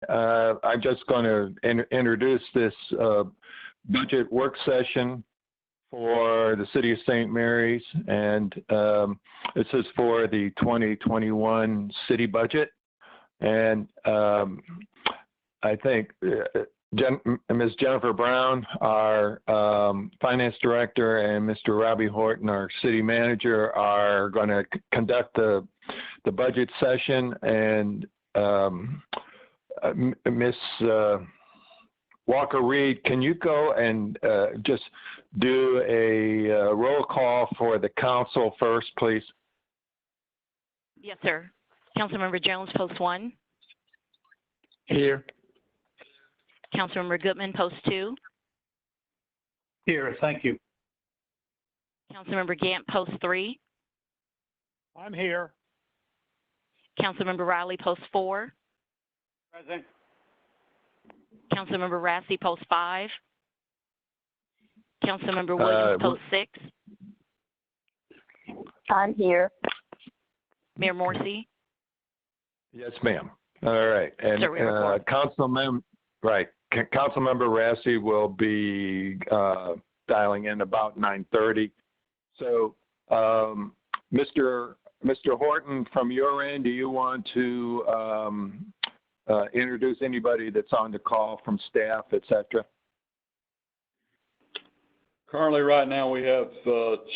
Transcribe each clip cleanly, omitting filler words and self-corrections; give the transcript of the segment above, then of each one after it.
I'm just going to introduce this budget work session for the City of St. Mary's, and this is for the 2021 city budget. And I think Ms. Jennifer Brown, our finance director, and Mr. Robbie Horton, our city manager, are going to conduct the budget session. And Ms. Walker-Reed, can you go and just do a roll call for the council first, please? Yes, sir. Councilmember Jones, post 1. Here. Councilmember Goodman, post 2. Here, thank you. Councilmember Gant, post 3. I'm here. Councilmember Riley, post 4. Present. Councilmember Rassy, post 5. Councilmember Williams, post 6. I'm here. Mayor Morrissey. Yes, ma'am. All right. And Councilmember Rassy will be dialing in about 9:30. So, Mr. Horton, from your end, do you want to introduce anybody that's on the call from staff, et cetera? Currently, right now, we have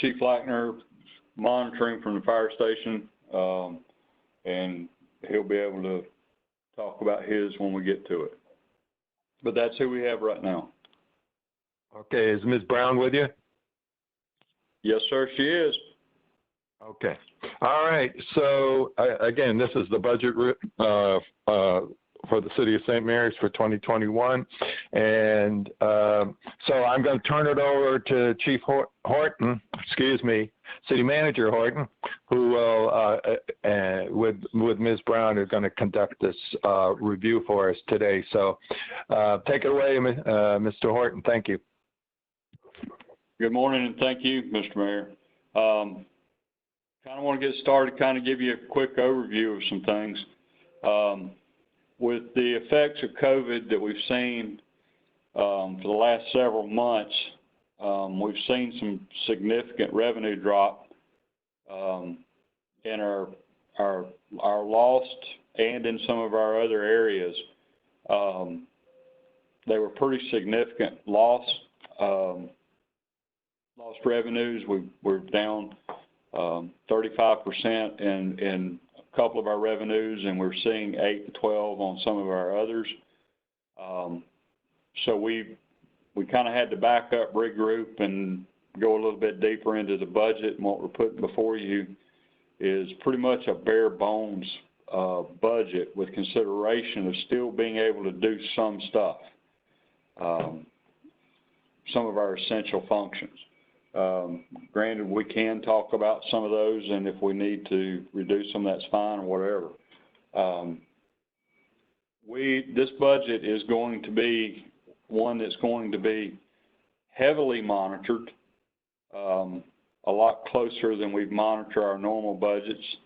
Chief Lackner monitoring from the fire station, and he'll be able to talk about his when we get to it. But that's who we have right now. Okay, is Ms. Brown with you? Yes, sir, she is. Okay. All right. So again, this is the budget for the City of St. Mary's for 2021. And so I'm going to turn it over to Chief Horton, City Manager Horton, who will, with Ms. Brown, is going to conduct this review for us today. So take it away, Mr. Horton. Thank you. Good morning, and thank you, Mr. Mayor. Kind of want to get started, kind of give you a quick overview of some things. With the effects of COVID that we've seen for the last several months, we've seen some significant revenue drop in our lost and in some of our other areas. They were pretty significant lost revenues. We're down 35% in a couple of our revenues, and we're seeing 8 to 12 on some of our others. So we kind of had to back up, regroup, and go a little bit deeper into the budget. And what we're putting before you is pretty much a bare bones budget with consideration of still being able to do some stuff, some of our essential functions. Granted, we can talk about some of those, and if we need to reduce them, that's fine, or whatever. This budget is going to be one that's going to be heavily monitored, a lot closer than we've monitored our normal budgets.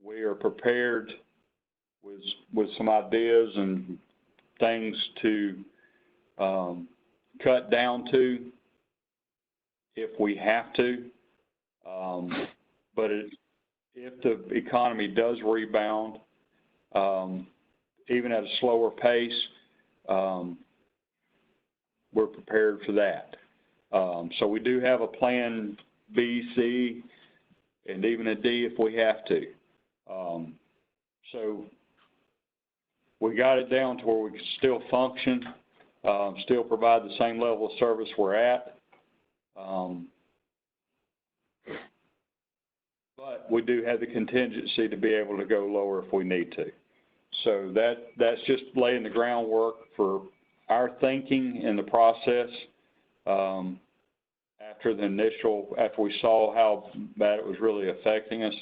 We are prepared with some ideas and things to cut down to if we have to, but if the economy does rebound, even at a slower pace, we're prepared for that. So we do have a plan B, C, and even a D if we have to. So we got it down to where we can still function, still provide the same level of service we're at. But we do have the contingency to be able to go lower if we need to. So that's just laying the groundwork for our thinking in the process. After we saw how bad it was really affecting us,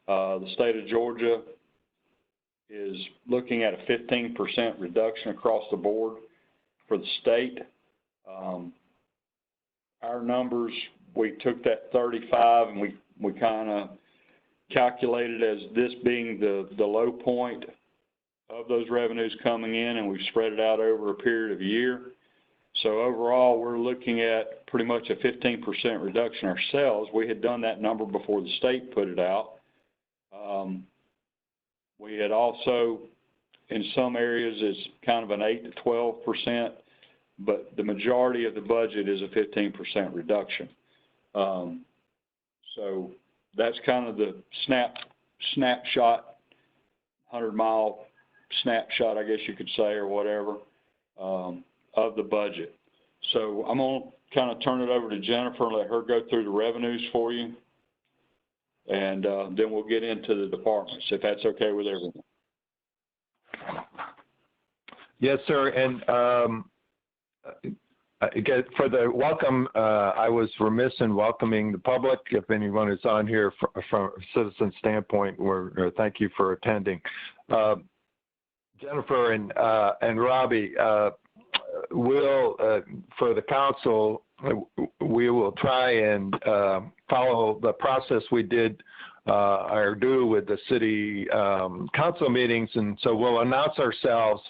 the state of Georgia is looking at a 15% reduction across the board for the state. Our numbers, we took that 35 and we kind of calculated as this being the low point, of those revenues coming in, and we've spread it out over a period of a year. So overall, we're looking at pretty much a 15% reduction ourselves. We had done that number before the state put it out. We had also, in some areas, it's kind of an 8 to 12%, but the majority of the budget is a 15% reduction. So that's kind of the snapshot, 100-mile snapshot, I guess you could say, or whatever, of the budget. So I'm going to kind of turn it over to Jennifer and let her go through the revenues for you. And then we'll get into the departments, if that's okay with everyone. Yes, sir. And again, for the welcome, I was remiss in welcoming the public. If anyone is on here from a citizen standpoint, thank you for attending. Jennifer and Robbie, will for the council, we will try and follow the process we did or do with the city council meetings, and so we'll announce ourselves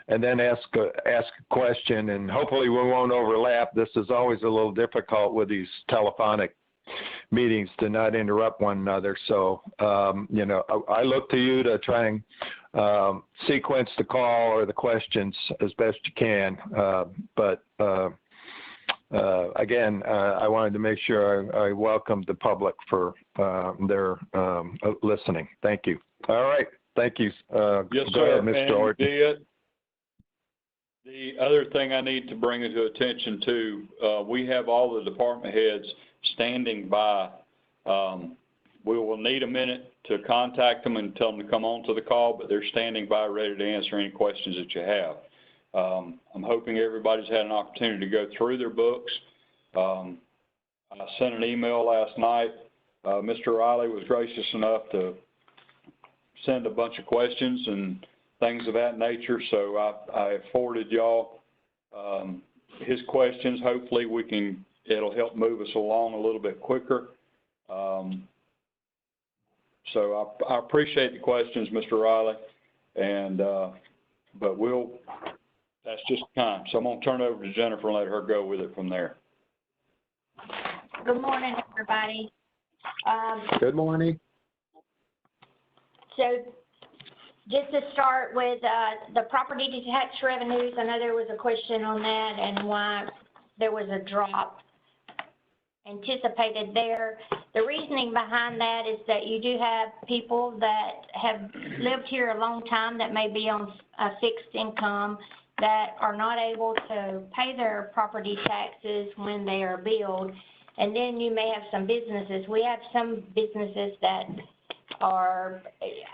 and then ask a question, and hopefully we won't overlap. This is always a little difficult with these telephonic meetings to not interrupt one another. So you know, I look to you to try and sequence the call or the questions as best you can. But again, I wanted to make sure I welcomed the public for their listening. Thank you. All right. Thank you. Yes, go sir. ahead, Mr. Orton. The other thing I need to bring into attention too, we have all the department heads standing by. We will need a minute to contact them and tell them to come on to the call, but they're standing by ready to answer any questions that you have. I'm hoping everybody's had an opportunity to go through their books. I sent an email last night. Mr. Riley was gracious enough to send a bunch of questions and things of that nature, so I forwarded y'all his questions. Hopefully it'll help move us along a little bit quicker. So I appreciate the questions, Mr. Riley, and but that's just time. So I'm going to turn it over to Jennifer and let her go with it from there. Good morning, everybody. Good morning. So just to start with the property tax revenues, I know there was a question on that and why there was a drop anticipated there. The reasoning behind that is that you do have people that have lived here a long time that may be on a fixed income that are not able to pay their property taxes when they are billed. And then you may have some businesses. We have some businesses that are,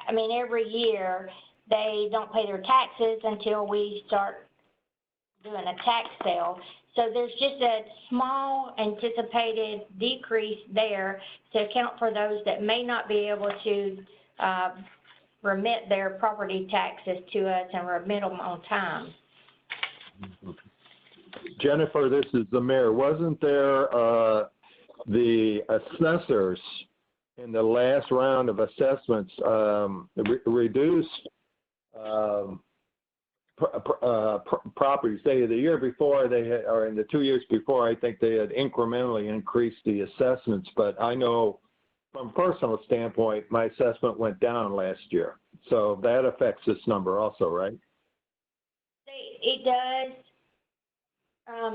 I mean, every year they don't pay their taxes until we start doing a tax sale. So there's just a small anticipated decrease there to account for those that may not be able to remit their property taxes to us and remit them on time. Jennifer, this is the mayor. Wasn't there the assessors in the last round of assessments reduced properties? The year before they had, or in the 2 years before, I think they had incrementally increased the assessments. But I know from a personal standpoint, my assessment went down last year. So that affects this number also, right? It does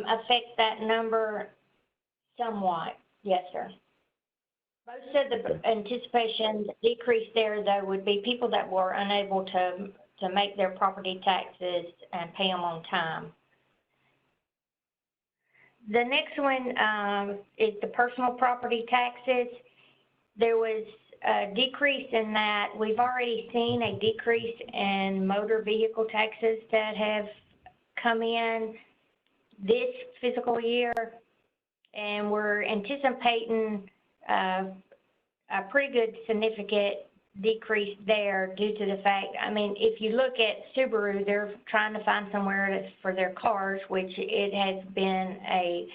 affect that number somewhat, yes, sir. Most of the anticipation decrease there, though, would be people that were unable to make their property taxes and pay them on time. The next one is the personal property taxes. There was a decrease in that. We've already seen a decrease in motor vehicle taxes that have come in this fiscal year, and we're anticipating a pretty good significant decrease there due to the fact, I mean, if you look at Subaru, they're trying to find somewhere for their cars, which it has been a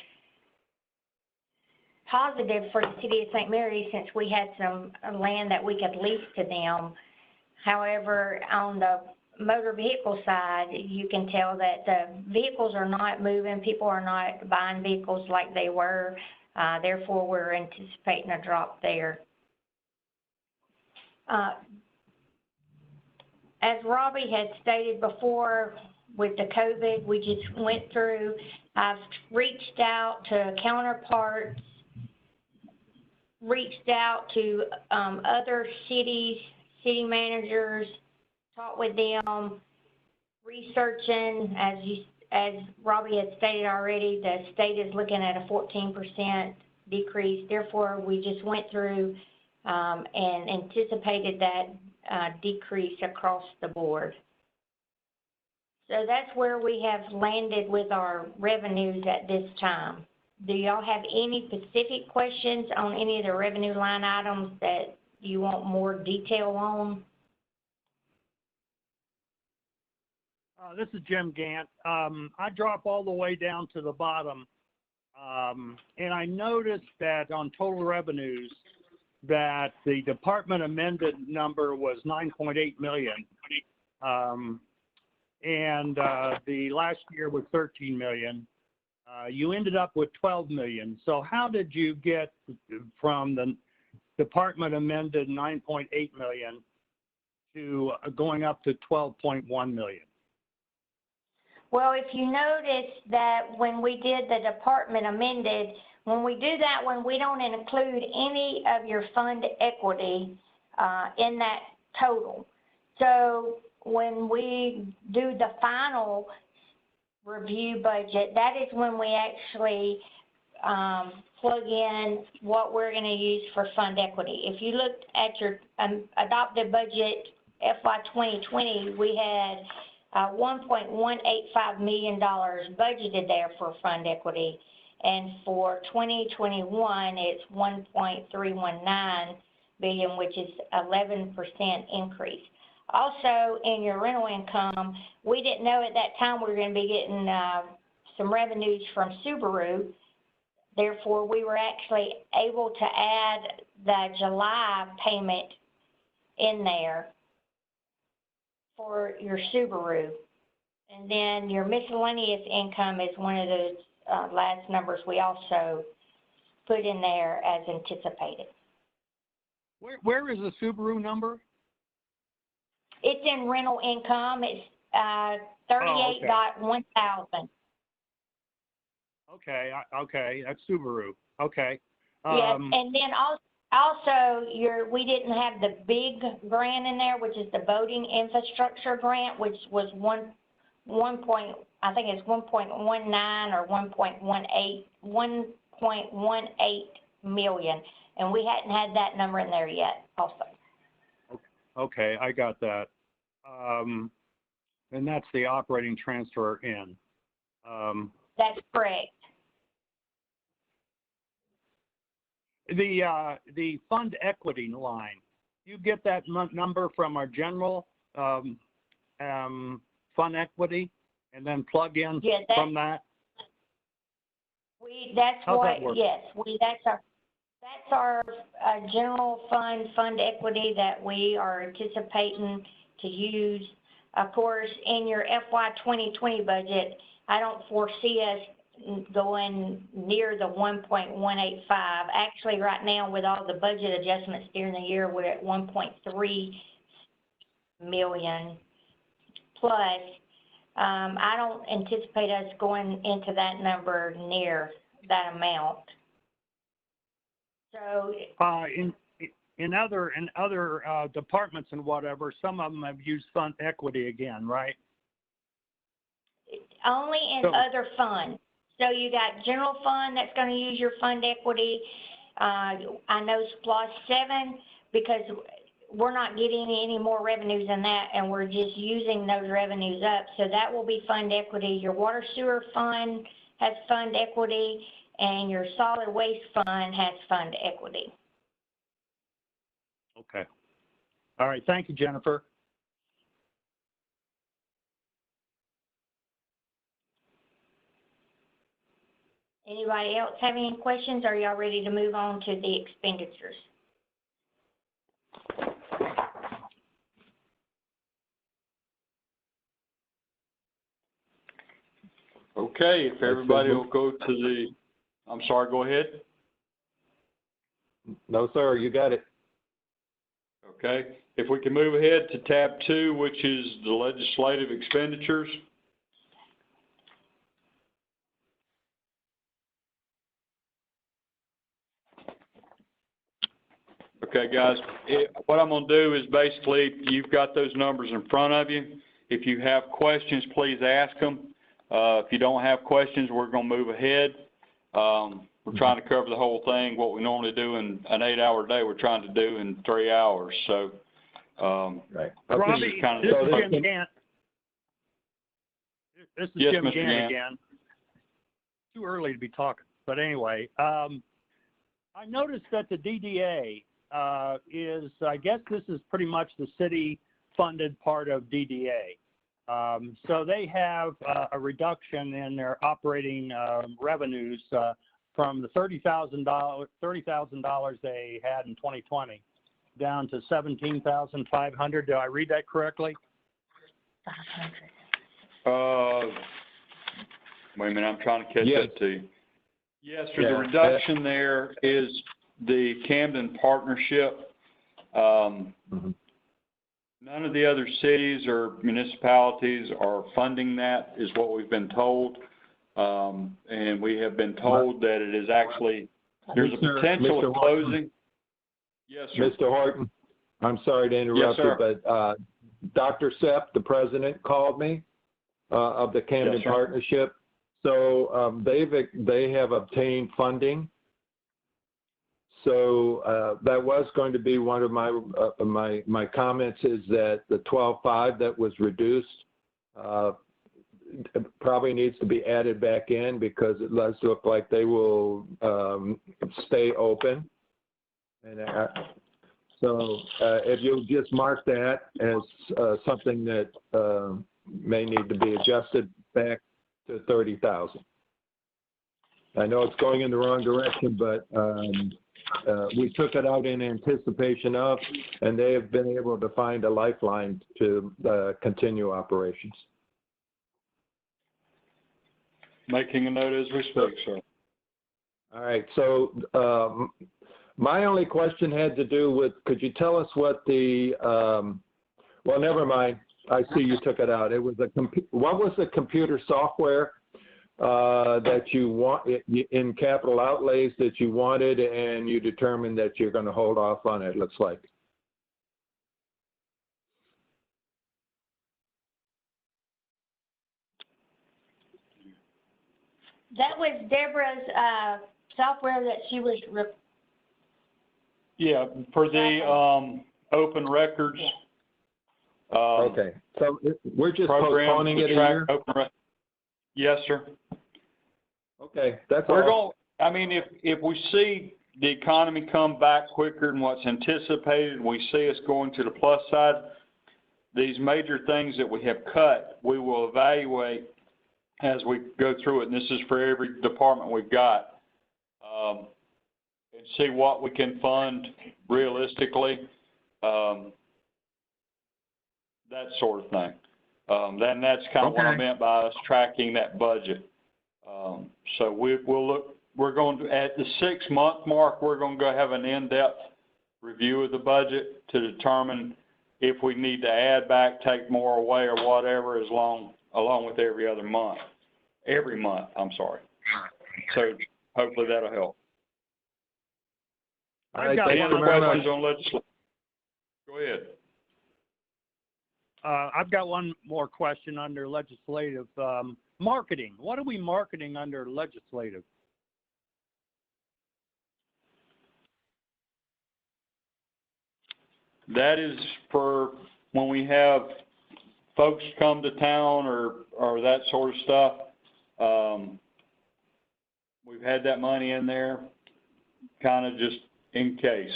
positive for the city of St. Mary since we had some land that we could lease to them. However, on the motor vehicle side, you can tell that the vehicles are not moving, people are not buying vehicles like they were. Therefore, we're anticipating a drop there. As Robbie had stated before, with the COVID, we just went through, I've reached out to counterparts, reached out to other cities, city managers, talked with them, researching, as Robbie had stated already, the state is looking at a 14% decrease. Therefore, we just went through and anticipated that decrease across the board. So that's where we have landed with our revenues at this time. Do y'all have any specific questions on any of the revenue line items that you want more detail on? This is Jim Gant. I drop all the way down to the bottom, and I noticed that on total revenues that the department amended number was 9.8 million, and the last year was 13 million. You ended up with 12 million. So how did you get from the department amended 9.8 million to going up to 12.1 million? Well, if you notice that when we did the department amended, when we do that one, we don't include any of your fund equity in that total. So when we do the final review budget, that is when we actually plug in what we're going to use for fund equity. If you looked at your adopted budget FY 2020, we had $1.185 million budgeted there for fund equity, and for 2021 it's 1.319 billion, which is 11% increase. Also, in your rental income, we didn't know at that time we were going to be getting some revenues from Subaru. Therefore, we were actually able to add the July payment in there for your Subaru. And then your miscellaneous income is one of those last numbers we also put in there as anticipated. Where is the Subaru number? It's in rental income. It's 38.1 thousand. Okay, okay, that's Subaru. Okay. Yes, and then also we didn't have the big grant in there, which is the boating infrastructure grant, which was I think it's 1.19 or 1.18 million, and we hadn't had that number in there yet also. Okay, I got that. And that's the operating transfer in. That's correct. The fund equity line, you get that number from our general fund equity and then plug in from that? That's our general fund equity that we are anticipating to use. Of course, in your FY 2020 budget, I don't foresee us going near the 1.185. Actually, right now, with all the budget adjustments during the year, we're at 1.3 million plus. I don't anticipate us going into that number near that amount. So in other departments and whatever, some of them have used fund equity again, right? Only in other funds. So you got general fund that's going to use your fund equity. I know SPLOST 7, because we're not getting any more revenues than that, and we're just using those revenues up. So that will be fund equity. Your water sewer fund has fund equity, and your solid waste fund has fund equity. Okay. All right. Thank you, Jennifer. Anybody else have any questions, or are y'all ready to move on to the expenditures? Okay, if everybody will go to the, I'm sorry, go ahead. No, sir, you got it. Okay, if we can move ahead to tab 2, which is the legislative expenditures. Okay, guys, what I'm going to do is basically, you've got those numbers in front of you. If you have questions, please ask them. If you don't have questions, we're going to move ahead. We're trying to cover the whole thing. What we normally do in an 8-hour day, we're trying to do in 3 hours. So, Right. Robbie, is kind of this is the- Jim Gant. This is Yes, Jim Mr. Gant Gant. again. Too early to be talking, but anyway, I noticed that the DDA is, I guess this is pretty much the city-funded part of DDA. So they have a reduction in their operating revenues from the $30,000 they had in 2020 down to $17,500. Do I read that correctly? Wait a minute, I'm trying to catch Yes. up to you. Yes, sir, Yeah. the reduction there is the Camden Partnership. Mhm. None of the other cities or municipalities are funding that, is what we've been told. And we have been told that it is actually, there's a potential Mr. of closing. Yes, sir. Mr. Horton, I'm sorry to interrupt you, sir. but Dr. Sepp, the president, called me of the Camden Yes, sir. Partnership. So they have obtained funding. So that was going to be one of my comments, is that the 12.5 that was reduced probably needs to be added back in, because it does look like they will stay open. And so if you'll just mark that as something that may need to be adjusted back to 30,000. I know it's going in the wrong direction, but we took it out in anticipation of, and they have been able to find a lifeline to continue operations. Making a note as we speak, sir. All right, so my only question had to do with, could you tell us what the, well, never mind. I see you took it out. It was what was the computer software that you want in capital outlays that you wanted, and you determined that you're going to hold off on it, looks like? That was Deborah's software that she was, Yeah, for the open records. Okay, so we're just Program postponing to it a track year? open Yes, sir. Okay, that's We're all. going, I mean, if we see the economy come back quicker than what's anticipated, and we see us going to the plus side, these major things that we have cut, we will evaluate as we go through it, and this is for every department we've got, and see what we can fund realistically, that sort of thing. That's kind of what I meant by us tracking that budget. So we'll look, we're going to, at the 6-month mark, we're going to go have an in-depth review of the budget to determine if we need to add back, take more away, or whatever, along with every month, I'm sorry. So hopefully that'll help. All right, I've got thank one you other very much. Questions on legislation? Go ahead. I've got one more question under legislative, marketing. What are we marketing under legislative? That is for when we have folks come to town or that sort of stuff. We've had that money in there, kind of just in case.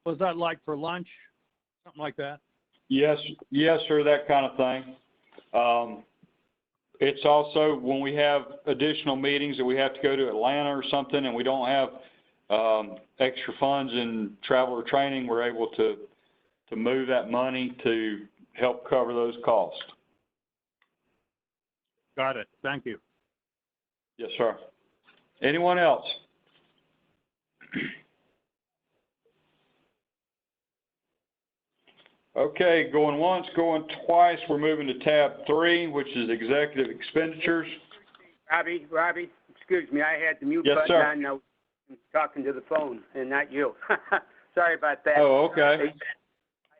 Was that like for lunch, something like that? Yes, sir, that kind of thing. It's also when we have additional meetings that we have to go to Atlanta or something, and we don't have extra funds in travel or training, we're able to move that money to help cover those costs. Got it. Thank you. Yes, sir. Anyone else? Okay, going once, going twice. We're moving to tab 3, which is executive expenditures. Robbie, excuse me, I had the mute Yes, button sir. on. I was talking to the phone and not you. Sorry about that. Oh, okay.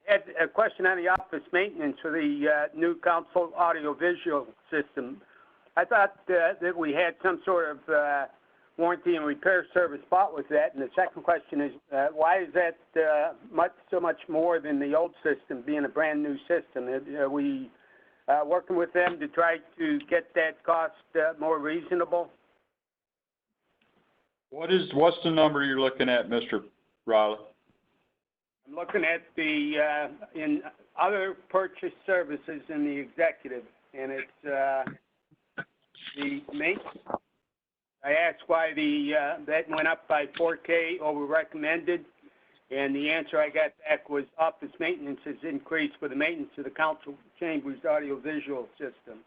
I had a question on the office maintenance for the new council audiovisual system. I thought that we had some sort of warranty and repair service bought with that. And the second question is, why is that so much more than the old system, being a brand new system? Are we working with them to try to get that cost more reasonable? What's the number you're looking at, Mr. Riley? I'm looking at the in other purchase services in the executive, and it's the maintenance. I asked why that went up by $4K over recommended, and the answer I got back was office maintenance has increased for the maintenance of the council chambers audiovisual system.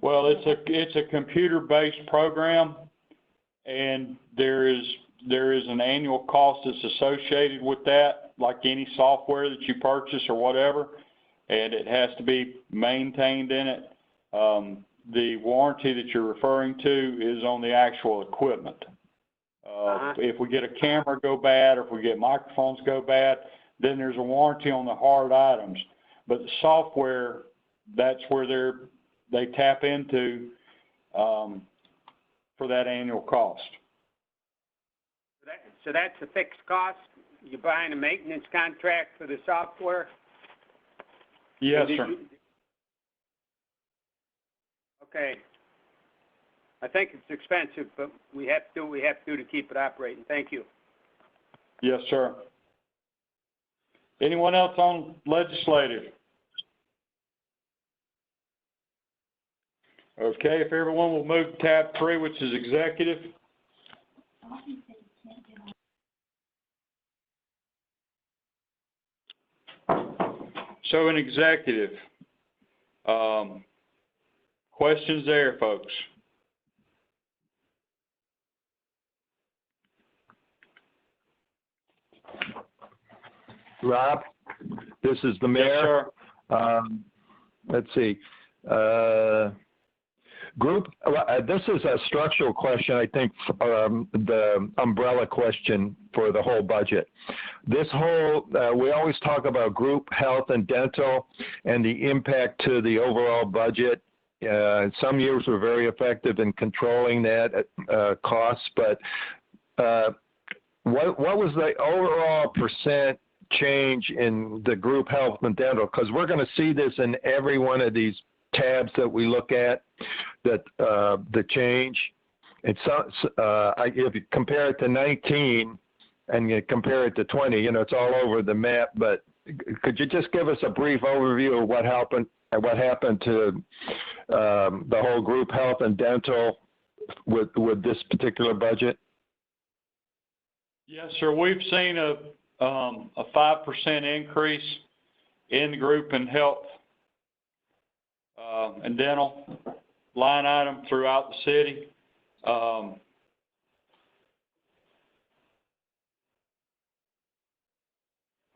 Well, it's a computer-based program, and there is an annual cost that's associated with that, like any software that you purchase or whatever, and it has to be maintained in it. The warranty that you're referring to is on the actual equipment. If we get a camera go bad, or if we get microphones go bad, then there's a warranty on the hard items. But the software, that's where they tap into for that annual cost. So that's a fixed cost? You're buying a maintenance contract for the software? Yes, sir. Okay. I think it's expensive, but we have to do what we have to do to keep it operating. Thank you. Yes, sir. Anyone else on legislative? Okay, if everyone will move to tab 3, which is executive. So in executive, questions there, folks? Rob, this is the mayor. Yes, sir. Let's see. This is a structural question, I think, the umbrella question for the whole budget. This whole, we always talk about group health and dental and the impact to the overall budget. Some years were very effective in controlling that cost, but what was the overall percent change in the group health and dental? Because we're going to see this in every one of these tabs that we look at, that the change. It's if you compare it to 19 and you compare it to 20, it's all over the map. But could you just give us a brief overview of what happened to the whole group health and dental with this particular budget? Yes, sir. We've seen a 5% increase in the group and health and dental line item throughout the city.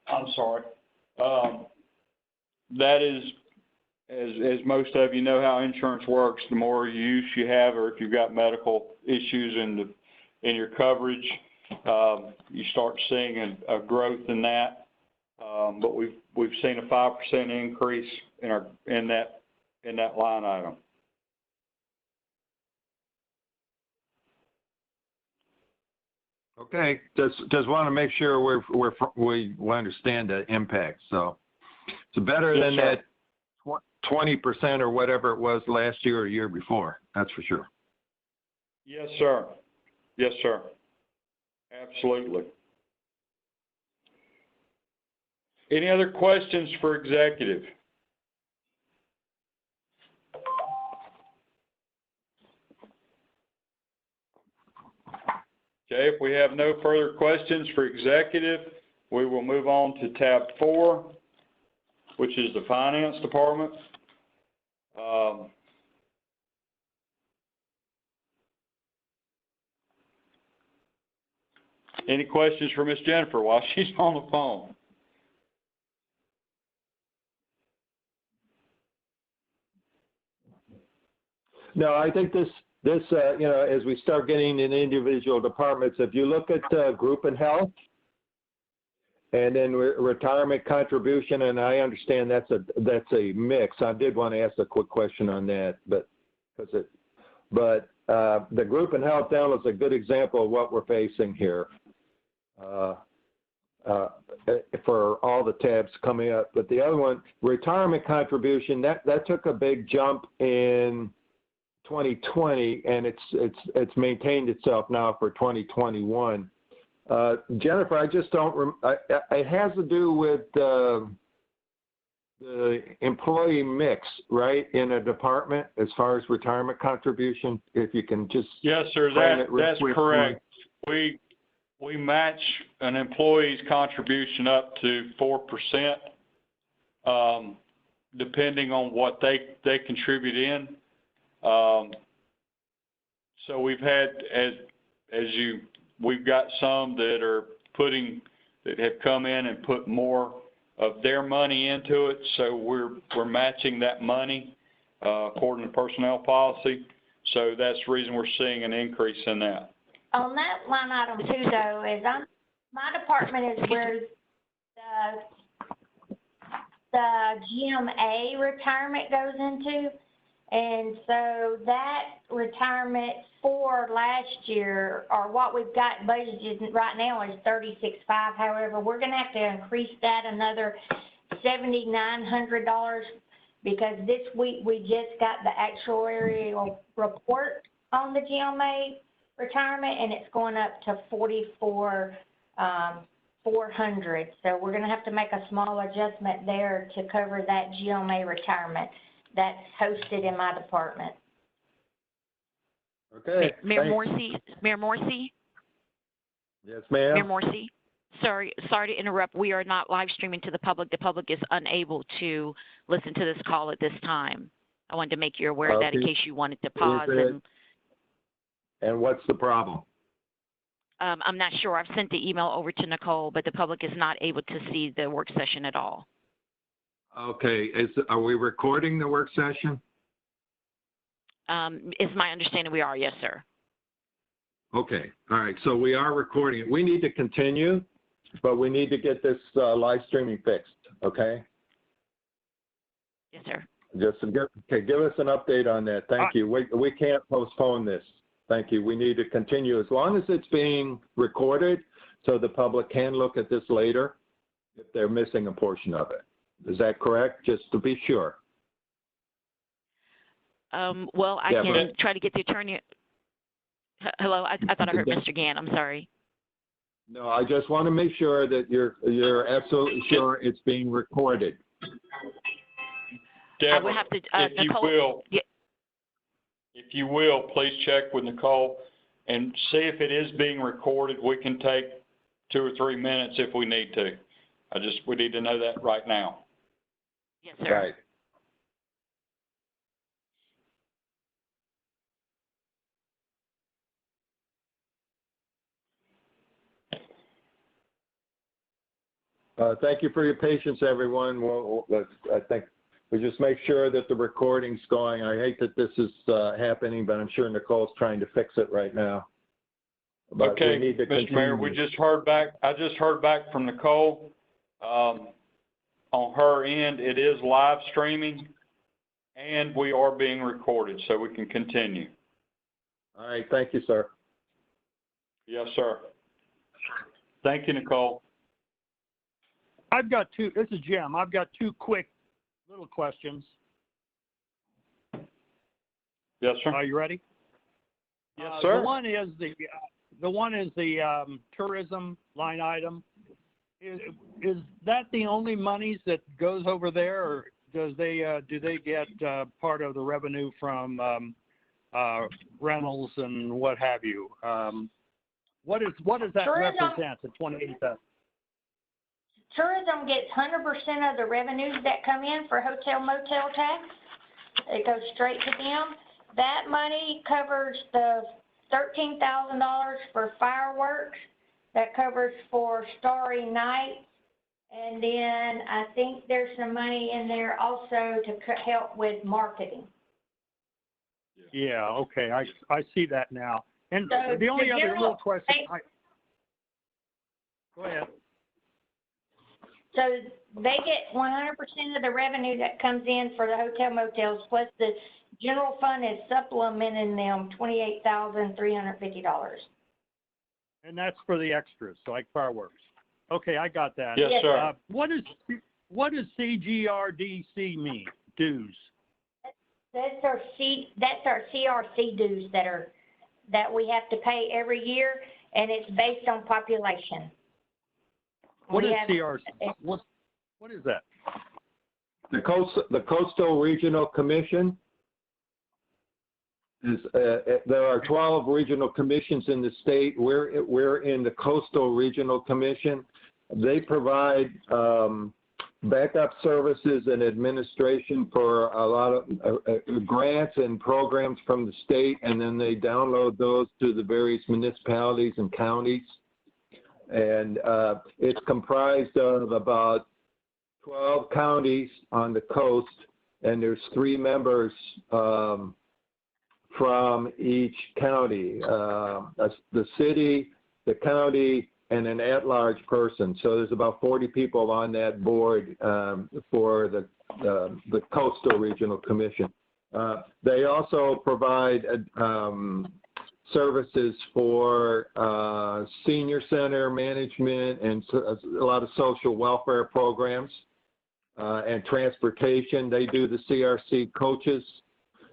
I'm sorry. That is, as most of you know how insurance works, the more use you have, or if you've got medical issues in your coverage, you start seeing a growth in that. But we've seen a 5% increase in that line item. Okay, just want to make sure we understand the impact. So it's better than that 20% or whatever it was last year or year before. That's for sure. Yes, sir. Yes, sir. Absolutely. Any other questions for executive? Okay, if we have no further questions for executive, we will move on to tab 4, which is the finance department. Any questions for Miss Jennifer while she's on the phone? No, I think this, as we start getting in individual departments, if you look at group and health, and then retirement contribution, and I understand that's a mix. I did want to ask a quick question on that, but the group and health dental is a good example of what we're facing here for all the tabs coming up. But the other one, retirement contribution, that took a big jump in 2020, and it's maintained itself now for 2021. Jennifer, I just don't. It has to do with the employee mix, right, in a department as far as retirement contribution. If you can just yes, sir. That's correct. We match an employee's contribution up to 4%, depending on what they contribute in. So we've had, we've got some that have come in and put more of their money into it. So we're matching that money, according to personnel policy. So that's the reason we're seeing an increase in that. On that line item too, though, is my department is where the GMA retirement goes into. And so that retirement for last year, or what we've got budgeted right now, is $36,500. However, we're going to have to increase that another $7,900 because this week we just got the actuarial report on the GMA retirement, and it's going up to $44,400. So we're going to have to make a small adjustment there to cover that GMA retirement that's hosted in my department. Okay. Mayor Morrissey? Yes, ma'am. Mayor Morrissey? Sorry to interrupt. We are not live streaming to the public. The public is unable to listen to this call at this time. I wanted to make you aware of that in case you wanted to pause. And what's the problem? I'm not sure. I've sent the email over to Nicole, but the public is not able to see the work session at all. Okay. Are we recording the work session? It's my understanding we are, yes, sir. Okay. All right. So we are recording it. We need to continue, but we need to get this live streaming fixed. Okay. Yes, sir. Just give us an update on that. Thank you. We can't postpone this. Thank you. We need to continue as long as it's being recorded so the public can look at this later if they're missing a portion of it. Is that correct? Just to be sure. Well, I can try to get the attorney. Hello, I thought I heard Mr. Gann. I'm sorry. No, I just want to make sure that you're absolutely sure it's being recorded. Deborah, I would have to. Nicole, if you will, please check with Nicole and see if it is being recorded. We can take 2 or 3 minutes if we need to. We need to know that right now. Yes, sir. Right. Thank you for your patience, everyone. I think we just make sure that the recording's going. I hate that this is happening, but I'm sure Nicole's trying to fix it right now. But okay, we need to Mr. Mayor, we just heard back. I just heard back from Nicole. On her end, it is live streaming, and we are being recorded, so we can continue. All right. Thank you, sir. Yes, sir. Thank you, Nicole. I've got two. This is Jim. I've got two quick little questions. Yes, sir. Are you ready? Yes, sir. The one is the tourism line item. Is that the only monies that goes over there, or do they get part of the revenue from rentals and what have you? What does that represent? The 28,000. Tourism gets 100% of the revenues that come in for hotel motel tax. It goes straight to them. That money covers the $13,000 for fireworks that covers for Starry Night. And then I think there's some money in there also to help with marketing. Yeah, okay, I see that now. And So the only the other general- little question go ahead. So they get 100% of the revenue that comes in for the hotel motels, plus the general fund is supplementing them $28,350. And that's for the extras, like fireworks. Okay, I got that. Yes, Yes, sir. What does CGRDC mean, dues? That's our CRC dues that we have to pay every year, and it's based on population. What We is have- CRC? What is that? The Coastal Regional Commission is, there are 12 regional commissions in the state. We're in the Coastal Regional Commission. They provide backup services and administration for a lot of grants and programs from the state, and then they download those to the various municipalities and counties. And it's comprised of about 12 counties on the coast, and there's 3 members from each county, the city, the county, and an at-large person. So there's about 40 people on that board for the Coastal Regional Commission. They also provide services for senior center management and a lot of social welfare programs and transportation. They do the CRC coaches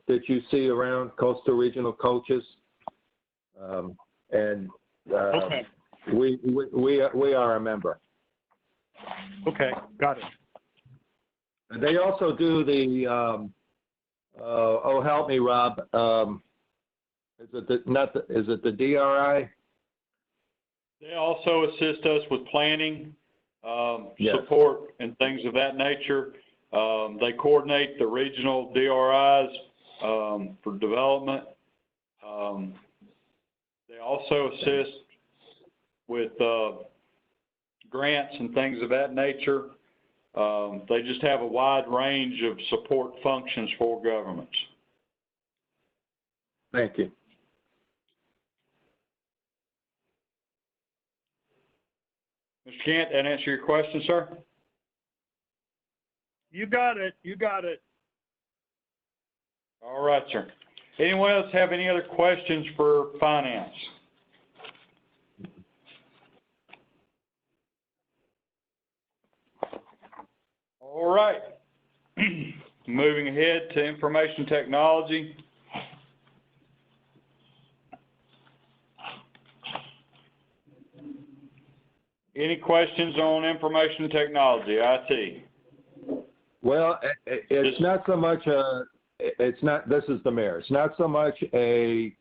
that you see around, Coastal Regional coaches. Okay. We are a member. Okay, got it. And they also do the, oh, help me, Rob. Is it the DRI? They also assist us with planning, Yes. support, and things of that nature. They coordinate the regional DRIs for development. They also assist with grants and things of that nature. They just have a wide range of support functions for governments. Thank you. Mr. Kent, that answer your question, sir? You got it. All right, sir. Anyone else have any other questions for finance? All right. Moving ahead to information technology. Any questions on information technology, IT? Well, it's not so much this is the mayor. It's not so much a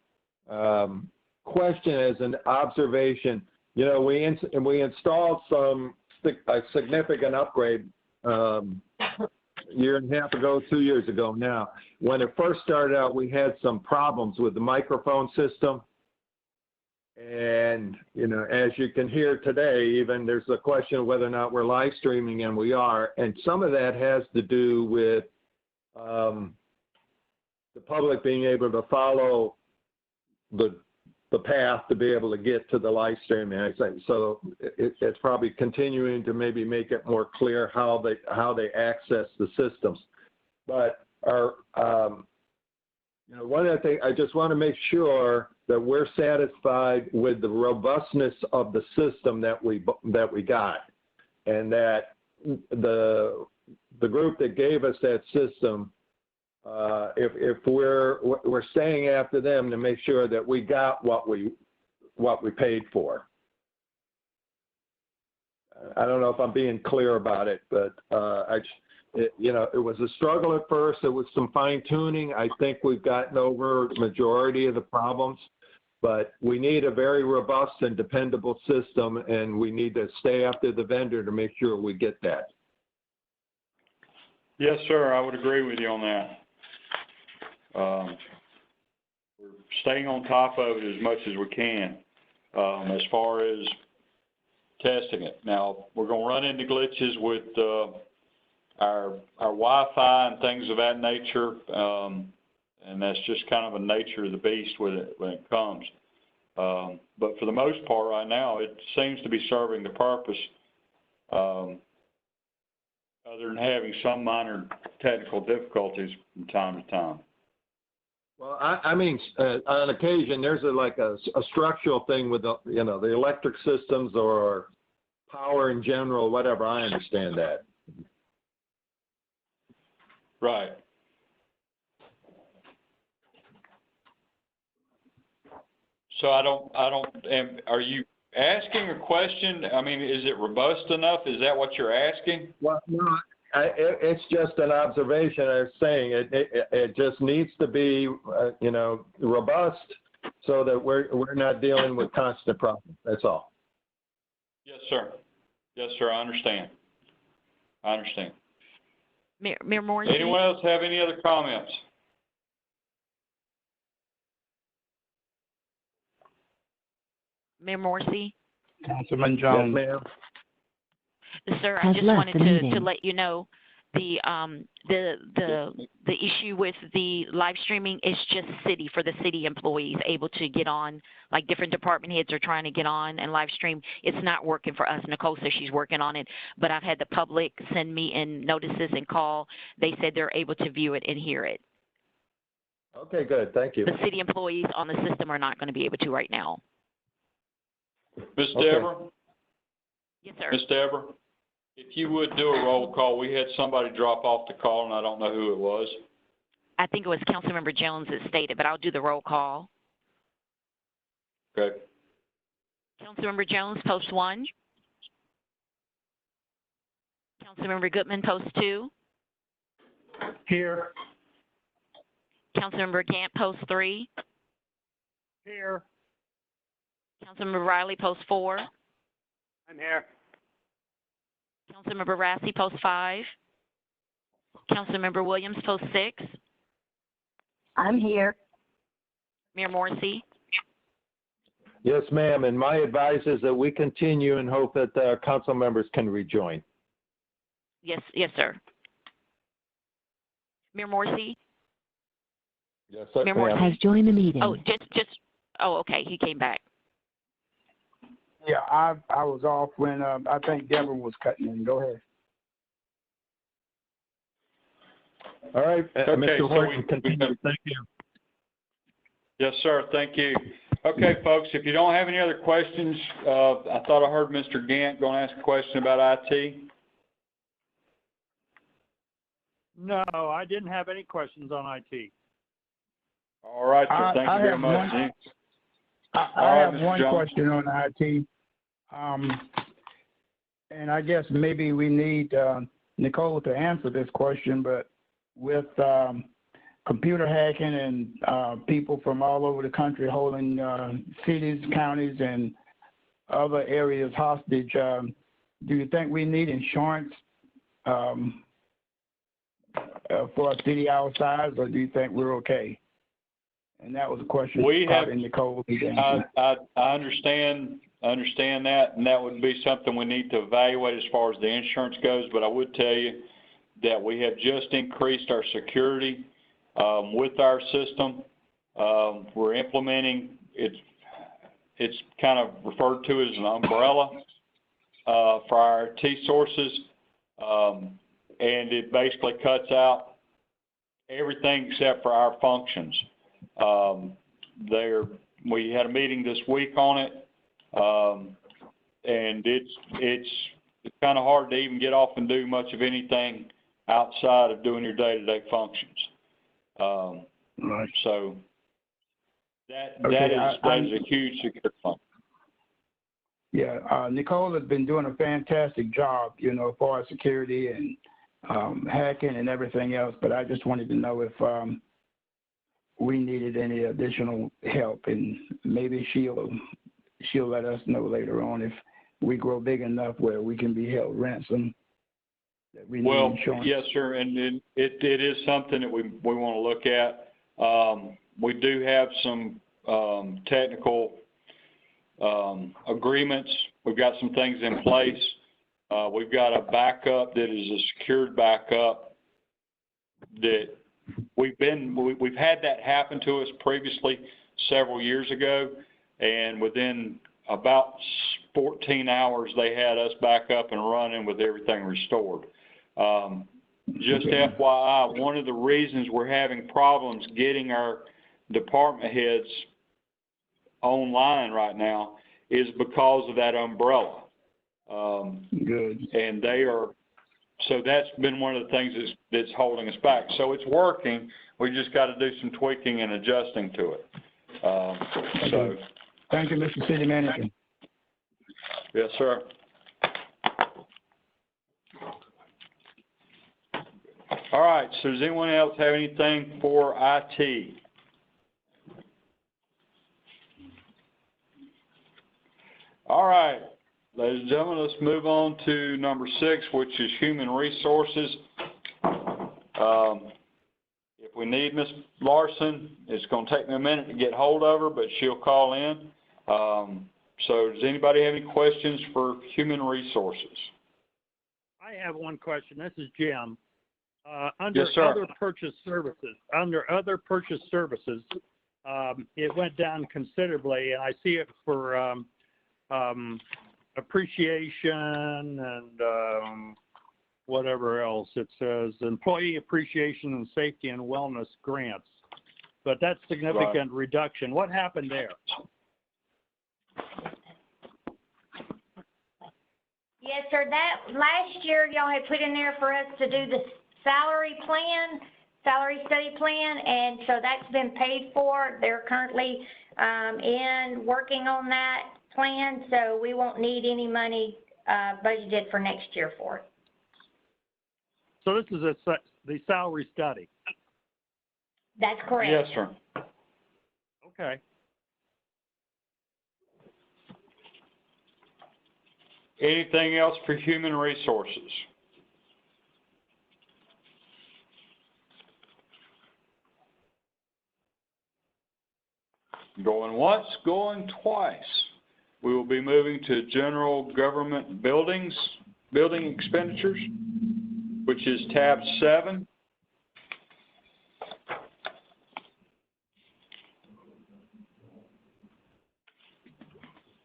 question as an observation. You know, we installed a significant upgrade year and a half ago, 2 years ago now. When it first started out, we had some problems with the microphone system. And, you know, as you can hear today, even there's a question of whether or not we're live streaming, and we are. And some of that has to do with the public being able to follow the path to be able to get to the live streaming. I think so. It's probably continuing to maybe make it more clear how they access the systems. But you know, one of the things I just want to make sure that we're satisfied with the robustness of the system that we got, and that the group that gave us that system, if we're staying after them to make sure that we got what we paid for. I don't know if I'm being clear about it, but you know, it was a struggle at first. It was some fine tuning. I think we've gotten over the majority of the problems, but we need a very robust and dependable system, and we need to stay after the vendor to make sure we get that. Yes, sir, I would agree with you on that. We're staying on top of it as much as we can. As far as testing it. Now, we're gonna run into glitches with, our Wi-Fi and things of that nature, and that's just kind of a nature of the beast with it when it comes. But for the most part right now, it seems to be serving the purpose, other than having some minor technical difficulties from time to time. Well, I mean, on occasion, there's a structural thing with the, you know, the electric systems or power in general, whatever. I understand that. Right. So are you asking a question? I mean, is it robust enough? Is that what you're asking? Well, no, it's just an observation. I was saying it just needs to be, you know, robust so that we're not dealing with constant problems. That's all. Yes, sir. Yes, sir. I understand. Mayor Morrissey? Anyone else have any other comments? Mayor Morrissey? Councilman Jones. Yes, ma'am. Sir, I just wanted to let you know the issue with the live streaming is just for the city employees able to get on, like different department heads are trying to get on and live stream. It's not working for us. Nicole says she's working on it, but I've had the public send me in notices and call. They said they're able to view it and hear it. Okay, good. Thank you. The city employees on the system are not going to be able to right now. Ms. Okay. Deborah? Yes, sir. Ms. Deborah, if you would do a roll call, we had somebody drop off the call, and I don't know who it was. I think it was Councilmember Jones that stated, but I'll do the roll call. Okay. Councilmember Jones, post 1. Councilmember Goodman, post 2. Here. Councilmember Gant, post 3. Here. Councilmember Riley, post 4. I'm here. Councilmember Rassi, post 5. Councilmember Williams, post 6. I'm here. Mayor Morrissey? Yes, ma'am. And my advice is that we continue and hope that council members can rejoin. Yes, sir. Mayor Morrissey? Yes, sir. Mayor Morrissey? Has joined the meeting. Oh, okay, he came back. Yeah, I was off when I think Deborah was cutting in. Go ahead. All right, Okay, Mr. so Horton, we- continue. Thank you. Yes, sir. Thank you. Okay, folks, if you don't have any other questions, I thought I heard Mr. Gant going to ask a question about IT. No, I didn't have any questions on IT. All right, sir. Thank you very much. I have Mr. one Jones. question on IT. And I guess maybe we need Nicole to answer this question, but with computer hacking and people from all over the country holding cities, counties, and other areas hostage, do you think we need insurance for a city our size, or do you think we're okay? And that was a question probably Nicole would answer. I understand that, and that would be something we need to evaluate as far as the insurance goes, but I would tell you that we have just increased our security with our system. We're implementing, it's kind of referred to as an umbrella for our IT sources, and it basically cuts out everything except for our functions. We had a meeting this week on it, and it's kind of hard to even get off and do much of anything outside of doing your day-to-day functions. Right. So that Okay, is a huge security function. Yeah, Nicole has been doing a fantastic job, as far as security and hacking and everything else, but I just wanted to know if we needed any additional help, and maybe she'll let us know later on if we grow big enough where we can be held ransom. That we need insurance. Yes, sir, and it is something that we want to look at. We do have some technical agreements. We've got some things in place. We've got a backup that is a secured backup that we've had that happen to us previously several years ago, and within about 14 hours, they had us back up and running with everything restored. Just FYI, one of the reasons we're having problems getting our department heads online right now is because of that umbrella. Good. And so that's been one of the things that's holding us back. So it's working. We just got to do some tweaking and adjusting to it. Thank you, Mr. City Manager. Yes, sir. All right, so does anyone else have anything for IT? All right, ladies and gentlemen, let's move on to number 6, which is human resources. If we need Ms. Larson, it's going to take me a minute to get hold of her, but she'll call in. So does anybody have any questions for human resources? I have one question. This is Jim. Under Yes, sir. other purchase services, it went down considerably, and I see it for appreciation and whatever else. It says employee appreciation and safety and wellness grants, but that's significant reduction. What happened there? Yes, sir. That last year y'all had put in there for us to do the salary study plan, and so that's been paid for. They're currently working on that plan, so we won't need any money budgeted for next year for it. So this is the salary study. That's correct. Yes, sir. Okay. Anything else for human resources? Going once, going twice. We will be moving to general government building expenditures, which is tab 7.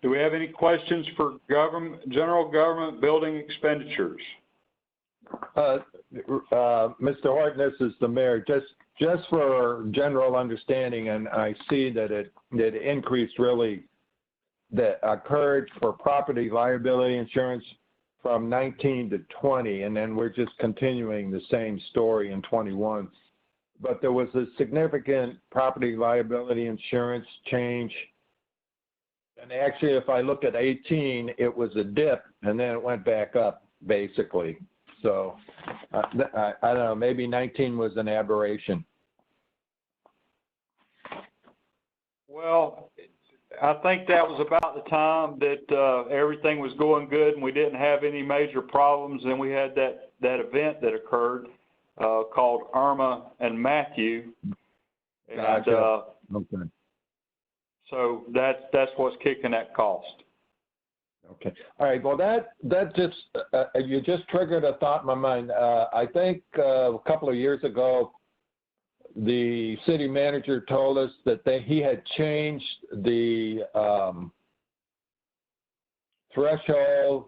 Do we have any questions for general government building expenditures? Mr. Horton, this is the mayor. Just for general understanding, and I see that it increased really, that occurred for property liability insurance from 19 to 20, and then we're just continuing the same story in 21. But there was a significant property liability insurance change. And actually, if I look at 18, it was a dip, and then it went back up, basically. So, I don't know, maybe 19 was an aberration. Well, I think that was about the time that everything was going good and we didn't have any major problems. And we had that event that occurred called Irma and Matthew. And, Gotcha. Okay. So that's what's kicking that cost. Okay. All right. Well, that just you just triggered a thought in my mind. I think a couple of years ago, the city manager told us that he had changed the threshold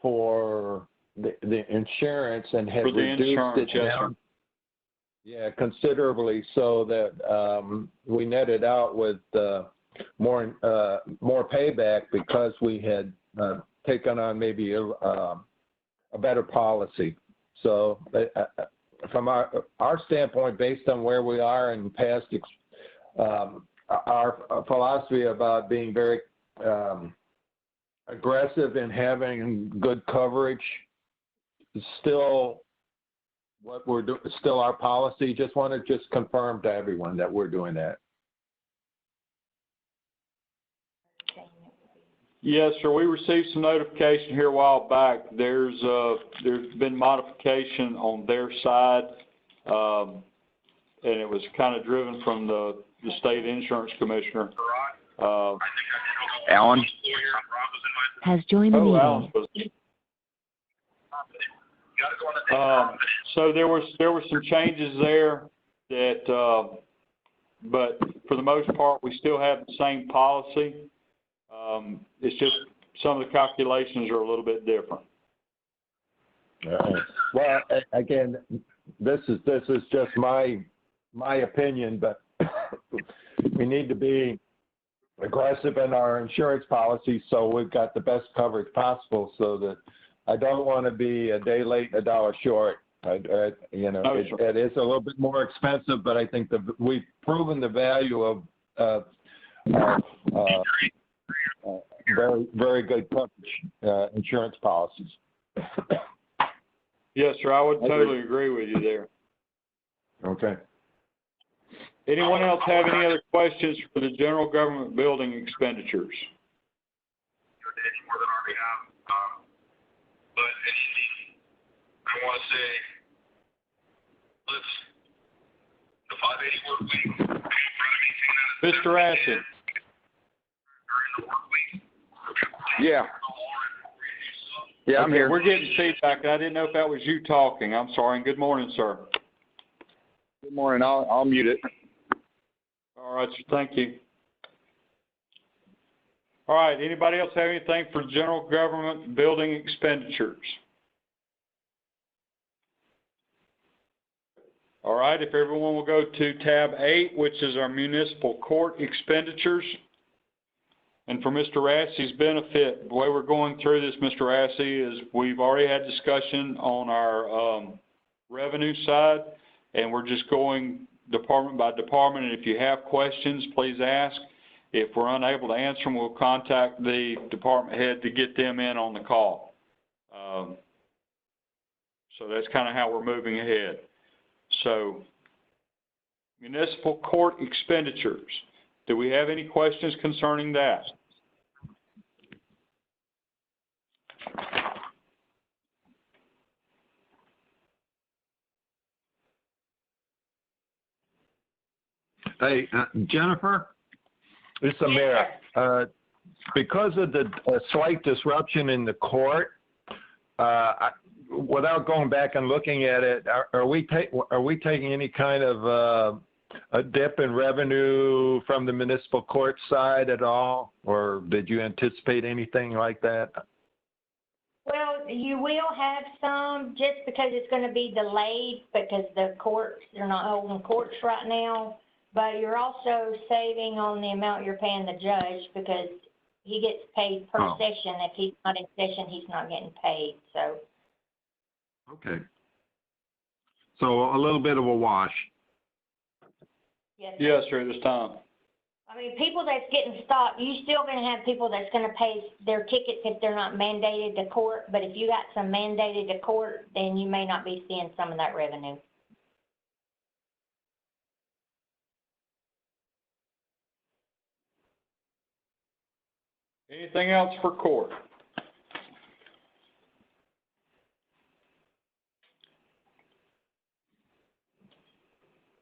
for the insurance and had reduced it down. Yeah, considerably, so that we netted out with more payback because we had taken on maybe a better policy. So from our standpoint, based on where we are in past, our philosophy about being very aggressive in having good coverage is still what we're doing, still our policy. Just want to confirm to everyone that we're doing that. Yes, sir. We received some notification here a while back. There's been modification on their side, and it was kind of driven from the the state insurance commissioner. Alan? Has joined the meeting. Alan was. So there were some changes there that, but for the most part, we still have the same policy. It's just some of the calculations are a little bit different. Well, again, this is just my opinion, but we need to be aggressive in our insurance policy so we've got the best coverage possible, so that I don't want to be a day late and a dollar short. It is a little bit more expensive, but I think we've proven the value of very, very good coverage insurance policies. Yes, sir. I would totally agree with you there. Okay. Anyone else have any other questions for the general government building expenditures? But I want to say, the 580 work week. Mr. Ashton. Yeah. Yeah, I'm here. We're getting feedback, and I didn't know if that was you talking. I'm sorry, and good morning, sir. Good morning. I'll mute it. All right, sir. Thank you. All right, anybody else have anything for general government building expenditures? All right, if everyone will go to tab 8, which is our municipal court expenditures. And for Mr. Rassey's benefit, the way we're going through this, Mr. Rassey, is we've already had discussion on our revenue side, and we're just going department by department. And if you have questions, please ask. If we're unable to answer them, we'll contact the department head to get them in on the call. So that's kind of how we're moving ahead. So, municipal court expenditures. Do we have any questions concerning that? Hey, Jennifer, it's the mayor. Because of the slight disruption in the court, without going back and looking at it, are we taking any kind of a dip in revenue from the municipal court side at all, or did you anticipate anything like that? Well, you will have some just because it's going to be delayed because the courts, they're not holding courts right now. But you're also saving on the amount you're paying the judge because he gets paid per session. If he's not in session, he's not getting paid. So. Okay. So a little bit of a wash. Yes, sir, this time. I mean, people that's getting stopped, you're still going to have people that's going to pay their tickets if they're not mandated to court. But if you got some mandated to court, then you may not be seeing some of that revenue. Anything else for court?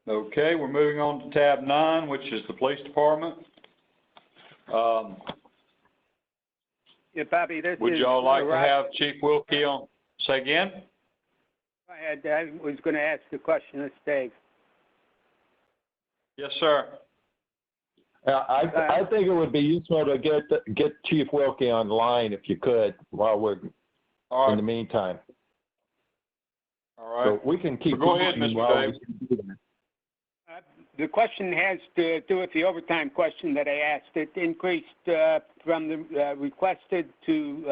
Okay, we're moving on to tab 9, which is the police department. Yeah, Bobby, would y'all like to have Chief Wilkie on? Say again? Go ahead. I was going to ask the question. It's Dave. Yes, sir. I think it would be useful to get Chief Wilkie online if you could while we're in the meantime. All right. So we can keep go ahead, Mr. Dave. The question has to do with the overtime question that I asked. It increased from the requested to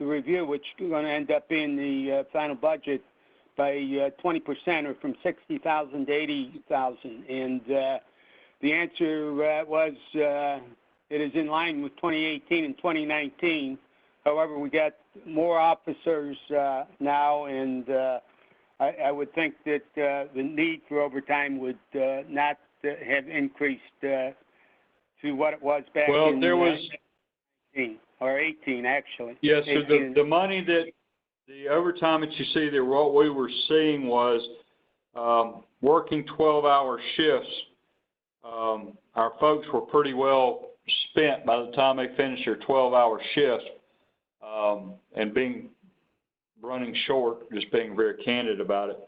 the review, which is going to end up being the final budget, by 20%, or from $60,000 to $80,000. And the answer was it is in line with 2018 and 2019. However, we got more officers now, and I would think that the need for overtime would not have increased to what it was back in there was 19, or 18, actually. Yes, so the money that, the overtime that you see there, what we were seeing was working 12-hour shifts our folks were pretty well spent by the time they finished their 12-hour shift, and running short, just being very candid about it.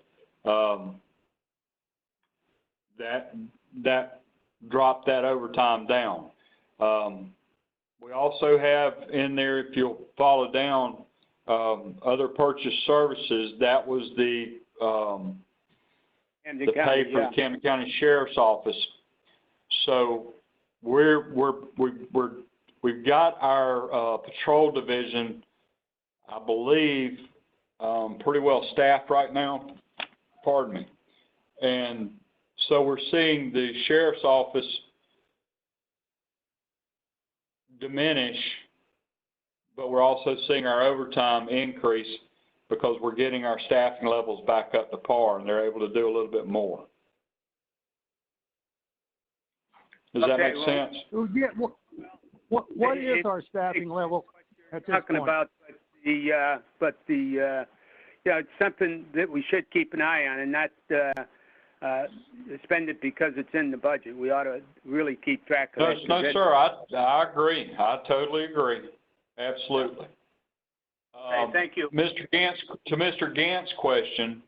That dropped that overtime down. We also have in there, if you'll follow down, other purchase services. That was the pay for the Camden County Sheriff's Office. So we've got our patrol division, I believe, pretty well staffed right now. Pardon me. And so we're seeing the Sheriff's Office diminish, but we're also seeing our overtime increase because we're getting our staffing levels back up to par, and they're able to do a little bit more. Does that make sense? Yeah, what is our staffing level at this talking point? about it's something that we should keep an eye on and not spend it because it's in the budget. We ought to really keep track of that. No, sir, I agree. I totally agree. Absolutely. Okay, thank you. To Mr. Gantz's question,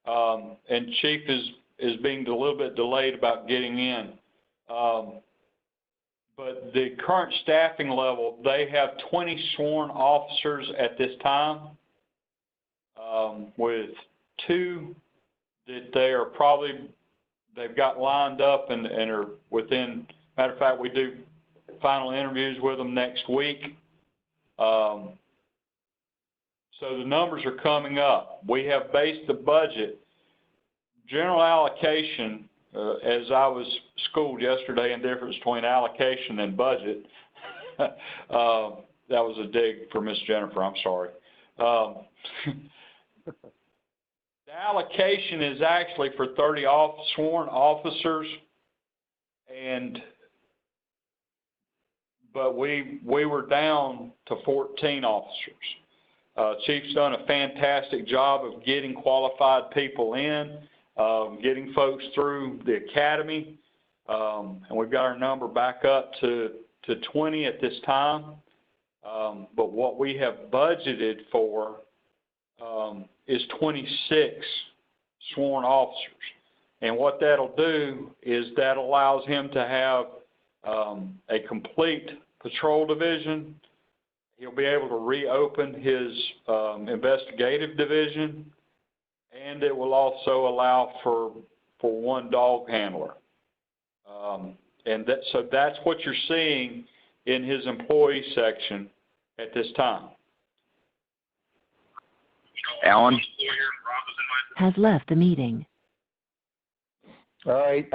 and Chief is being a little bit delayed about getting in. But the current staffing level, they have 20 sworn officers at this time, with 2 that they've got lined up and are within, matter of fact, we do final interviews with them next week. So the numbers are coming up. We have based the budget, general allocation, as I was schooled yesterday in difference between allocation and budget. That was a dig for Miss Jennifer, I'm sorry. The allocation is actually for 30 sworn officers, but we were down to 14 officers. Chief's done a fantastic job of getting qualified people in, getting folks through the academy, and we've got our number back up to 20 at this time. But what we have budgeted for is 26 sworn officers. And what that'll do is that allows him to have a complete patrol division. He'll be able to reopen his investigative division, and it will also allow for 1 dog handler. So that's what you're seeing in his employee section at this time. Alan? Has left the meeting. All right.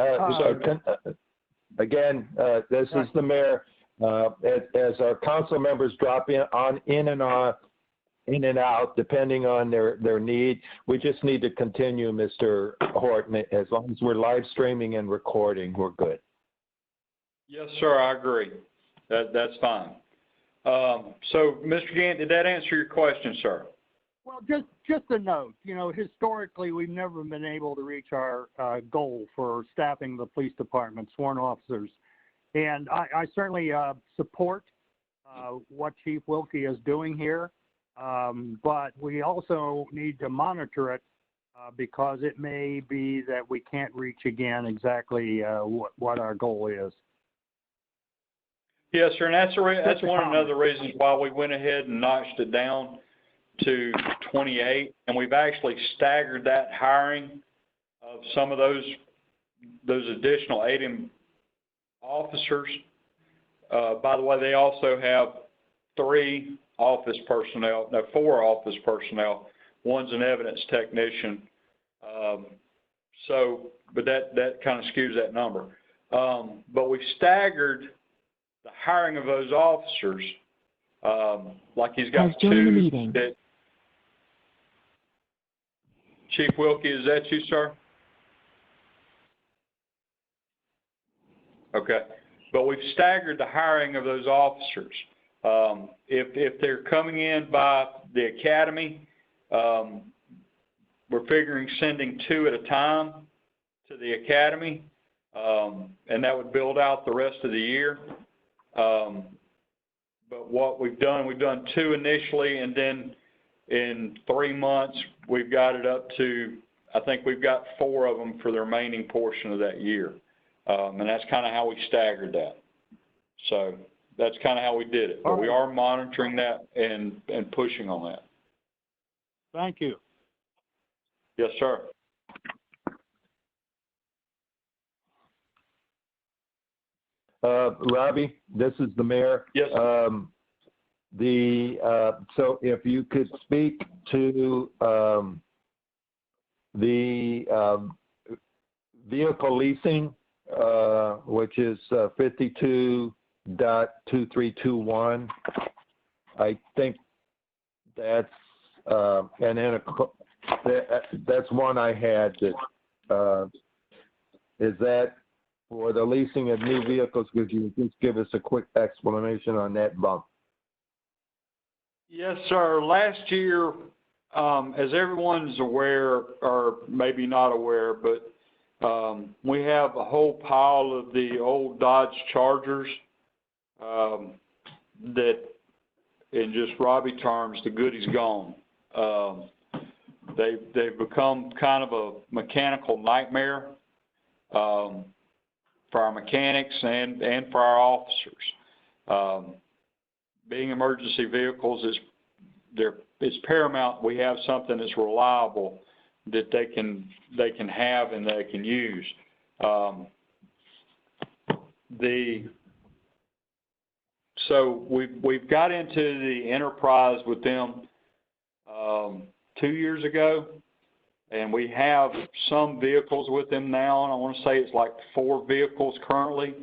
Again, this is the mayor. As our council members drop in and out, depending on their need, we just need to continue, Mr. Horton. As long as we're live streaming and recording, we're good. Yes, sir. I agree. That's fine. So, Mr. Gant, did that answer your question, sir? Well, just a note. Historically, we've never been able to reach our goal for staffing the police department, sworn officers. And I certainly support what Chief Wilkie is doing here, but we also need to monitor it because it may be that we can't reach again exactly what our goal is. Yes, sir, and that's one of the reasons why we went ahead and notched it down to 28, and we've actually staggered that hiring of some of those additional 80 officers. By the way, they also have 4 office personnel. One's an evidence technician. But that kind of skews that number. But we've staggered the hiring of those officers. Like he's got 2 that. Chief Wilkie, is that you, sir? Okay. But we've staggered the hiring of those officers. If they're coming in by the academy, we're figuring sending 2 at a time to the academy. and that would build out the rest of the year. But what we've done 2 initially, and then in 3 months, we've got it up to, I think we've got 4 of them for the remaining portion of that year. And that's kind of how we staggered that. So that's kind of how we did it. But we are monitoring that and pushing on that. Thank you. Yes, sir. Robbie, this is the mayor. Yes. So if you could speak to the vehicle leasing, which is 52.2321. I think that's and then that's one I had that is that for the leasing of new vehicles. Could you just give us a quick explanation on that bump? Yes, sir. Last year, as everyone's aware, or maybe not aware, but we have a whole pile of the old Dodge Chargers that, in just Robbie terms, the goodie's gone. They've become kind of a mechanical nightmare for our mechanics and for our officers. Being emergency vehicles it's paramount we have something that's reliable that they can have and they can use. So we've got into the enterprise with them 2 years ago, and we have some vehicles with them now, and I want to say it's like 4 vehicles currently.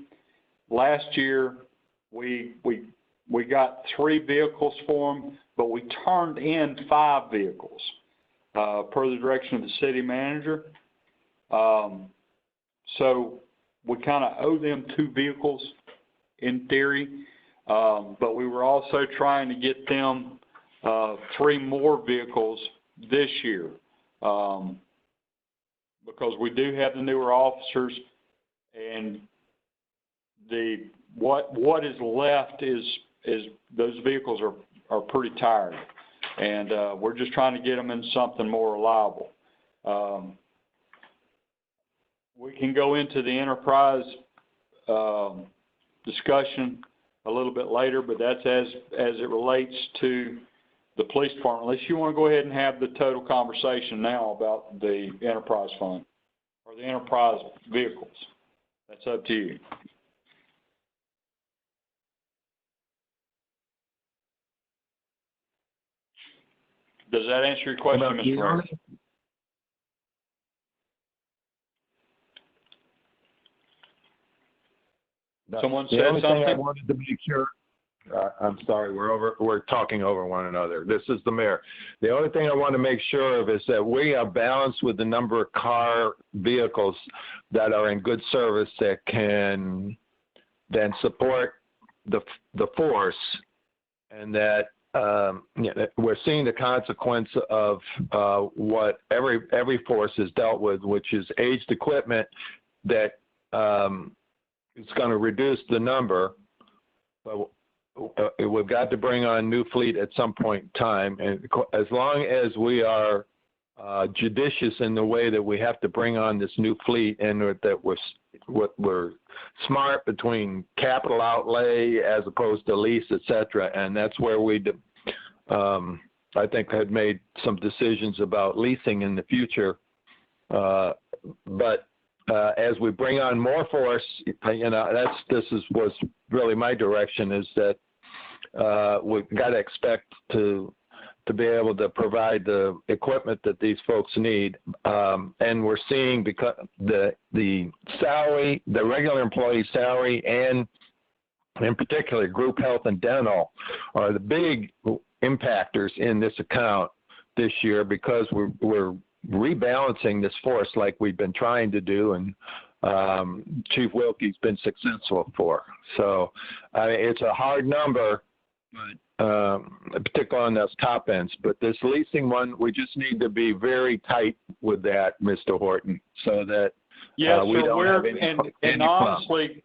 Last year, we got 3 vehicles for them, but we turned in 5 vehicles per the direction of the city manager. So we kind of owe them 2 vehicles in theory, but we were also trying to get them 3 more vehicles this year. Because we do have the newer officers, and what is left is those vehicles are pretty tired, and we're just trying to get them in something more reliable. We can go into the enterprise discussion a little bit later, but that's as it relates to the police department. Unless you want to go ahead and have the total conversation now about the enterprise fund or the enterprise vehicles. That's up to you. Does that answer your question, Mr. Mayor? Someone said something? The only thing I wanted to make sure, I'm sorry, we're talking over one another. This is the mayor. The only thing I want to make sure of is that we are balanced with the number of vehicles that are in good service that can then support the force, and that we're seeing the consequence of what every force has dealt with, which is aged equipment that is going to reduce the number. But we've got to bring on new fleet at some point in time, and as long as we are judicious in the way that we have to bring on this new fleet, and that we're smart between capital outlay as opposed to lease, etc., and that's where we, I think, had made some decisions about leasing in the future. But as we bring on more force, was really my direction, is that we've got to expect to be able to provide the equipment that these folks need. And we're seeing, because the salary, the regular employee salary, and in particular group health and dental are the big impactors in this account this year, because we're rebalancing this force like we've been trying to do, and Chief Wilkie's been successful for. So it's a hard number, but particularly on those top ends. But this leasing one, we just need to be very tight with that, Mr. Horton, so that Yes, we sir. don't have any, And honestly,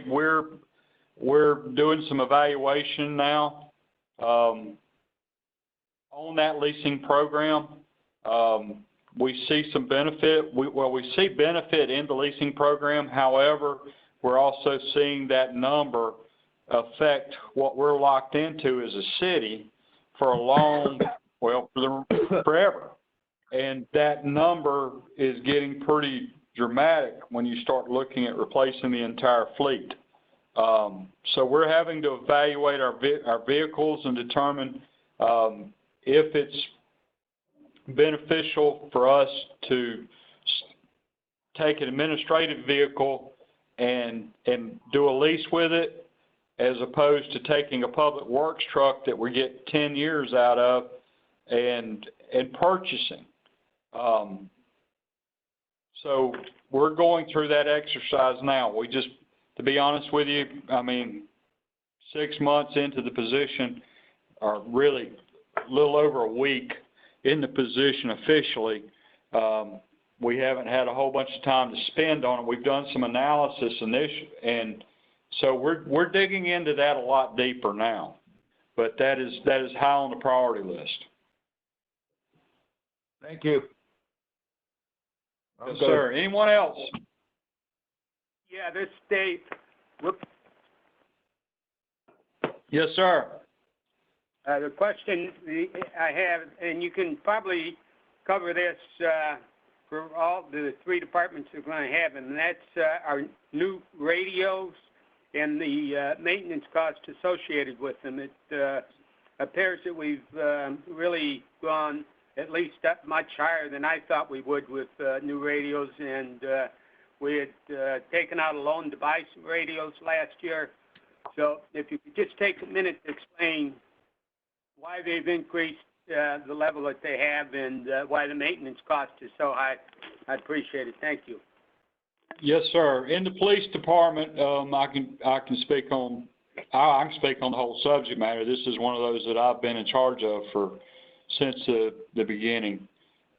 we're doing some evaluation now on that leasing program. We see some benefit. We see benefit in the leasing program. However, we're also seeing that number affect what we're locked into as a city for a long, forever. And that number is getting pretty dramatic when you start looking at replacing the entire fleet. So we're having to evaluate our vehicles and determine if it's beneficial for us to take an administrative vehicle and do a lease with it, as opposed to taking a public works truck that we get 10 years out of and purchasing. So we're going through that exercise now. We just, to be honest with you, I mean, 6 months into the position, or really a little over a week in the position officially, we haven't had a whole bunch of time to spend on it. We've done some analysis and so we're digging into that a lot deeper now. But that is high on the priority list. Thank you. Yes, sir. Anyone else? Yeah, this is Dave. Whoops. Yes, sir. The question I have, and you can probably cover this for all the 3 departments we're going to have, and that's our new radios and the maintenance costs associated with them. It appears that we've really gone at least up much higher than I thought we would with new radios, and we had taken out a loan to buy some radios last year. So if you could just take a minute to explain why they've increased the level that they have and why the maintenance cost is so high, I'd appreciate it. Thank you. Yes, sir. In the police department, I can speak on the whole subject matter. This is one of those that I've been in charge of since the beginning.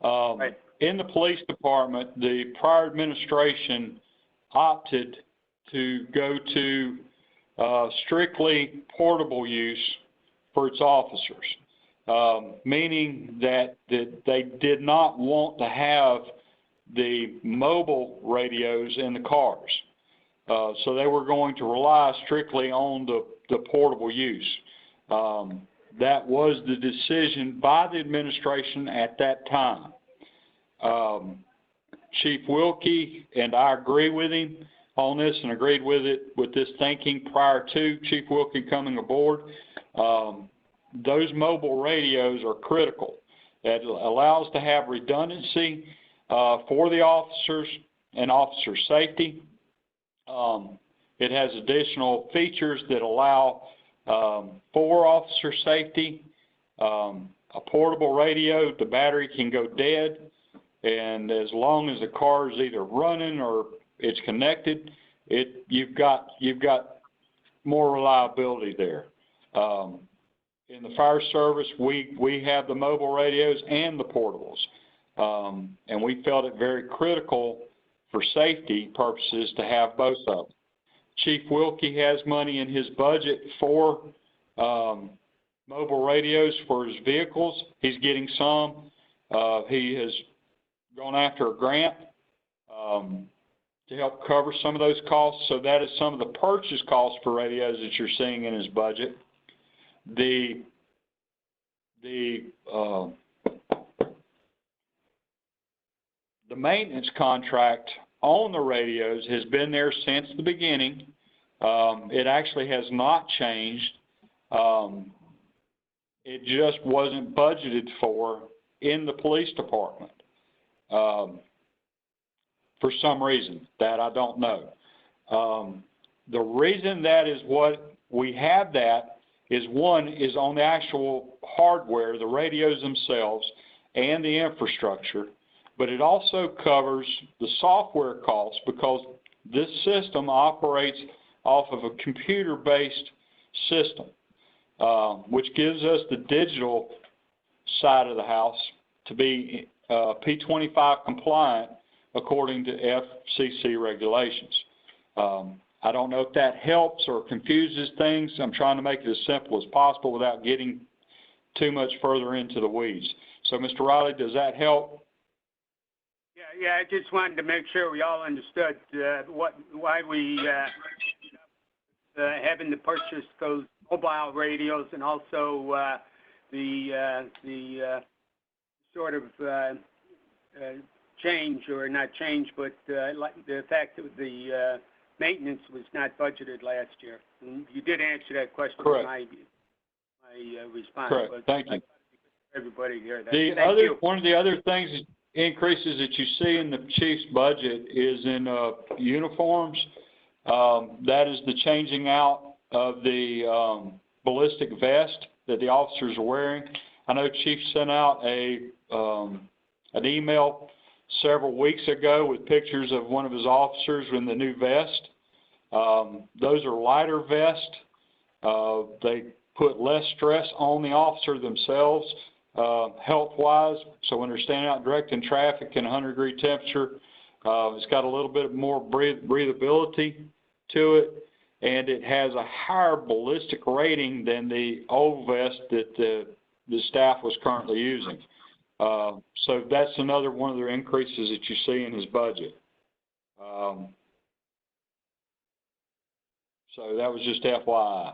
Right. In the police department, the prior administration opted to go to strictly portable use for its officers, meaning that they did not want to have the mobile radios in the cars. So they were going to rely strictly on the portable use. That was the decision by the administration at that time. Chief Wilkie, and I agree with him on this and agreed with this thinking prior to Chief Wilkie coming aboard. Those mobile radios are critical. It allows to have redundancy for the officers and officer safety. It has additional features that allow for officer safety. A portable radio, the battery can go dead, and as long as the car is either running or it's connected, you've got more reliability there. In the fire service, we have the mobile radios and the portables, and we felt it very critical for safety purposes to have both of them. Chief Wilkie has money in his budget for mobile radios for his vehicles. He's getting some. He has gone after a grant to help cover some of those costs. So that is some of the purchase costs for radios that you're seeing in his budget. The maintenance contract on the radios has been there since the beginning. It actually has not changed. It just wasn't budgeted for in the police department for some reason that I don't know. The reason that is what we have that is, one, is on the actual hardware, the radios themselves, and the infrastructure, but it also covers the software costs because this system operates off of a computer-based system, which gives us the digital side of the house to be P25 compliant according to FCC regulations. I don't know if that helps or confuses things. I'm trying to make it as simple as possible without getting too much further into the weeds. So, Mr. Riley, does that help? Yeah, I just wanted to make sure we all understood why we having to purchase those mobile radios, and also the sort of change, or not change, but like the fact that the maintenance was not budgeted last year. And you did answer that question. Correct. in my response. Correct. But Thank you. Everybody here. One of the other things, increases that you see in the chief's budget is in uniforms. That is the changing out of the ballistic vest that the officers are wearing. I know Chief sent out an email several weeks ago with pictures of one of his officers in the new vest. Those are lighter vests. They put less stress on the officer themselves, health-wise. So when they're standing out directing traffic in 100-degree temperature, it's got a little bit more breathability to it, and it has a higher ballistic rating than the old vest that the staff was currently using. So that's another one of the increases that you see in his budget. So that was just FYI.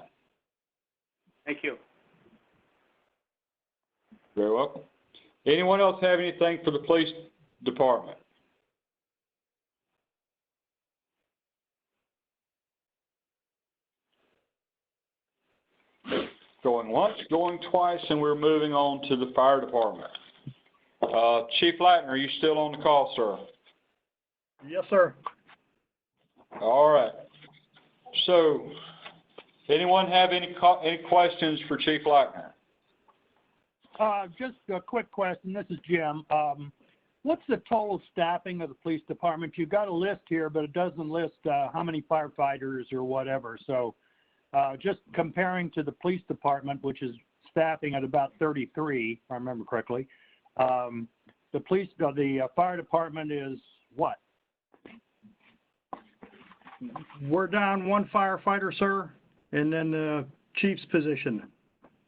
Thank you. Very welcome. Anyone else have anything for the police department? Going once, going twice, and we're moving on to the fire department. Chief Lattner, are you still on the call, sir? Yes, sir. All right. So, anyone have any questions for Chief Lattner? Just a quick question. This is Jim. What's the total staffing of the police department? You've got a list here, but it doesn't list how many firefighters or whatever. So just comparing to the police department, which is staffing at about 33, if I remember correctly, the fire department is what? We're down one firefighter, sir, and then the chief's position.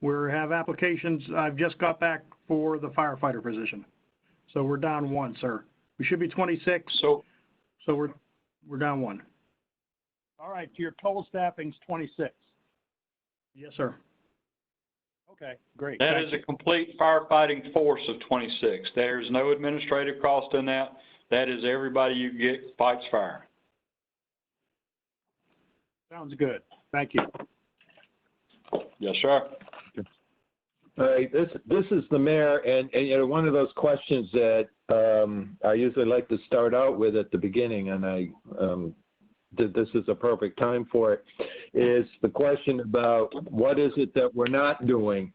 We have applications. I've just got back for the firefighter position. So we're down one, sir. We should be 26. So we're down one. All right, your total staffing's 26. Yes, sir. Okay, great. That is a complete firefighting force of 26. There's no administrative cost in that. That is everybody you get fights fire. Sounds good. Thank you. Yes, sir. All right, this is the mayor, and you know, one of those questions that I usually like to start out with at the beginning, and this is a perfect time for it, is the question about what is it that we're not doing.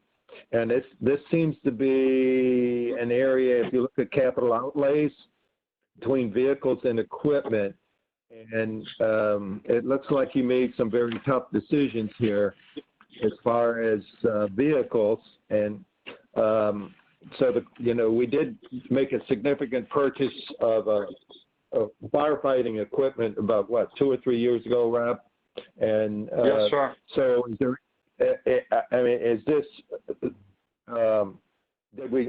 And this seems to be an area, if you look at capital outlays between vehicles and equipment, and it looks like you made some very tough decisions here as far as vehicles. And so, we did make a significant purchase of firefighting equipment about, 2 or 3 years ago, Rob? And yes, sir. So is there, is this,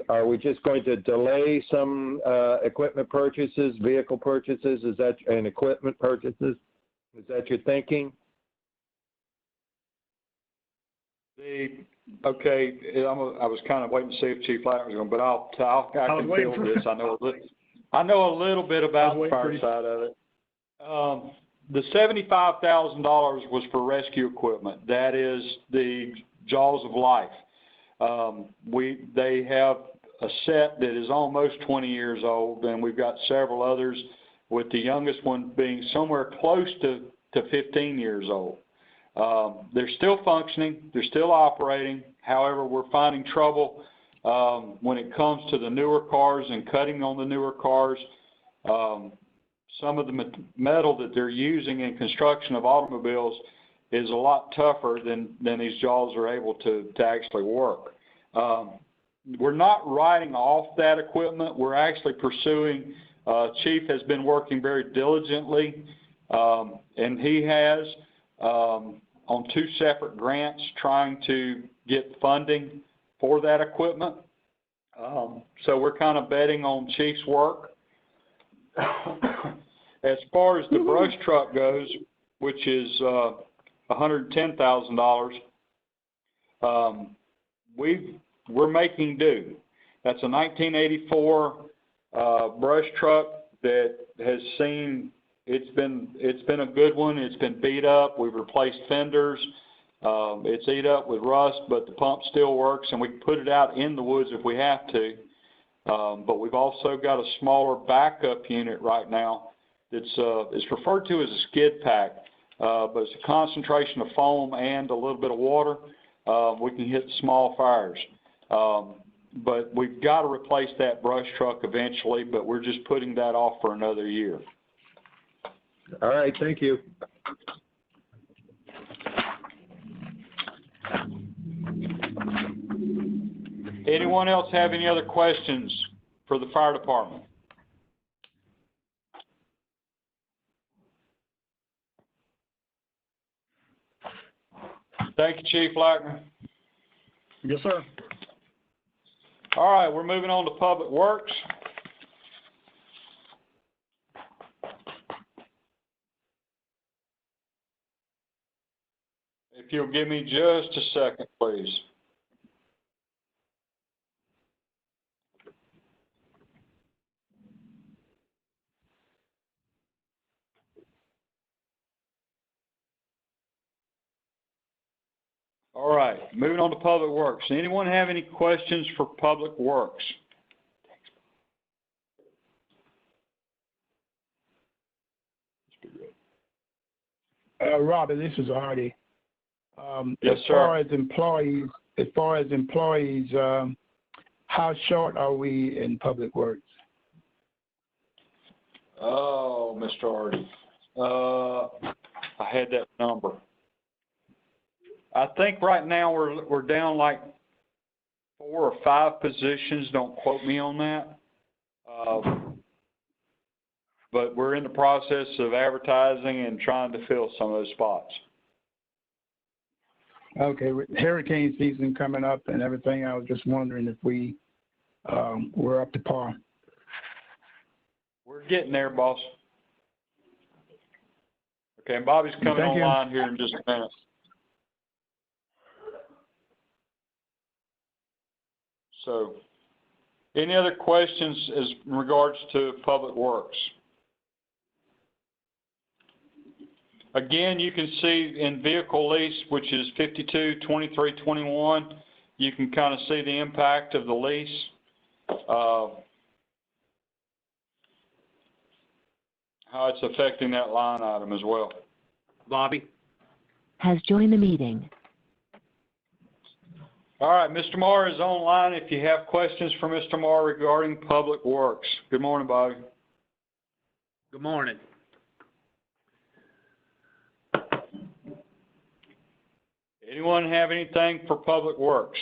are we just going to delay some equipment purchases, vehicle purchases? And equipment purchases? Is that your thinking? Okay, I was kind of waiting to see if Chief Lattner was going, but I can field this. I know a little bit about the fire side of it. The $75,000 was for rescue equipment. That is the Jaws of Life. They have a set that is almost 20 years old, and we've got several others, with the youngest one being somewhere close to 15 years old. They're still functioning, they're still operating. However, we're finding trouble when it comes to the newer cars and cutting on the newer cars. Some of the metal that they're using in construction of automobiles is a lot tougher than these Jaws are able to actually work. We're not writing off that equipment. We're actually pursuing Chief has been working very diligently, and he has on 2 separate grants trying to get funding for that equipment. So we're kind of betting on Chief's work. As far as the brush truck goes, which is $110,000, we're making do. That's a 1984 brush truck that has seen, it's been a good one. It's been beat up. We've replaced fenders. It's eat up with rust, but the pump still works, and we can put it out in the woods if we have to. But we've also got a smaller backup unit right now that's it's referred to as a skid pack, but it's a concentration of foam and a little bit of water. We can hit small fires. But we've got to replace that brush truck eventually, but we're just putting that off for another year. All right, thank you. Anyone else have any other questions for the fire department? Thank you, Chief Lackner. Yes, sir. All right, we're moving on to Public Works. If you'll give me just a second, please. All right, moving on to Public Works. Anyone have any questions for Public Works? Robert, this is Artie. Yes, as sir. As far as employees, how short are we in Public Works? Oh, Mr. Artie, I had that number. I think right now we're down like 4 or 5 positions. Don't quote me on that. But we're in the process of advertising and trying to fill some of those spots. Okay, with hurricane season coming up and everything, I was just wondering if we were up to par. We're getting there, boss. Okay, and Bobby's coming online here in just a minute. So, any other questions as in regards to Public Works? Again, you can see in vehicle lease, which is 52, 23, 21, you can kind of see the impact of the lease. How it's affecting that line item as well. Bobby? Has joined the meeting. All right, Mr. Marr is online if you have questions for Mr. Marr regarding Public Works. Good morning, Bobby. Good morning. Anyone have anything for Public Works?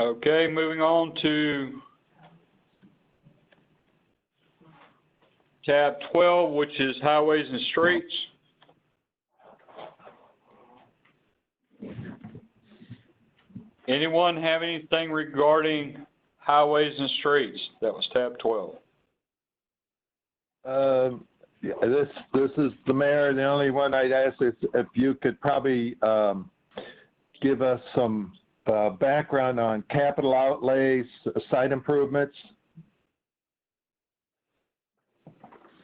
Okay, moving on to tab 12, which is Highways and Streets. Anyone have anything regarding Highways and Streets? That was tab 12. Yeah, this is the mayor. The only one I'd ask is if you could probably give us some background on capital outlays, site improvements.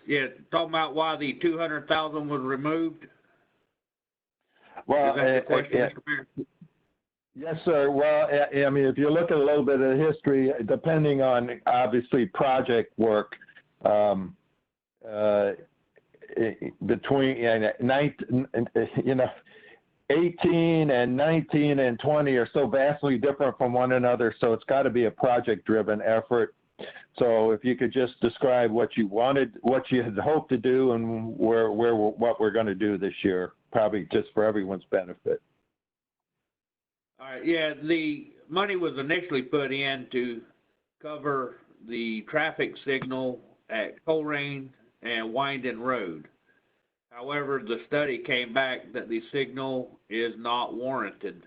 Yeah, talking about why the 200,000 was removed? Well, Is that the question, Mr. Mayor? Yes, sir. Well, I mean, if you look at a little bit of history, depending on obviously project work, between 18 and 19 and 20 are so vastly different from one another, so it's got to be a project-driven effort. So if you could just describe what you wanted, what you had hoped to do, and what we're going to do this year, probably just for everyone's benefit. All right, yeah, the money was initially put in to cover the traffic signal at Colerain and Winding Road. However, the study came back that the signal is not warranted.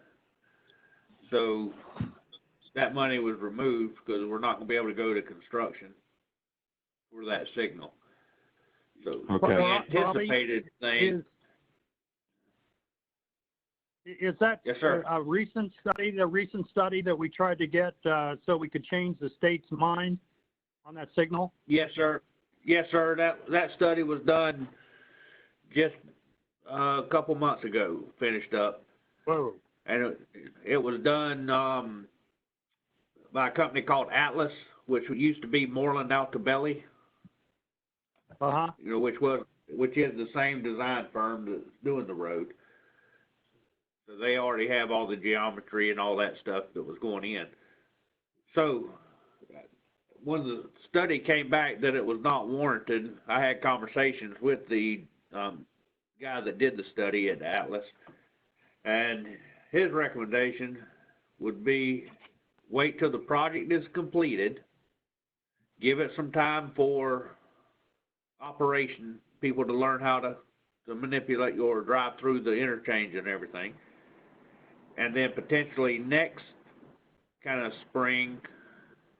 So that money was removed because we're not gonna be able to go to construction for that signal. So Okay. the anticipated thing. Is that Yes, sir. a recent study that we tried to get so we could change the state's mind on that signal? Yes, sir. Yes, sir. That study was done just a couple months ago, finished up. Whoa. And it was done by a company called Atlas, which used to be Moreland Altobelli. Uh-huh. You know, which is the same design firm that's doing the road. So they already have all the geometry and all that stuff that was going in. So when the study came back that it was not warranted, I had conversations with the guy that did the study at Atlas, and his recommendation would be wait till the project is completed, give it some time for operation, people to learn how to manipulate or drive through the interchange and everything. And then potentially next kind of spring,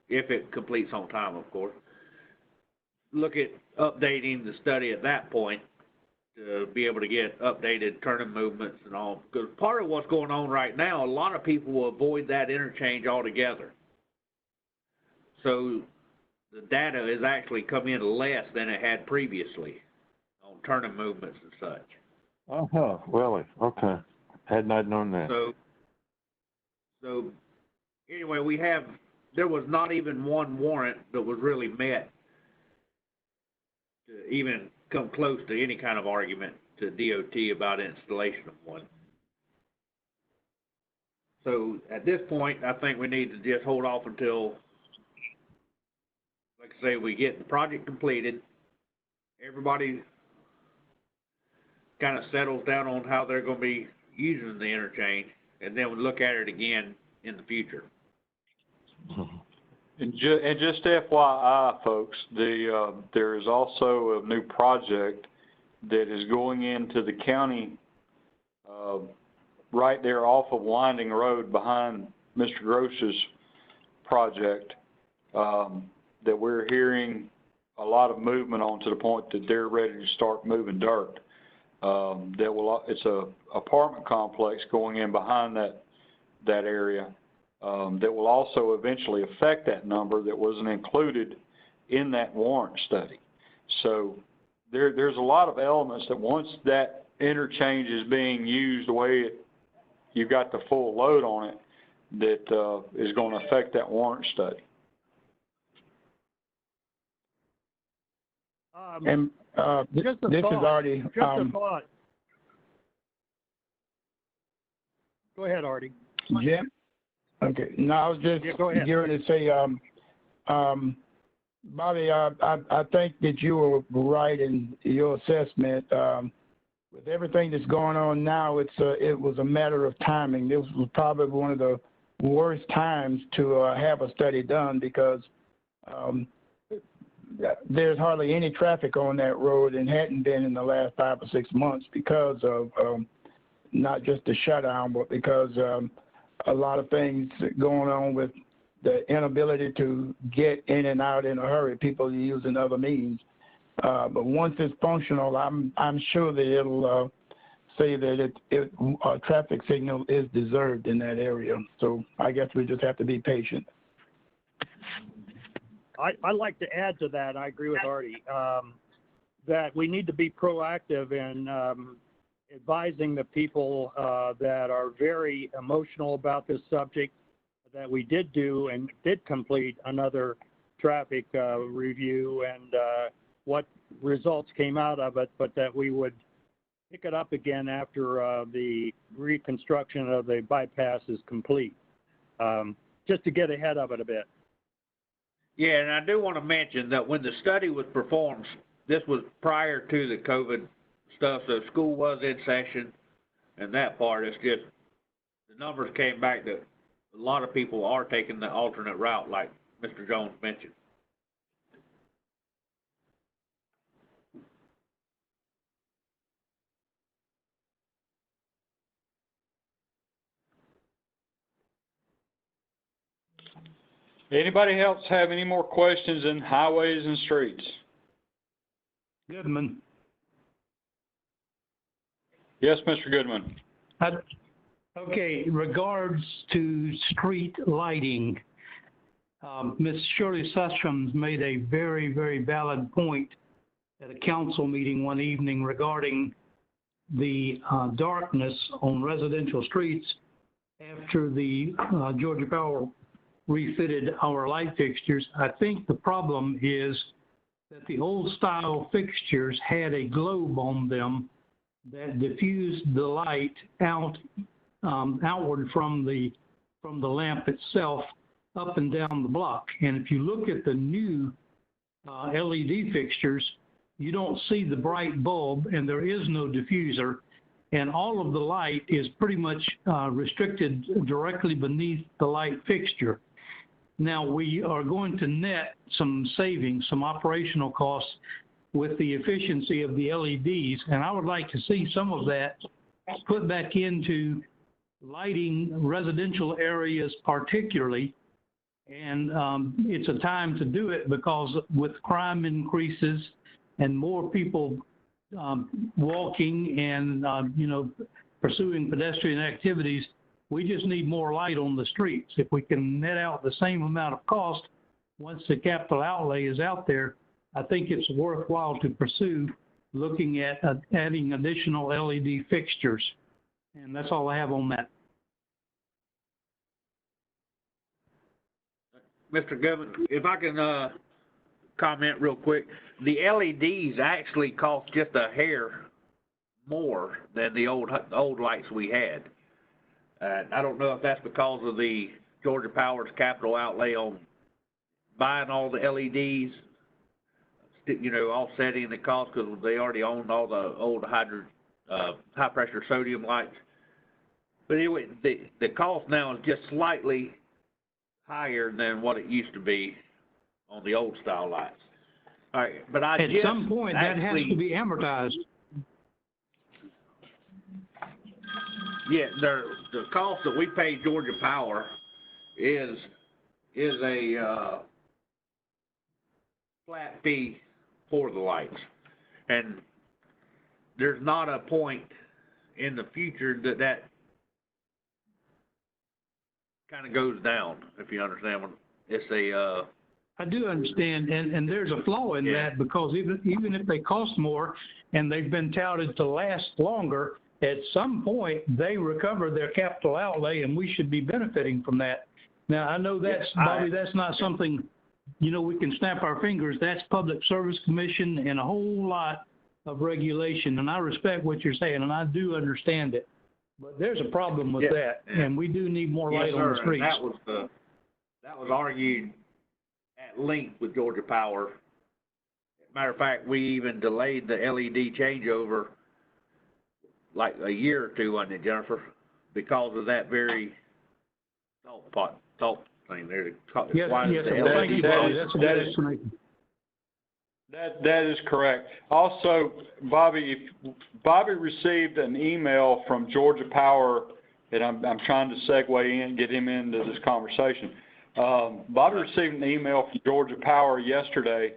if it completes on time, of course, look at updating the study at that point to be able to get updated turning movements and all. Because part of what's going on right now, a lot of people will avoid that interchange altogether. So the data has actually come in less than it had previously on turning movements and such. Uh-huh, really? Okay. Had not known that. So anyway, there was not even one warrant that was really met to even come close to any kind of argument to DOT about installation of one. So at this point, I think we need to just hold off until, like I say, we get the project completed, everybody kind of settles down on how they're going to be using the interchange, and then we look at it again in the future. And just FYI, folks, there is also a new project that is going into the county right there off of Winding Road behind Mr. Gross's project that we're hearing a lot of movement on to the point that they're ready to start moving dirt. It's a apartment complex going in behind that area that will also eventually affect that number that wasn't included in that warrant study. So there's a lot of elements that once that interchange is being used the way you've got the full load on it, that is going to affect that warrant study. And this is Artie. Just a thought. Go ahead, Artie. Jim? Okay. No, I was just go ahead. going to say, Bobby, I think that you were right in your assessment. With everything that's going on now, it was a matter of timing. This was probably one of the worst times to have a study done because there's hardly any traffic on that road and hadn't been in the last 5 or 6 months because of not just the shutdown, but because a lot of things going on with the inability to get in and out in a hurry. People are using other means. But once it's functional, I'm sure that it'll say that a traffic signal is deserved in that area. So I guess we just have to be patient. I'd like to add to that. I agree with Artie that we need to be proactive in advising the people that are very emotional about this subject, that we did do and did complete another traffic review and what results came out of it, but that we would pick it up again after the reconstruction of the bypass is complete, just to get ahead of it a bit. Yeah, and I do want to mention that when the study was performed, this was prior to the COVID stuff, so school was in session, and that part is just, the numbers came back that a lot of people are taking the alternate route, like Mr. Jones mentioned. Anybody else have any more questions in highways and streets? Goodman. Yes, Mr. Goodman. Okay, regards to street lighting, Ms. Shirley Sustrom's made a very, very valid point at a council meeting one evening regarding the darkness on residential streets after the Georgia Power refitted our light fixtures. I think the problem is that the old style fixtures had a globe on them that diffused the light outward from the lamp itself up and down the block. And if you look at the new LED fixtures, you don't see the bright bulb and there is no diffuser, and all of the light is pretty much restricted directly beneath the light fixture. Now, we are going to net some savings, some operational costs with the efficiency of the LEDs, and I would like to see some of that put back into lighting residential areas particularly. And it's a time to do it because with crime increases and more people walking and, pursuing pedestrian activities, we just need more light on the streets. If we can net out the same amount of cost once the capital outlay is out there, I think it's worthwhile to pursue looking at adding additional LED fixtures. And that's all I have on that. Mr. Goodman, if I can comment real quick, the LEDs actually cost just a hair more than the old lights we had. I don't know if that's because of the Georgia Power's capital outlay on buying all the LEDs, offsetting the cost because they already owned all the old high pressure sodium lights. But anyway, the cost now is just slightly higher than what it used to be on the old style lights. All right, but at some point that has to be amortized. Yeah, the cost that we pay Georgia Power is a flat fee for the lights, and there's not a point in the future that kind of goes down, if you understand what it's a. I do understand, and there's a flaw in that because even if they cost more and they've been touted to last longer, at some point they recover their capital outlay, and we should be benefiting from that. Now I know that's Bobby, that's not something we can snap our fingers. That's Public Service Commission and a whole lot of regulation, and I respect what you're saying, and I do understand it. But there's a problem with that, and we do need more light on the streets. That was argued at length with Georgia Power. Matter of fact, we even delayed the LED changeover like a year or two, wasn't it, Jennifer? Because of that very salt thing there. Yes, thank you, Bobby. That's a good explanation. That is correct. Also, Bobby received an email from Georgia Power, and I'm trying to segue in, get him into this conversation. Bobby received an email from Georgia Power yesterday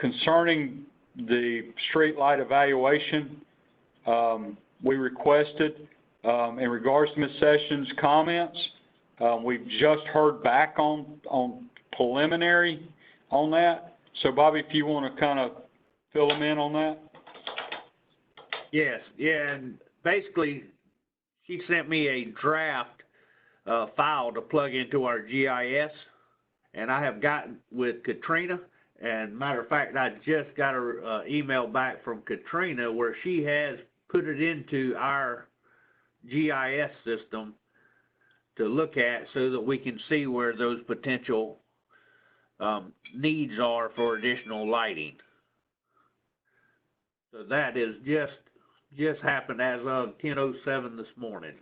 concerning the street light evaluation we requested in regards to Ms. Sessions' comments. We've just heard back on preliminary on that. So, Bobby, if you want to kind of fill them in on that. Yes, yeah, and basically she sent me a draft file to plug into our GIS, and I have gotten with Katrina, and matter of fact, I just got an email back from Katrina where she has put it into our GIS system to look at so that we can see where those potential needs are for additional lighting. So that is just happened as of 10:07 this morning.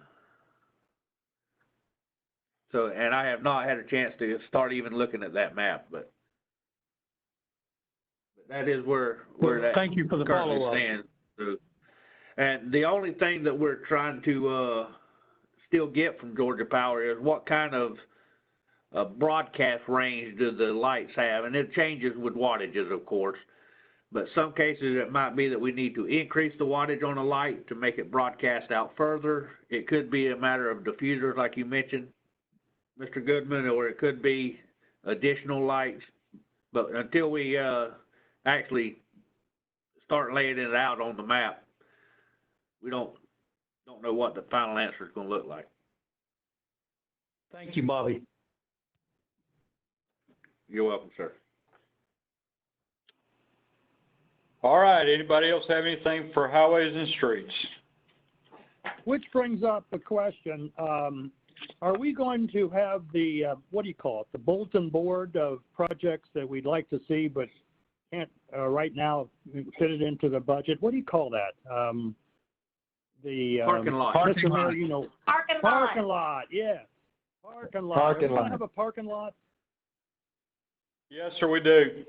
So, and I have not had a chance to start even looking at that map, but that is where that Thank you for the currently follow-up. stands. So, and the only thing that we're trying to still get from Georgia Power is what kind of broadcast range do the lights have? And it changes with wattages, of course. But some cases it might be that we need to increase the wattage on a light to make it broadcast out further. It could be a matter of diffusers, like you mentioned, Mr. Goodman, or it could be additional lights. But until we actually start laying it out on the map, we don't know what the final answer is going to look like. Thank you, Bobby. You're welcome, sir. All right, anybody else have anything for highways and streets? Which brings up the question, are we going to have the, what do you call it, the bulletin board of projects that we'd like to see but can't right now fit it into the budget? What do you call that? The Parking lot. Parking lot. You know, parking lot, yeah. Parking lot. Are we going to have a parking lot? Yes, sir, we do.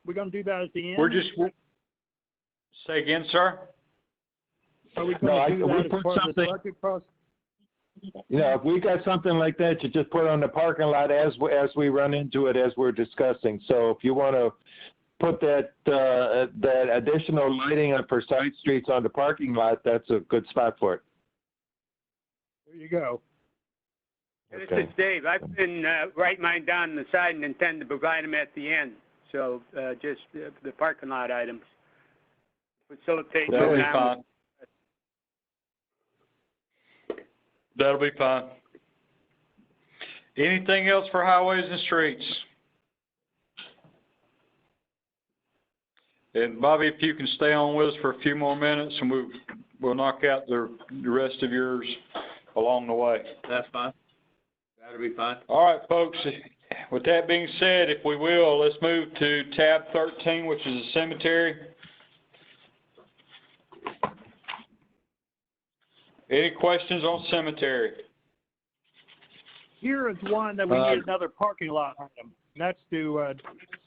We're going to do that at the end? Say again, sir? Are we going to do that as part of the budget process? You know, if we got something like that, you just put it on the parking lot as we run into it as we're discussing. So if you want to put that additional lighting for side streets on the parking lot, that's a good spot for it. There you go. This Okay. is Dave. I've been write mine down on the side and intend to provide them at the end. So just the parking lot items. Facilitate. That'll be fine. That'll be fine. Anything else for highways and streets? And Bobby, if you can stay on with us for a few more minutes, and we'll knock out the rest of yours along the way. That's fine. That'll be fine. All right, folks. With that being said, if we will, let's move to tab 13, which is the cemetery. Any questions on cemetery? Here is one that we need another parking lot item. That's to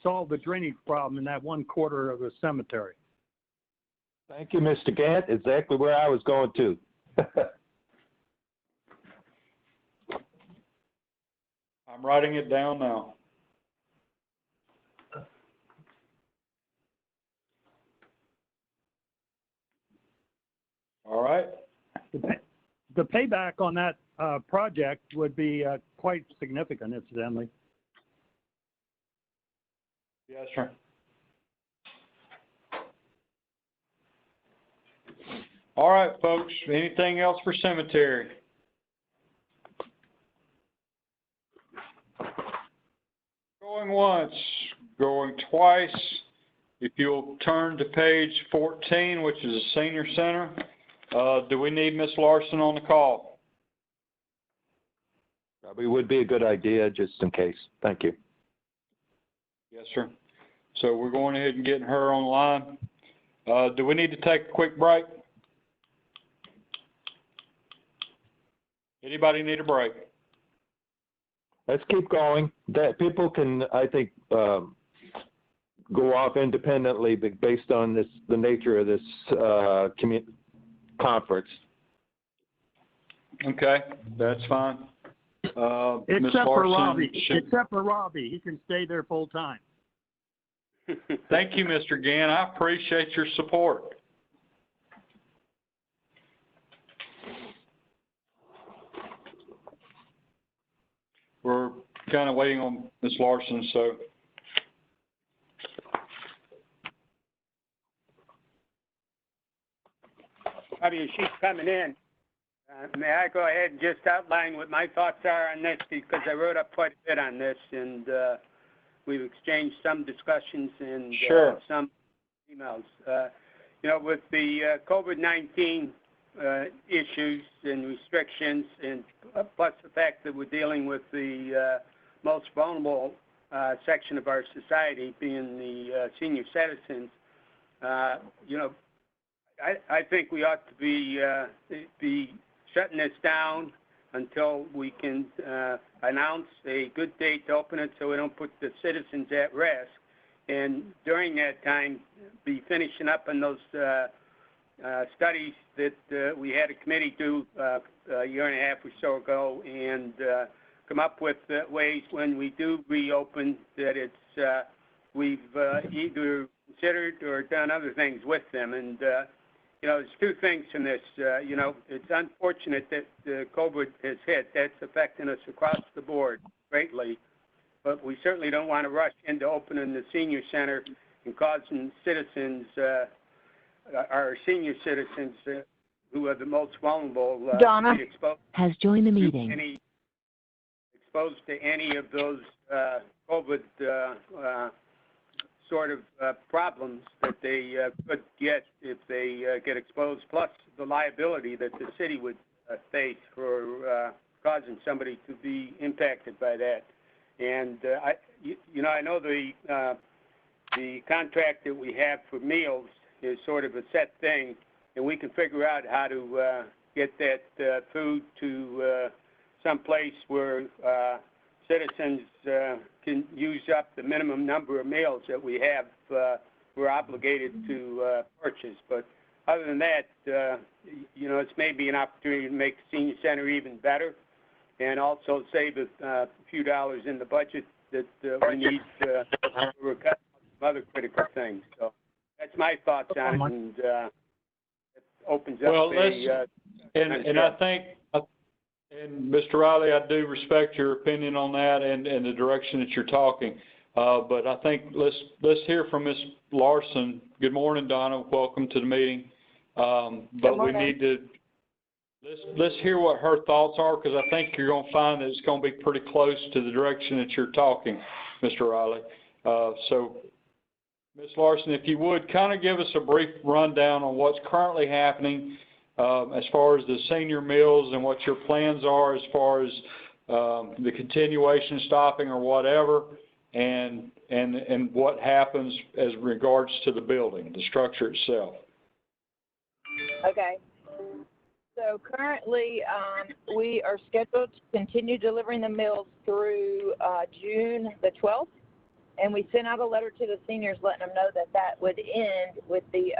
solve the drainage problem in that one quarter of the cemetery. Thank you, Mr. Gant. Exactly where I was going to. I'm writing it down now. All right. The payback on that project would be quite significant, incidentally. Yes, sir. All right, folks. Anything else for cemetery? Going once, going twice. If you'll turn to page 14, which is the senior center, do we need Ms. Larson on the call? Probably would be a good idea, just in case. Thank you. Yes, sir. So we're going ahead and getting her online. Do we need to take a quick break? Anybody need a break? Let's keep going. That people can, I think, go off independently based on the nature of this conference. Okay, that's fine. Ms. Except for Larson, Robbie. Except for Robbie, he can stay there full time. Thank you, Mr. Gann. I appreciate your support. We're kind of waiting on Ms. Larson, so. Bobby, as she's coming in, may I go ahead and just outline what my thoughts are on this, because I wrote up quite a bit on this, and we've exchanged some discussions and Sure. some emails. You know, with the COVID-19 issues and restrictions, and plus the fact that we're dealing with the most vulnerable section of our society, being the senior citizens, you know, I think we ought to be shutting this down until we can announce a good date to open it so we don't put the citizens at risk. And during that time, be finishing up on those studies that we had a committee do a year and a half or so ago, and come up with ways when we do reopen that it's we've either considered or done other things with them. And you know, there's two things in this. You know, it's unfortunate that COVID has hit. That's affecting us across the board greatly. But we certainly don't want to rush into opening the senior center and causing citizens, our senior citizens who are the most vulnerable, Donna to be exposed has joined the meeting. Exposed to any of those COVID sort of problems that they could get if they get exposed, plus the liability that the city would face for causing somebody to be impacted by that. And you know, I know the contract that we have for meals is sort of a set thing, and we can figure out how to get that food to some place where citizens can use up the minimum number of meals that we have, we're obligated to purchase. But other than that, you know, it's maybe an opportunity to make the senior center even better, and also save a few dollars in the budget that we need for some other critical things. So that's my thoughts on it, and it opens up and I think, and Mr. Riley, I do respect your opinion on that and the direction that you're talking. But I think let's hear from Ms. Larson. Good morning, Donna. Welcome to the meeting. But we need to let's hear what her thoughts are, because I think you're going to find that it's going to be pretty close to the direction that you're talking, Mr. Riley. So, Ms. Larson, if you would kind of give us a brief rundown on what's currently happening as far as the senior meals and what your plans are as far as the continuation, stopping, or whatever, and what happens as regards to the building, the structure itself. Okay. So currently, we are scheduled to continue delivering the meals through June the 12th, and we sent out a letter to the seniors letting them know that that would end with the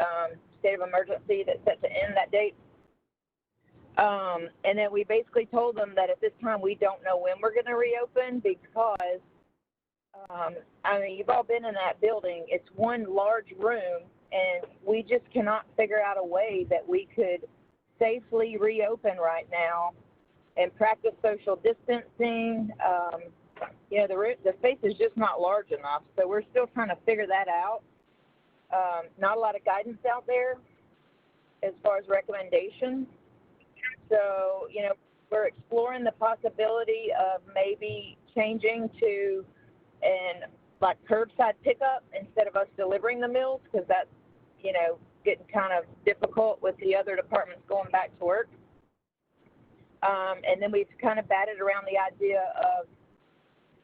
state of emergency that's set to end that date. And then we basically told them that at this time we don't know when we're going to reopen, because, I mean, you've all been in that building. It's one large room, and we just cannot figure out a way that we could safely reopen right now and practice social distancing. You know, the space is just not large enough, so we're still trying to figure that out. Not a lot of guidance out there as far as recommendations. So, you know, we're exploring the possibility of maybe changing to like curbside pickup instead of us delivering the meals, because that's, you know, getting kind of difficult with the other departments going back to work. And then we've kind of batted around the idea of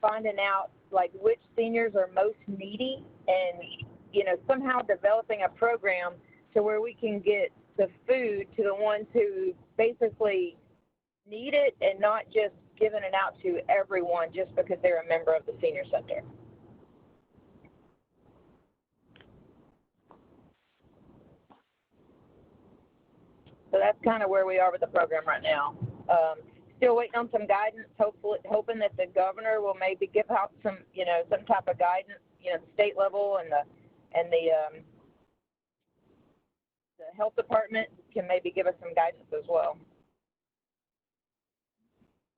finding out like which seniors are most needy, and, you know, somehow developing a program to where we can get the food to the ones who basically need it, and not just giving it out to everyone just because they're a member of the senior center. So that's kind of where we are with the program right now. Still waiting on some guidance, hoping that the governor will maybe give out some, you know, some type of guidance, you know, the state level and the health department can maybe give us some guidance as well.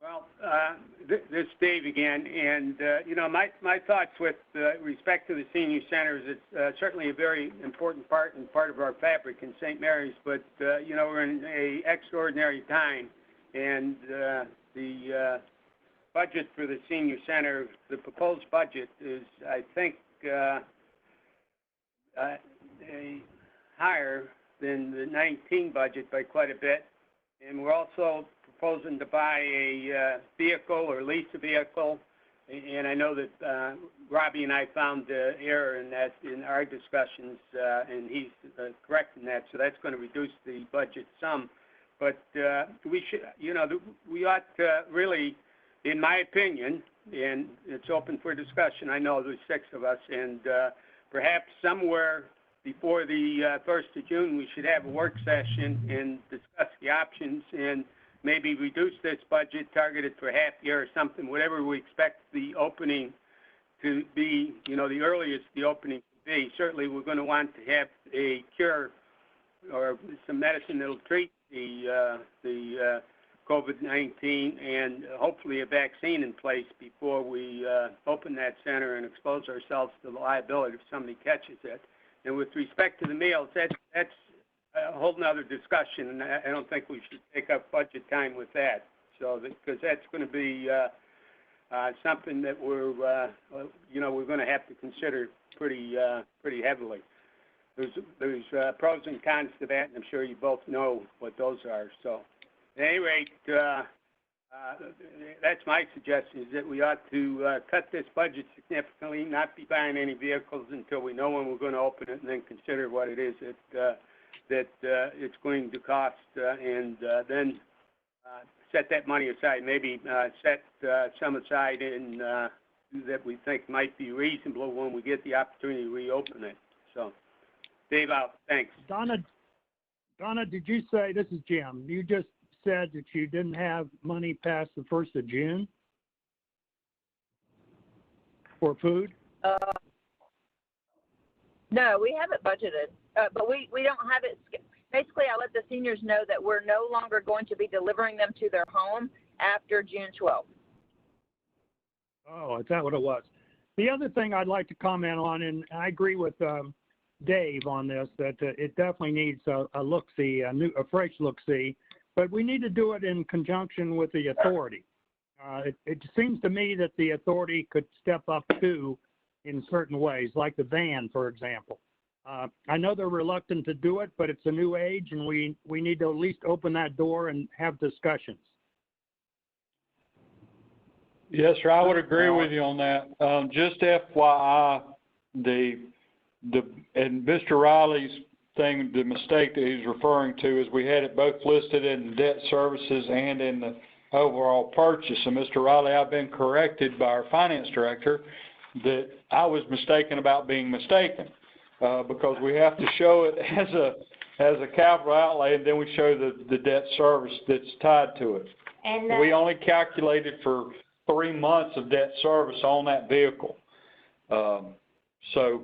Well, this is Dave again, and you know, my thoughts with respect to the senior centers, it's certainly a very important part of our fabric in St. Mary's, but you know, we're in a extraordinary time, and the budget for the senior center, the proposed budget is, I think, higher than the 19 budget by quite a bit, and we're also proposing to buy a vehicle or lease a vehicle, and I know that Robbie and I found error in that in our discussions, and he's correcting that, so that's going to reduce the budget some. But, we should, we ought to really, in my opinion, and it's open for discussion, I know there's 6 of us, and, perhaps somewhere before the, 1st of June, we should have a work session and discuss the options and maybe reduce this budget, targeted for half year or something, whatever we expect the opening to be, the earliest the opening to be. Certainly, we're going to want to have a cure or some medicine that'll treat the COVID-19 and hopefully a vaccine in place before we open that center and expose ourselves to the liability if somebody catches it. And with respect to the meals, that's a whole nother discussion, and I don't think we should take up budget time with that. So, because that's going to be something that we're going to have to consider pretty heavily. There's pros and cons to that, and I'm sure you both know what those are. So, at any rate, that's my suggestion, is that we ought to cut this budget significantly, not be buying any vehicles until we know when we're going to open it, and then consider what it is that it's going to cost, and then set that money aside. Maybe set some aside in that we think might be reasonable when we get the opportunity to reopen it. So, Dave, out. Thanks. Donna, did you say, this is Jim, you just said that you didn't have money past the 1st of June for food? No, we haven't budgeted, but we don't have it. Basically, I let the seniors know that we're no longer going to be delivering them to their home after June 12th. Oh, is that what it was? The other thing I'd like to comment on, and I agree with Dave on this, that it definitely needs a look-see, a fresh look-see, but we need to do it in conjunction with the authority. It seems to me that the authority could step up too in certain ways, like the van, for example. I know they're reluctant to do it, but it's a new age, and we need to at least open that door and have discussions. Yes, sir, I would agree with you on that. Just FYI, and Mr. Riley's thing, the mistake that he's referring to is we had it both listed in debt services and in the overall purchase. And Mr. Riley, I've been corrected by our finance director that I was mistaken about being mistaken, because we have to show it as a capital outlay, and then we show the debt service that's tied to it. And we only calculated for 3 months of debt service on that vehicle. So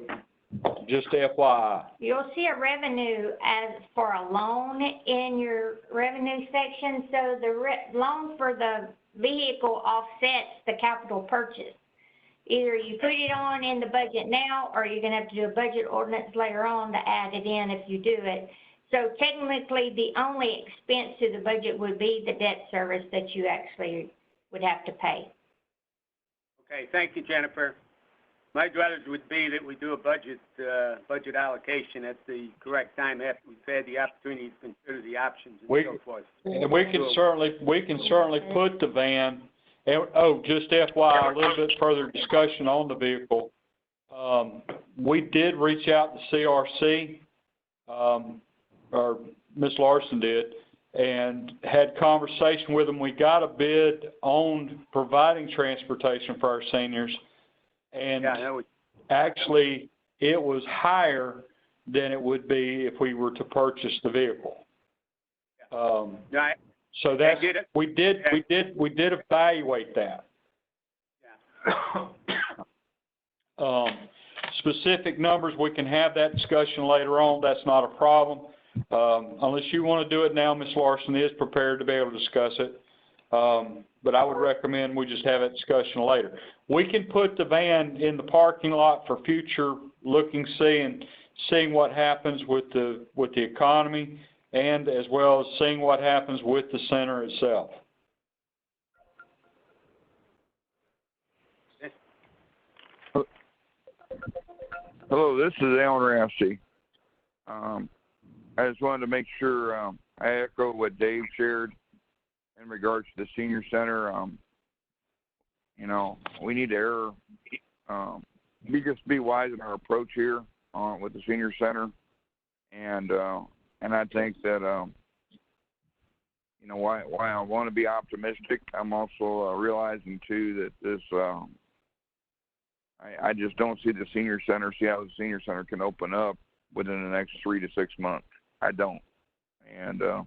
just FYI. You'll see a revenue as for a loan in your revenue section. So the loan for the vehicle offsets the capital purchase. Either you put it on in the budget now, or you're going to have to do a budget ordinance later on to add it in if you do it. So technically, the only expense to the budget would be the debt service that you actually would have to pay. Okay, thank you, Jennifer. My druthers would be that we do a budget allocation at the correct time after we've had the opportunity to consider the options and so forth. And we can certainly put the van. And, just FYI, a little bit further discussion on the vehicle. We did reach out to CRC, or Ms. Larson did, and had conversation with them. We got a bid on providing transportation for our seniors, and actually it was higher than it would be if we were to purchase the vehicle. So that's, we did evaluate that. Yeah. Specific numbers, we can have that discussion later on. That's not a problem. Unless you want to do it now, Ms. Larson is prepared to be able to discuss it. But I would recommend we just have that discussion later. We can put the van in the parking lot for future seeing what happens with the economy, and as well as seeing what happens with the center itself. Hello, this is Alan Ramsey. I just wanted to make sure I echo what Dave shared in regards to the senior center. We need to err, be wise in our approach here with the senior center, and I think that you know, why I want to be optimistic, I'm also realizing too that this, I just don't see the senior center, see how the senior center can open up within the next 3 to 6 months. I don't. And that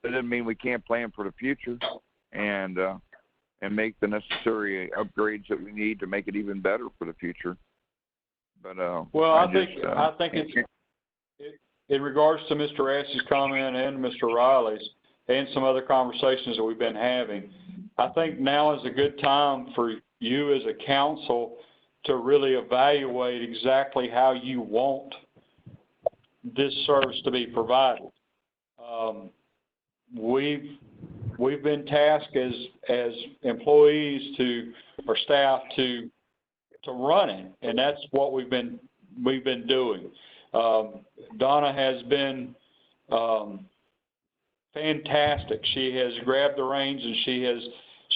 doesn't mean we can't plan for the future and make the necessary upgrades that we need to make it even better for the future. But well, I think it's in regards to Mr. Rassey's comment and Mr. Riley's and some other conversations that we've been having. I think now is a good time for you as a council to really evaluate exactly how you want this service to be provided. We've been tasked as employees or staff to run it, and that's what we've been doing. Donna has been fantastic. She has grabbed the reins and she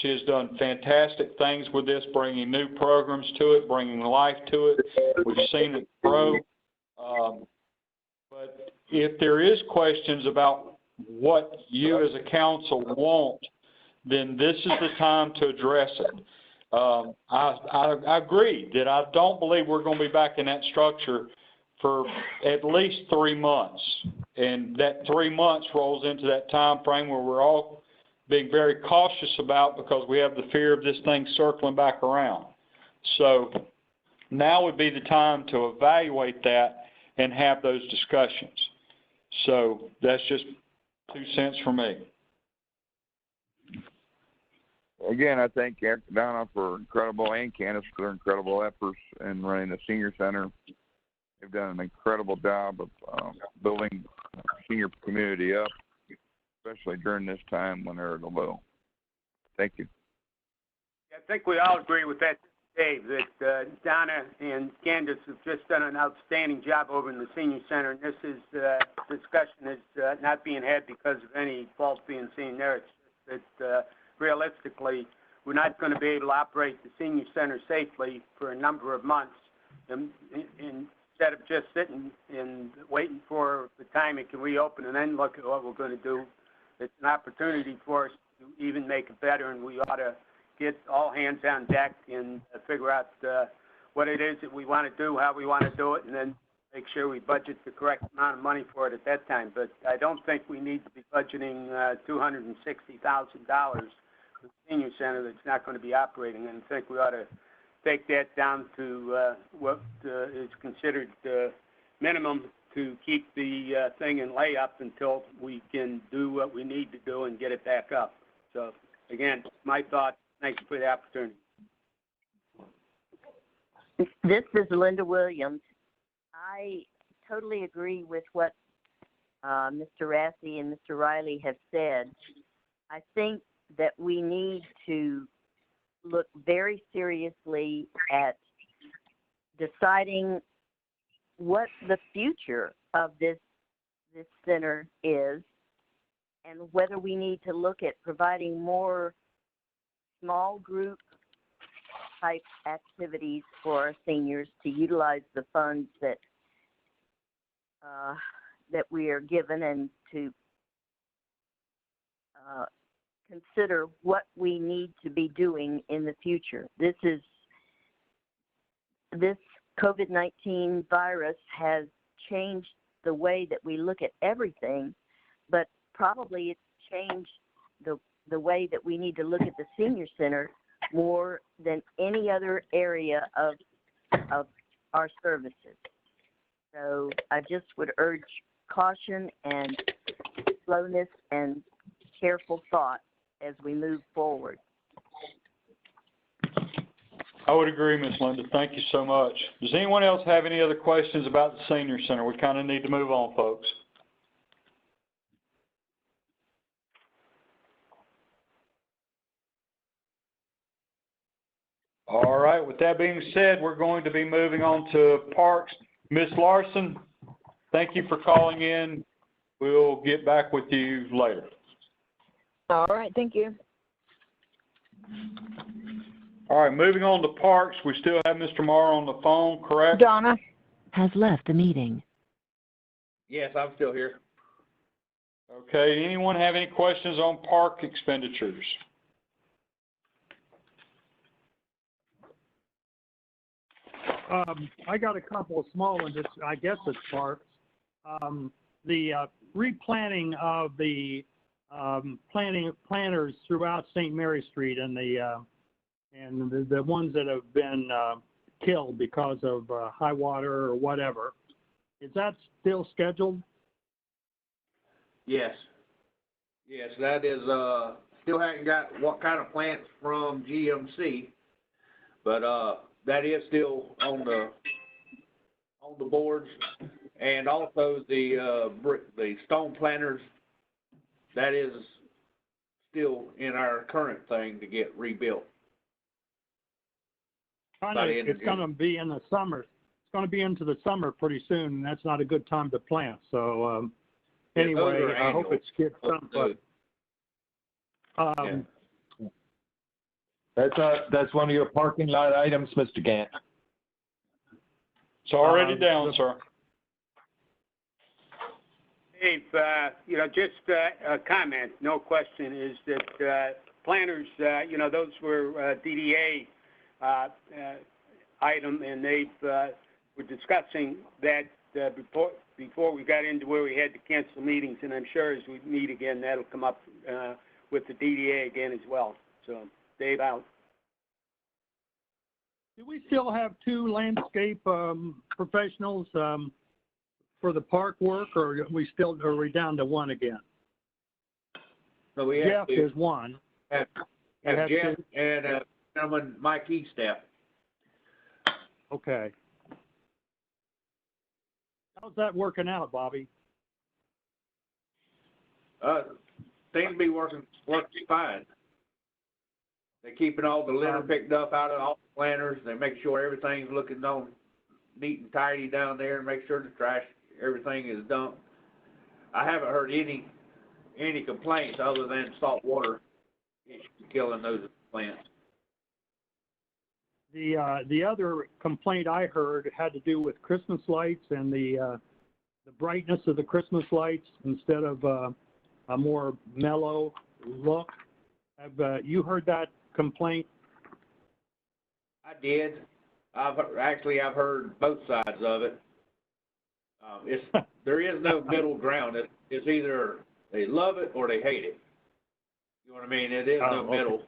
has done fantastic things with this, bringing new programs to it, bringing life to it. We've seen it grow. But if there is questions about what you as a council want, then this is the time to address it. I agree that I don't believe we're going to be back in that structure for at least 3 months. And that 3 months rolls into that time frame where we're all being very cautious about, because we have the fear of this thing circling back around. So now would be the time to evaluate that and have those discussions. So that's just 2 cents for me. Again, I thank Donna for incredible, and Candace for their incredible efforts in running the senior center. They've done an incredible job of building the senior community up, especially during this time when they're at a low. Thank you. I think we all agree with that, Dave, that Donna and Candace have just done an outstanding job over in the senior center. And this discussion is not being had because of any fault being seen there. It's just that realistically, we're not going to be able to operate the senior center safely for a number of months. And instead of just sitting and waiting for the time it can reopen and then look at what we're going to do, it's an opportunity for us to even make it better, and we ought to get all hands on deck and figure out what it is that we want to do, how we want to do it, and then make sure we budget the correct amount of money for it at that time. But I don't think we need to be budgeting $260,000 for the senior center that's not going to be operating, and I think we ought to take that down to what is considered minimum to keep the thing in layup until we can do what we need to do and get it back up. So, again, my thought. Thanks for the opportunity. This is Linda Williams. I totally agree with what Mr. Rassey and Mr. Riley have said. I think that we need to look very seriously at deciding what the future of this center is, and whether we need to look at providing more small group type activities for our seniors to utilize the funds that we are given, and to consider what we need to be doing in the future. This COVID-19 virus has changed the way that we look at everything, but probably it's changed the way that we need to look at the senior center more than any other area of our services. So I just would urge caution and slowness and careful thought as we move forward. I would agree, Ms. Linda. Thank you so much. Does anyone else have any other questions about the senior center? We kind of need to move on, folks. All right. With that being said, we're going to be moving on to Parks. Ms. Larson, thank you for calling in. We'll get back with you later. All right. Thank you. All right. Moving on to Parks. We still have Mr. Morrow on the phone, correct? Donna has left the meeting. Yes, I'm still here. Okay, anyone have any questions on park expenditures? I got a couple of small ones. I guess it's parks. The replanting of the planters throughout St. Mary Street and the ones that have been killed because of high water or whatever. Is that still scheduled? Yes. Yes, that is, still haven't got what kind of plants from GMC, but, that is still on the boards. And also the stone planters, that is still in our current thing to get rebuilt. It's going to be in the summer. It's going to be into the summer pretty soon, and that's not a good time to plant. So, anyway, I hope it's gets done. That's one of your parking lot items, Mr. Gant. It's already down, sir. Dave, just a comment, no question, is that planters, those were DDA item, and they were discussing that before we got into where we had to cancel meetings, and I'm sure as we meet again, that'll come up with the DDA again as well. So, Dave, out. Do we still have two landscape professionals for the park work, or are we down to one again? So we have Jeff is one. Have Jeff two. And gentleman Mike Eastep. Okay. How's that working out, Bobby? Seems to be working fine. They're keeping all the litter picked up out of all the planters. They make sure everything's looking on neat and tidy down there, and make sure the trash, everything is dumped. I haven't heard any complaints other than salt water killing those plants. The other complaint I heard had to do with Christmas lights and the brightness of the Christmas lights instead of a more mellow look. Have you heard that complaint? I did. I've heard both sides of it. There is no middle ground. It's either they love it or they hate it. You know what I mean? It is no middle.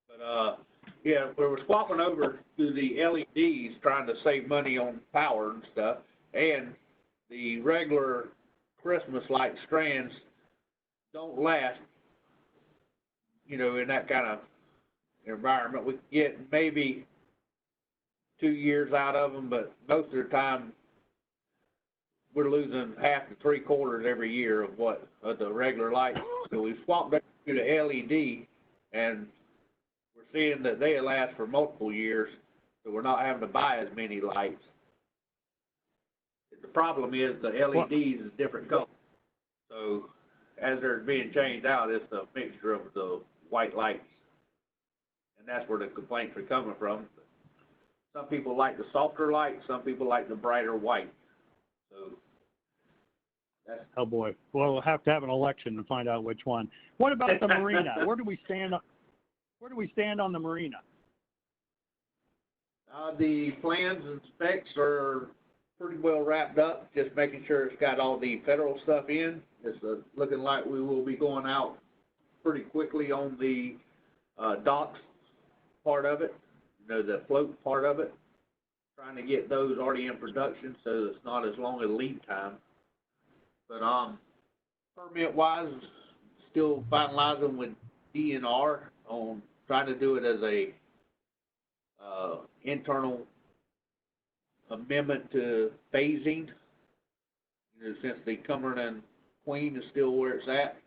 But yeah, we were swapping over to the LEDs, trying to save money on power and stuff, and the regular Christmas light strands don't last, in that kind of environment. We get maybe 2 years out of them, but most of the time we're losing half to 3/4 every year of the regular lights. So we swapped back to the LED, and we're seeing that they last for multiple years, so we're not having to buy as many lights. The problem is the LEDs is different color. So as they're being changed out, it's a mixture of the white lights. And that's where the complaints are coming from. Some people like the softer light, some people like the brighter white. So that's... Oh boy. Well, we'll have to have an election to find out which one. What about the marina? Where do we stand on the marina? The plans and specs are pretty well wrapped up, just making sure it's got all the federal stuff in. It's looking like we will be going out pretty quickly on the docks part of it, the float part of it, trying to get those already in production so it's not as long a lead time. But permit-wise, still finalizing with DNR on trying to do it as a internal amendment to phasing, since the Cumberland Queen is still where it's at.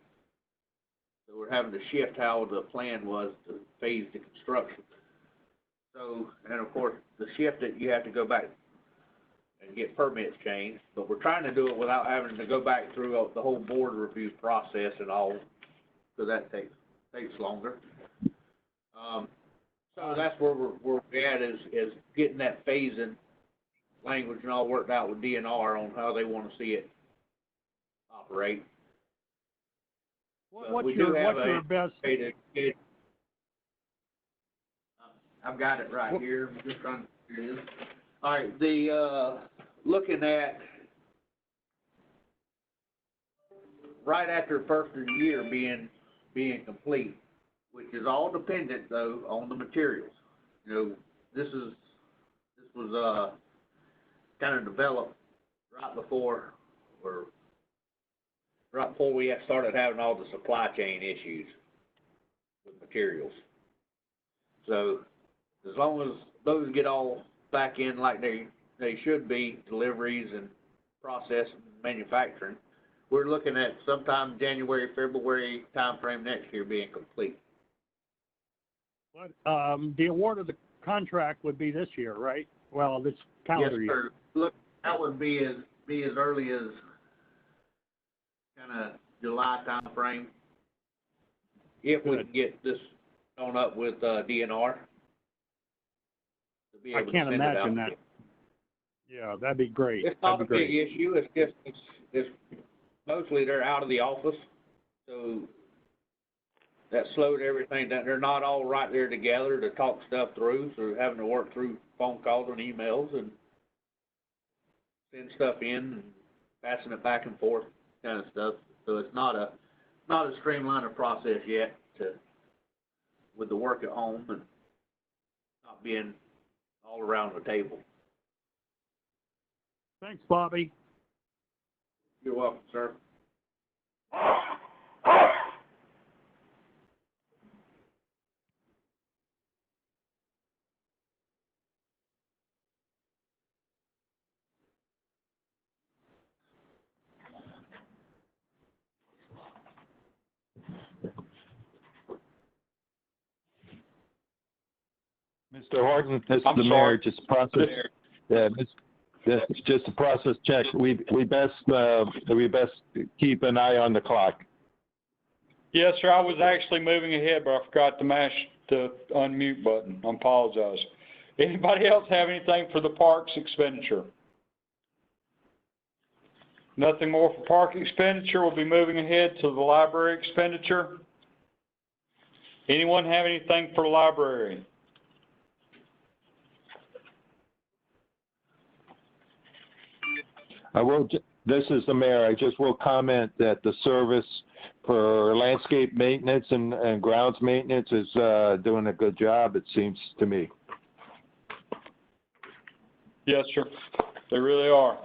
So we're having to shift how the plan was to phase the construction. So, and of course, to shift it, you have to go back and get permits changed. But we're trying to do it without having to go back through the whole board review process and all, so that takes longer. So that's where we're at is getting that phasing language and all worked out with DNR on how they want to see it operate. What's we do have your best? I've got it right here. I'm just trying to figure it is. All right, looking at right after the first of the year being complete, which is all dependent though on the materials. You know, this was kind of developed right before we had started having all the supply chain issues with materials. So as long as those get all back in like they should be, deliveries and process and manufacturing, we're looking at sometime January, February timeframe next year being complete. But the award of the contract would be this year, right? Well, this calendar Yes, year. sir. Look, that would be as early as kind of July timeframe, if we can get this on up with DNR. I can't imagine that. Yeah, that'd be great. It's not a big issue. It's just it's mostly they're out of the office, so that slowed everything down. They're not all right there together to talk stuff through, so having to work through phone calls and emails and send stuff in and passing it back and forth kind of stuff. So it's not a streamlined process yet with the work at home and not being all around the table. Thanks, Bobby. You're welcome, sir. Mr. Horton, this is the mayor, just process. Yeah, just a process check. We best keep an eye on the clock. Yes, sir, I was actually moving ahead, but I forgot to mash the unmute button. I apologize. Anybody else have anything for the parks expenditure? Nothing more for park expenditure. We'll be moving ahead to the library expenditure. Anyone have anything for the library? This is the mayor. I just will comment that the service for landscape maintenance and grounds maintenance is doing a good job, it seems to me. Yes, sir. They really are.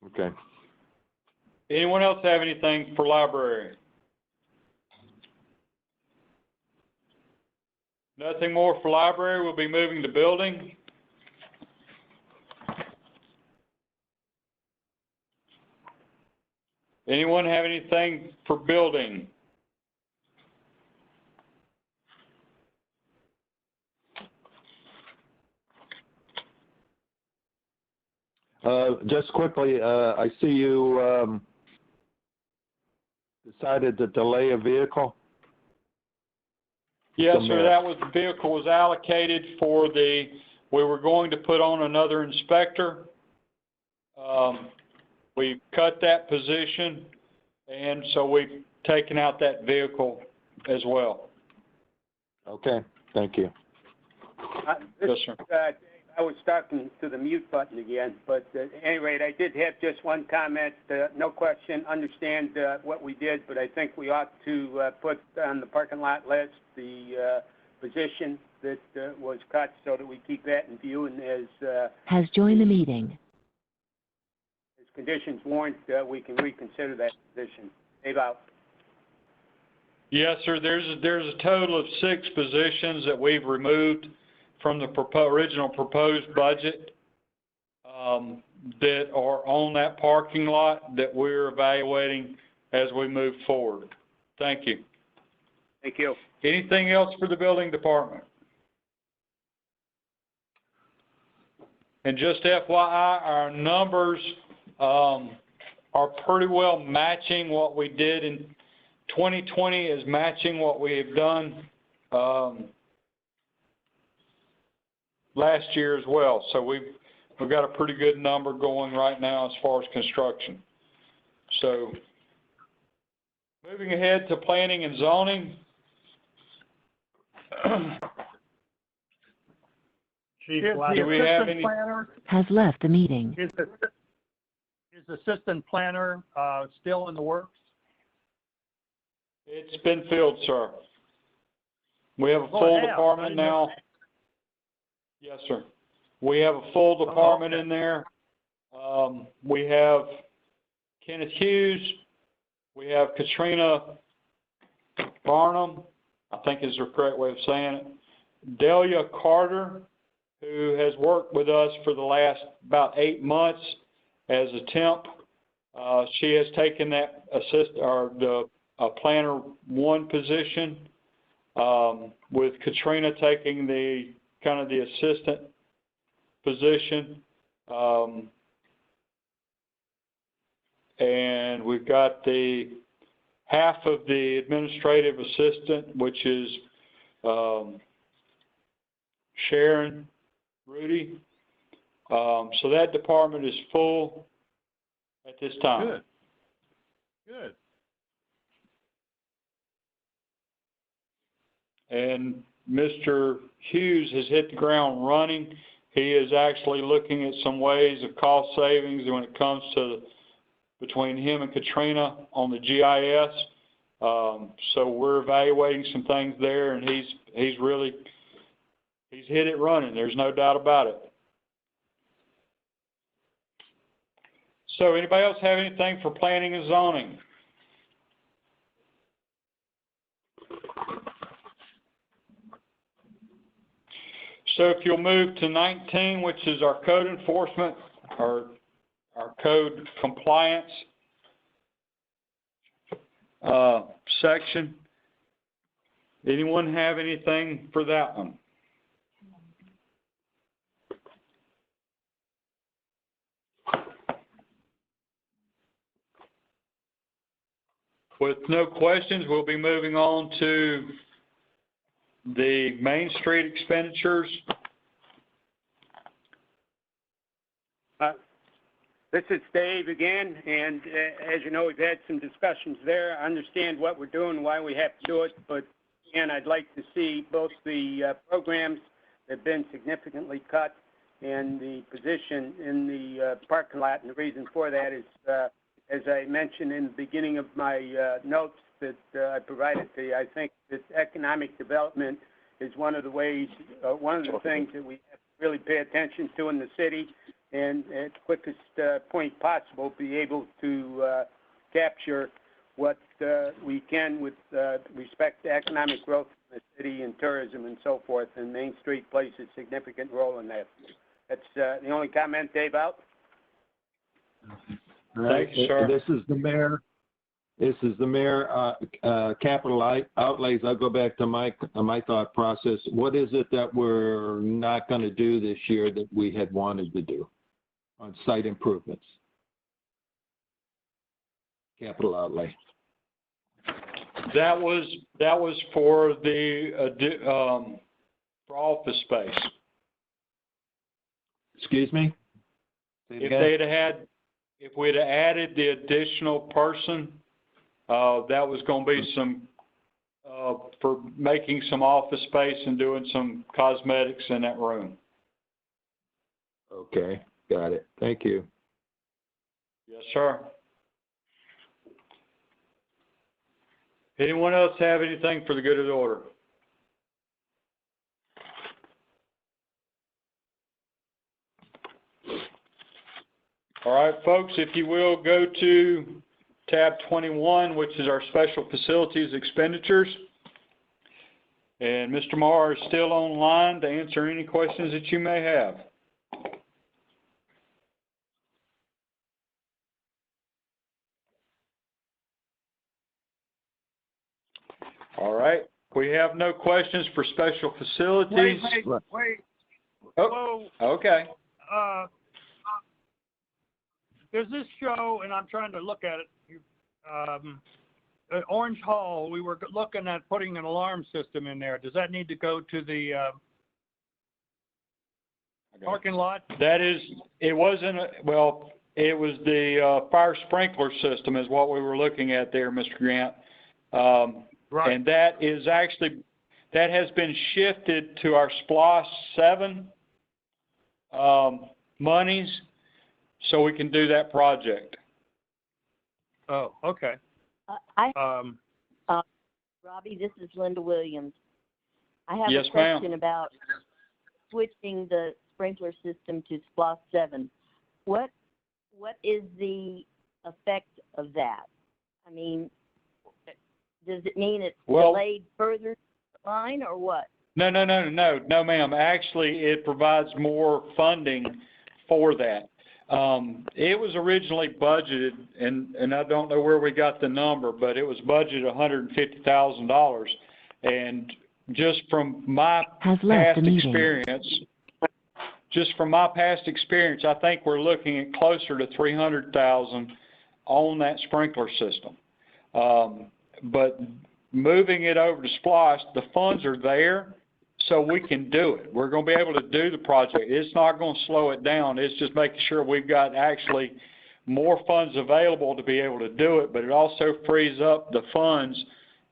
Okay. Anyone else have anything for library? Nothing more for library. We'll be moving to building. Anyone have anything for building? Just quickly, I see you decided to delay a vehicle. Yes, sir. That was the vehicle was allocated for we were going to put on another inspector. We cut that position, and so we've taken out that vehicle as well. Okay, thank you. Yes, sir. I was talking to the mute button again, but at any rate, I did have just one comment. No question, understand what we did, but I think we ought to put on the parking lot list the position that was cut so that we keep that in view, and has joined the meeting. As conditions warrant, we can reconsider that position. Dave out. Yes, sir. There's a total of 6 positions that we've removed from the original proposed budget that are on that parking lot that we're evaluating as we move forward. Thank you. Thank you. Anything else for the building department? And just FYI, our numbers are pretty well matching what we did in 2020 is matching what we have done last year as well. So we've got a pretty good number going right now as far as construction. So Moving ahead to planning and zoning. Chief, Do we have any? Has left the meeting. Is assistant planner, still in the works? It's been filled, sir. We have a full department now. Yes, sir. We have a full department in there. We have Kenneth Hughes. We have Katrina Barnum, I think is the correct way of saying it. Delia Carter, who has worked with us for the last about 8 months as a temp. She has taken that planner 1 position, with Katrina taking the kind of the assistant position. And we've got the half of the administrative assistant, which is Sharon Rudy. So that department is full at this time. Good. Good. And Mr. Hughes has hit the ground running. He is actually looking at some ways of cost savings when it comes to between him and Katrina on the GIS. So we're evaluating some things there, and he's hit it running. There's no doubt about it. So anybody else have anything for planning and zoning? So if you'll move to 19, which is our code enforcement, or our code compliance section. Anyone have anything for that one? With no questions, we'll be moving on to the Main Street expenditures. This is Dave again, and as you know, we've had some discussions there. I understand what we're doing, why we have to do it, but again, I'd like to see both the programs that have been significantly cut and the position in the parking lot, and the reason for that is, as I mentioned in the beginning of my notes that I provided to you, I think that economic development is one of the ways, one of the things that we have to really pay attention to in the city, and at the quickest point possible, be able to capture what we can with respect to economic growth in the city and tourism and so forth, and Main Street plays a significant role in that. That's the only comment, Dave, out. Thank you, sir. This is the mayor. This is the mayor. Capital outlays. I'll go back to my thought process. What is it that we're not going to do this year that we had wanted to do on site improvements? Capital outlay. That was for the for office space. Excuse me? If we'd have added the additional person, that was going to be some for making some office space and doing some cosmetics in that room. Okay, got it. Thank you. Yes, sir. Anyone else have anything for the good of the order? All right, folks, if you will go to tab 21, which is our special facilities expenditures. And Mr. Marr is still online to answer any questions that you may have. All right, we have no questions for special facilities. Wait. Oh, okay. Does this show, and I'm trying to look at it, at Orange Hall, we were looking at putting an alarm system in there. Does that need to go to the parking lot? That is, it wasn't, well, it was the fire sprinkler system is what we were looking at there, Mr. Grant. And that is actually, that has been shifted to our SPLOST 7 monies, so we can do that project. Oh, okay. Robbie, this is Linda Williams. I have Yes, a question ma'am. about switching the sprinkler system to SPLOST 7. What is the effect of that? I mean, does it mean it's delayed further line or what? No, ma'am. Actually, it provides more funding for that. It was originally budgeted, and I don't know where we got the number, but it was budgeted $150,000. And just from my past experience, I think we're looking at closer to $300,000 on that sprinkler system. But moving it over to SPLOST, the funds are there, so we can do it. We're going to be able to do the project. It's not going to slow it down. It's just making sure we've got actually more funds available to be able to do it, but it also frees up the funds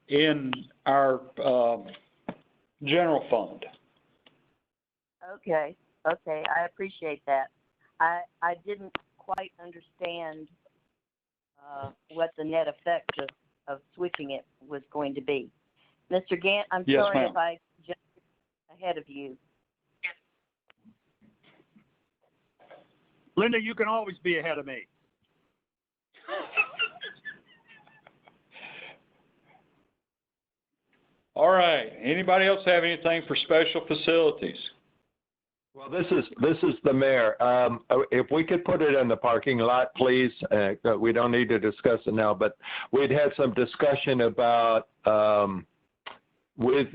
in our general fund. Okay, I appreciate that. I didn't quite understand what the net effect of switching it was going to be. Mr. Gant, I'm Yes, sorry ma'am. if I jumped ahead of you. Linda, you can always be ahead of me. All right. Anybody else have anything for special facilities? Well, this is the mayor. If we could put it in the parking lot, please. We don't need to discuss it now, but we'd had some discussion about with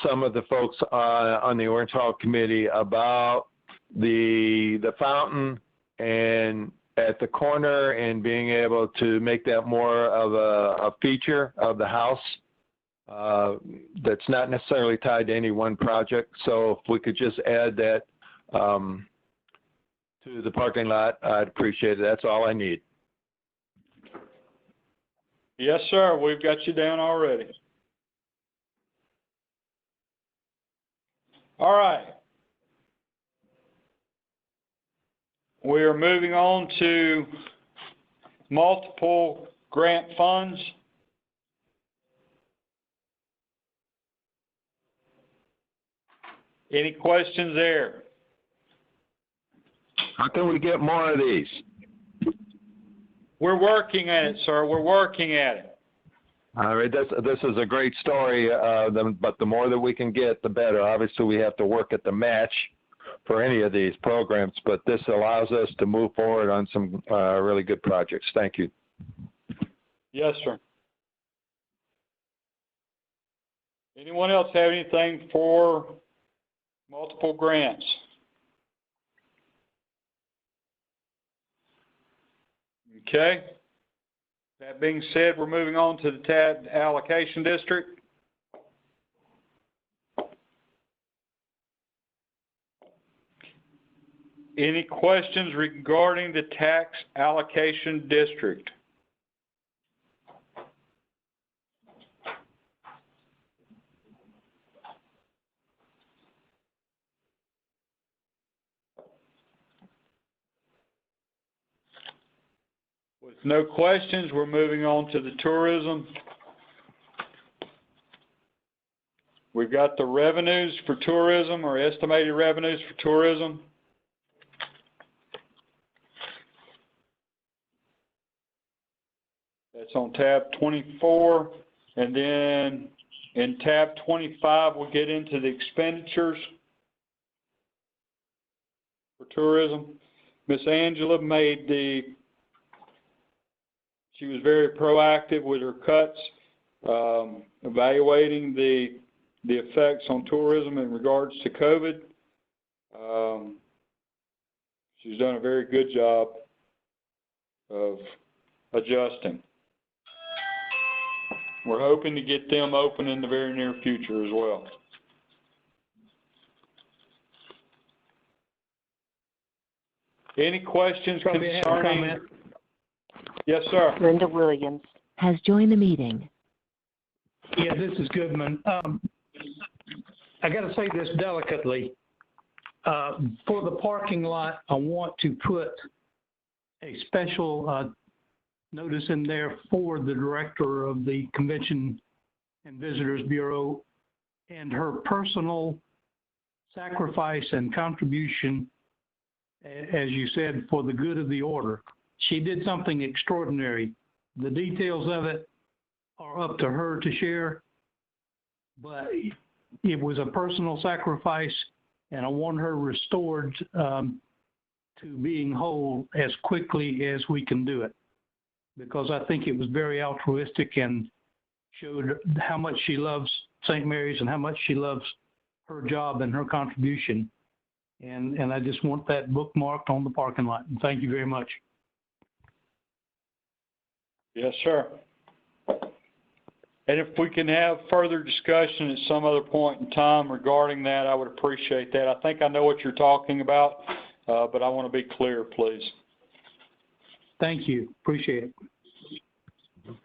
some of the folks on the Orange Hall Committee about the fountain and at the corner and being able to make that more of a feature of the house. That's not necessarily tied to any one project. So if we could just add that to the parking lot, I'd appreciate it. That's all I need. Yes, sir. We've got you down already. All right. We are moving on to multiple grant funds. Any questions there? How can we get more of these? We're working at it, sir. We're working at it. All right, this is a great story, but the more that we can get, the better. Obviously, we have to work at the match for any of these programs, but this allows us to move forward on some really good projects. Thank you. Yes, sir. Anyone else have anything for multiple grants? Okay. That being said, we're moving on to the TAD allocation district. Any questions regarding the tax allocation district? With no questions, we're moving on to the tourism. We've got the revenues for tourism, or estimated revenues for tourism. That's on tab 24. And then in tab 25, we'll get into the expenditures for tourism. Miss Angela she was very proactive with her cuts, evaluating the effects on tourism in regards to COVID. She's done a very good job of adjusting. We're hoping to get them open in the very near future as well. Any questions concerning? Yes, sir. Linda Williams has joined the meeting. Yeah, this is Goodman. I got to say this delicately. For the parking lot, I want to put a special notice in there for the director of the Convention and Visitors Bureau and her personal sacrifice and contribution, as you said, for the good of the order. She did something extraordinary. The details of it are up to her to share, but it was a personal sacrifice, and I want her restored to being whole as quickly as we can do it, because I think it was very altruistic and showed how much she loves St. Mary's and how much she loves her job and her contribution. And I just want that bookmarked on the parking lot. And thank you very much. Yes, sir. And if we can have further discussion at some other point in time regarding that, I would appreciate that. I think I know what you're talking about, but I want to be clear, please. Thank you. Appreciate it.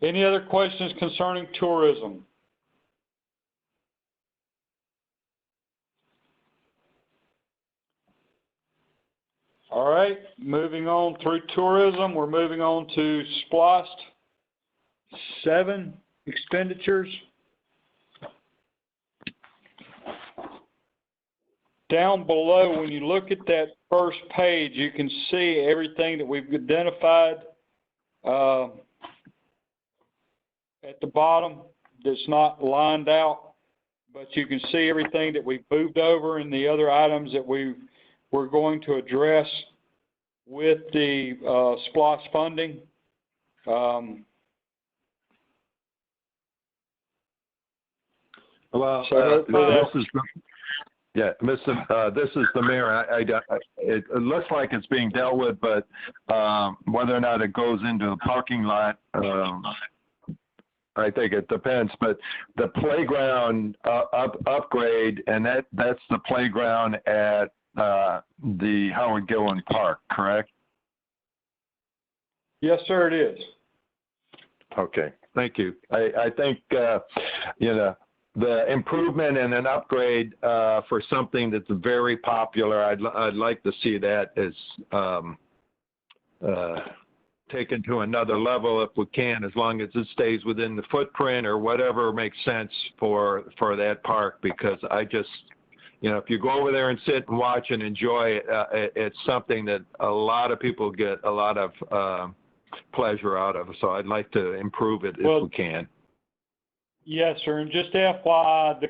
Any other questions concerning tourism? All right, moving on through tourism, we're moving on to SPLOST 7 expenditures. Down below, when you look at that first page, you can see everything that we've identified at the bottom that's not lined out, but you can see everything that we've moved over and the other items that we're going to address with the SPLOST funding. Well, so this is the mayor. It looks like it's being dealt with, but whether or not it goes into the parking lot, I think it depends. But the playground upgrade, and that's the playground at the Howard Gillen Park, correct? Yes, sir, it is. Okay, thank you. I think, the improvement and an upgrade for something that's very popular, I'd like to see that as taken to another level if we can, as long as it stays within the footprint or whatever makes sense for that park, because I just, if you go over there and sit and watch and enjoy it, it's something that a lot of people get a lot of pleasure out of. So I'd like to improve it if we can. Yes, sir. And just FYI,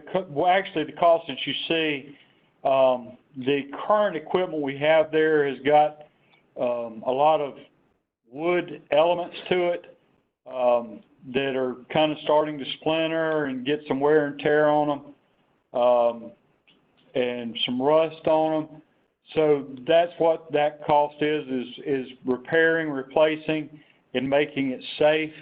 actually the cost that you see, the current equipment we have there has got a lot of wood elements to it that are kind of starting to splinter and get some wear and tear on them. And some rust on them. So that's what that cost is repairing, replacing, and making it safe.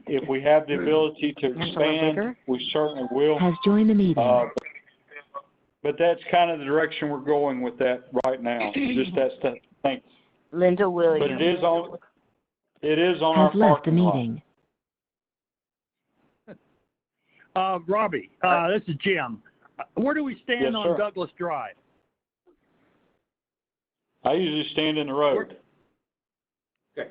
If we have the ability to expand, we certainly will. Has joined the meeting. But that's kind of the direction we're going with that right now. Just that stuff. Thanks. Linda Williams. But it is on Has our left the parking lot. meeting. Robbie, this is Jim. Where do we stand on Douglas Drive? I usually stand in the road. Okay.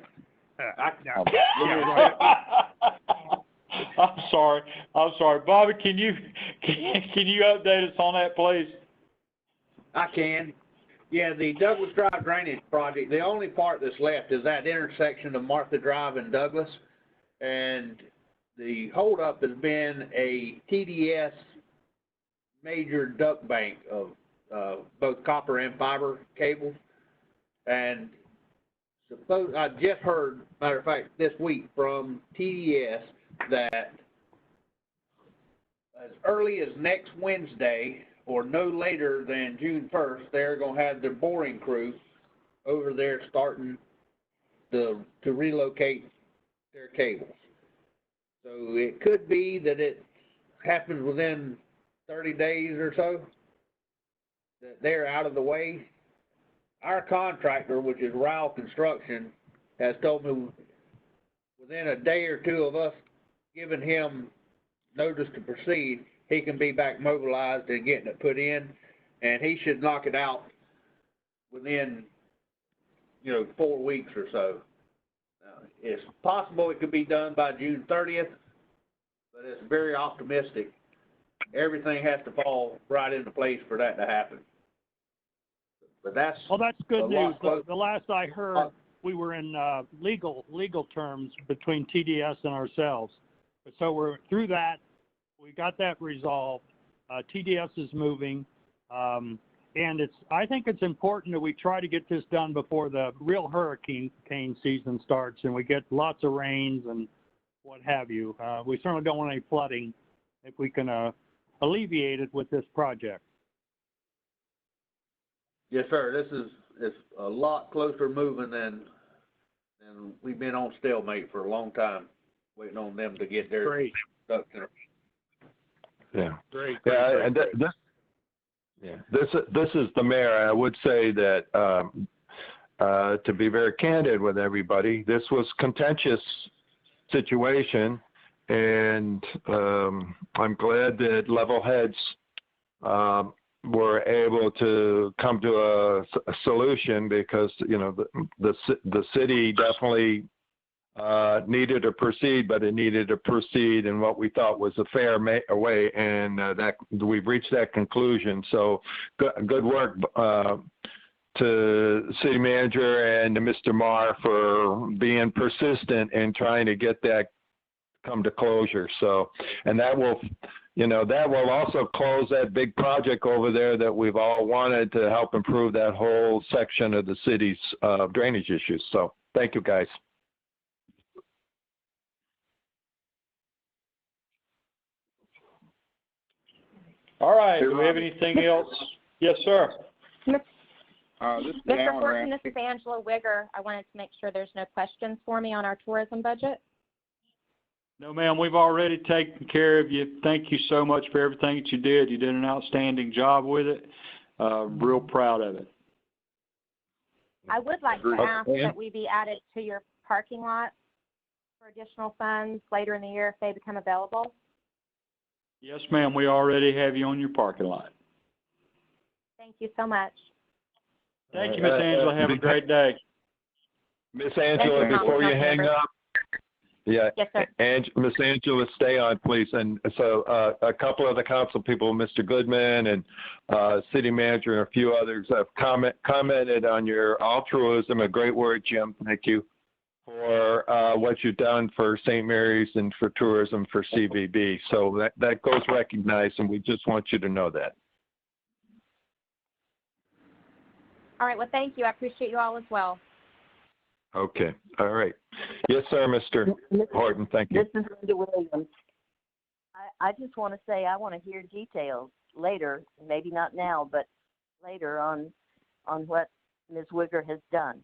I'm sorry. Bobby, can you update us on that, please? I can. Yeah, the Douglas Drive drainage project, the only part that's left is that intersection of Martha Drive and Douglas. And the holdup has been a TDS major duct bank of both copper and fiber cables. And I just heard, matter of fact, this week from TDS that as early as next Wednesday or no later than June 1st, they're going to have their boring crew over there starting to relocate their cables. So it could be that it happens within 30 days or so, that they're out of the way. Our contractor, which is Rowell Construction, has told me within a day or two of us giving him notice to proceed, he can be back mobilized and getting it put in, and he should knock it out within, 4 weeks or so. It's possible it could be done by June 30th, but it's very optimistic. Everything has to fall right into place for that to happen. But that's Well, that's good a news. lot closer. The last I heard, we were in legal terms between TDS and ourselves. So we're through that. We got that resolved. TDS is moving. And I think it's important that we try to get this done before the real hurricane season starts and we get lots of rains and what have you. We certainly don't want any flooding if we can alleviate it with this project. Yes, sir. It's a lot closer moving than we've been on stalemate for a long time, waiting on them to get their stuff in. Yeah. Great. Yeah, and this is the mayor. I would say that to be very candid with everybody, this was contentious situation, and I'm glad that level heads were able to come to a solution, because the city definitely needed to proceed, but it needed to proceed in what we thought was a fair way, and that we've reached that conclusion. So good work to city manager and to Mr. Marr for being persistent and trying to get that come to closure. So, and that will also close that big project over there that we've all wanted to help improve that whole section of the city's drainage issues. So thank you, guys. All right, do we have anything else? Yes, sir. This is Mr. Alan Horton, Rath. this is Angela Wigger. I wanted to make sure there's no questions for me on our tourism budget. No, ma'am, we've already taken care of you. Thank you so much for everything that you did. You did an outstanding job with it. Real proud of it. I would like to ask that we be added to your parking lot for additional funds later in the year if they become available. Yes, ma'am, we already have you on your parking lot. Thank you so much. Thank you, Miss Angela. Have a great day. Miss Angela, before you hang up, yeah, yes, sir. Miss Angela, stay on, please. And so a couple of the council people, Mr. Goodman and city manager and a few others, have commented on your altruism. A great word, Jim. Thank you for what you've done for St. Mary's and for tourism for CVB. So that goes recognized, and we just want you to know that. All right. Well, thank you. I appreciate you all as well. Okay. All right. Yes, sir, Mr. Horton. Thank you. This is Linda Williams. I just want to say I want to hear details later, maybe not now, but later on what Ms. Wigger has done.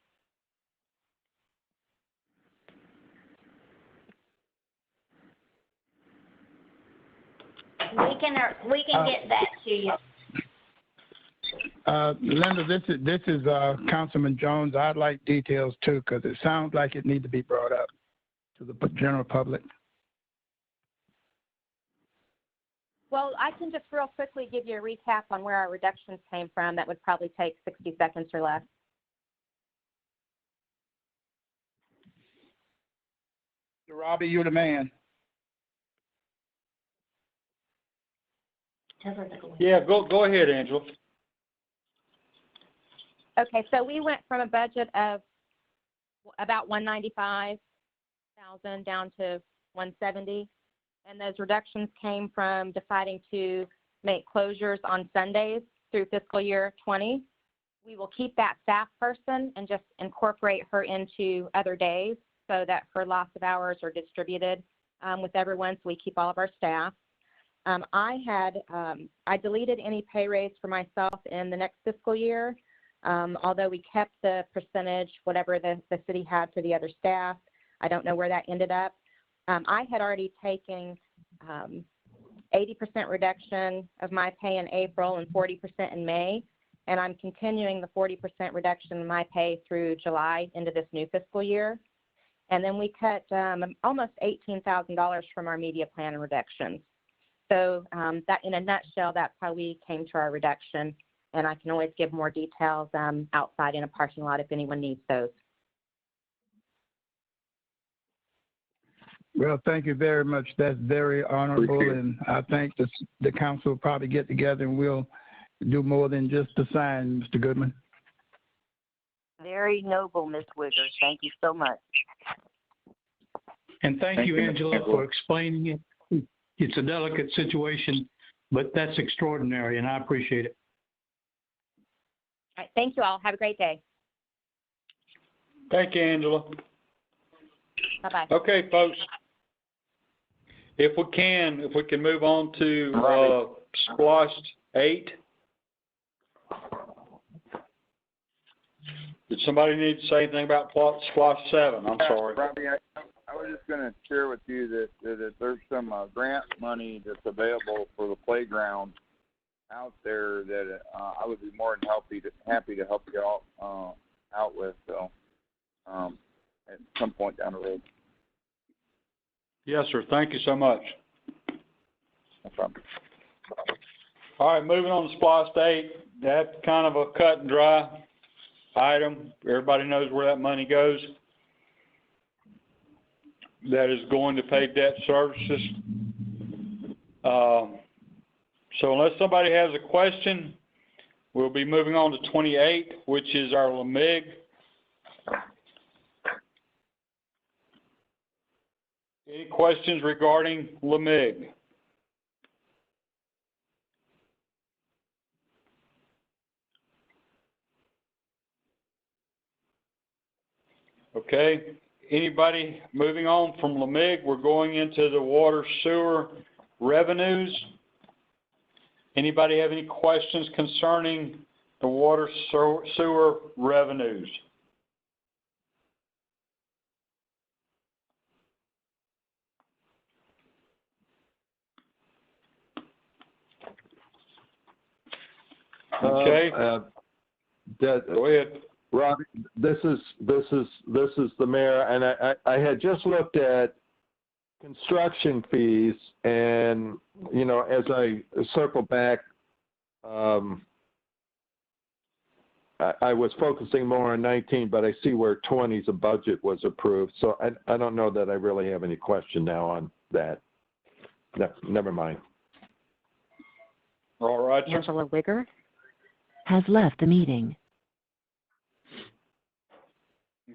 We can get that to you. Linda, this is Councilman Jones. I'd like details too, because it sounds like it needs to be brought up to the general public. Well, I can just real quickly give you a recap on where our reductions came from. That would probably take 60 seconds or less. Robbie, you're the man. Yeah, go ahead, Angela. Okay, so we went from a budget of about 195,000 down to 170, and those reductions came from deciding to make closures on Sundays through fiscal year 20. We will keep that staff person and just incorporate her into other days so that her loss of hours are distributed with everyone, so we keep all of our staff. I deleted any pay raise for myself in the next fiscal year. Although we kept the percentage, whatever the city had for the other staff. I don't know where that ended up. I had already taken 80% reduction of my pay in April and 40% in May, and I'm continuing the 40% reduction in my pay through July into this new fiscal year. And then we cut almost $18,000 from our media plan reductions. So that, in a nutshell, that's how we came to our reduction. And I can always give more details outside in a parking lot if anyone needs those. Well, thank you very much. That's very honorable, and I think the council will probably get together and we'll do more than just a sign, Mr. Goodman. Very noble, Ms. Wiggers. Thank you so much. And thank you, Angela, for explaining it. It's a delicate situation, but that's extraordinary, and I appreciate it. All right, thank you all. Have a great day. Thank you, Angela. Bye-bye. Okay, folks. If we can move on to SPLOST 8. Did somebody need to say anything about SPLOST 7? I'm sorry. Robbie, I was just going to share with you that there's some grant money that's available for the playground out there that I would be more than happy to help you all out with. So at some point down the road. Yes, sir. Thank you so much. No problem. All right, moving on to SPLOST 8. That's kind of a cut and dry item. Everybody knows where that money goes. That is going to pay debt services. So unless somebody has a question, we'll be moving on to 28, which is our LMIG. Any questions regarding LMIG? Okay, anybody moving on from LMIG? We're going into the water sewer revenues. Anybody have any questions concerning the water sewer revenues? Okay. Go ahead, Robbie. This is the mayor, and I had just looked at construction fees, and you know, as I circle back, I was focusing more on 19, but I see where 20's a budget was approved, so I don't know that I really have any question now on that. No, never mind. All right. Angela Wigger has left the meeting.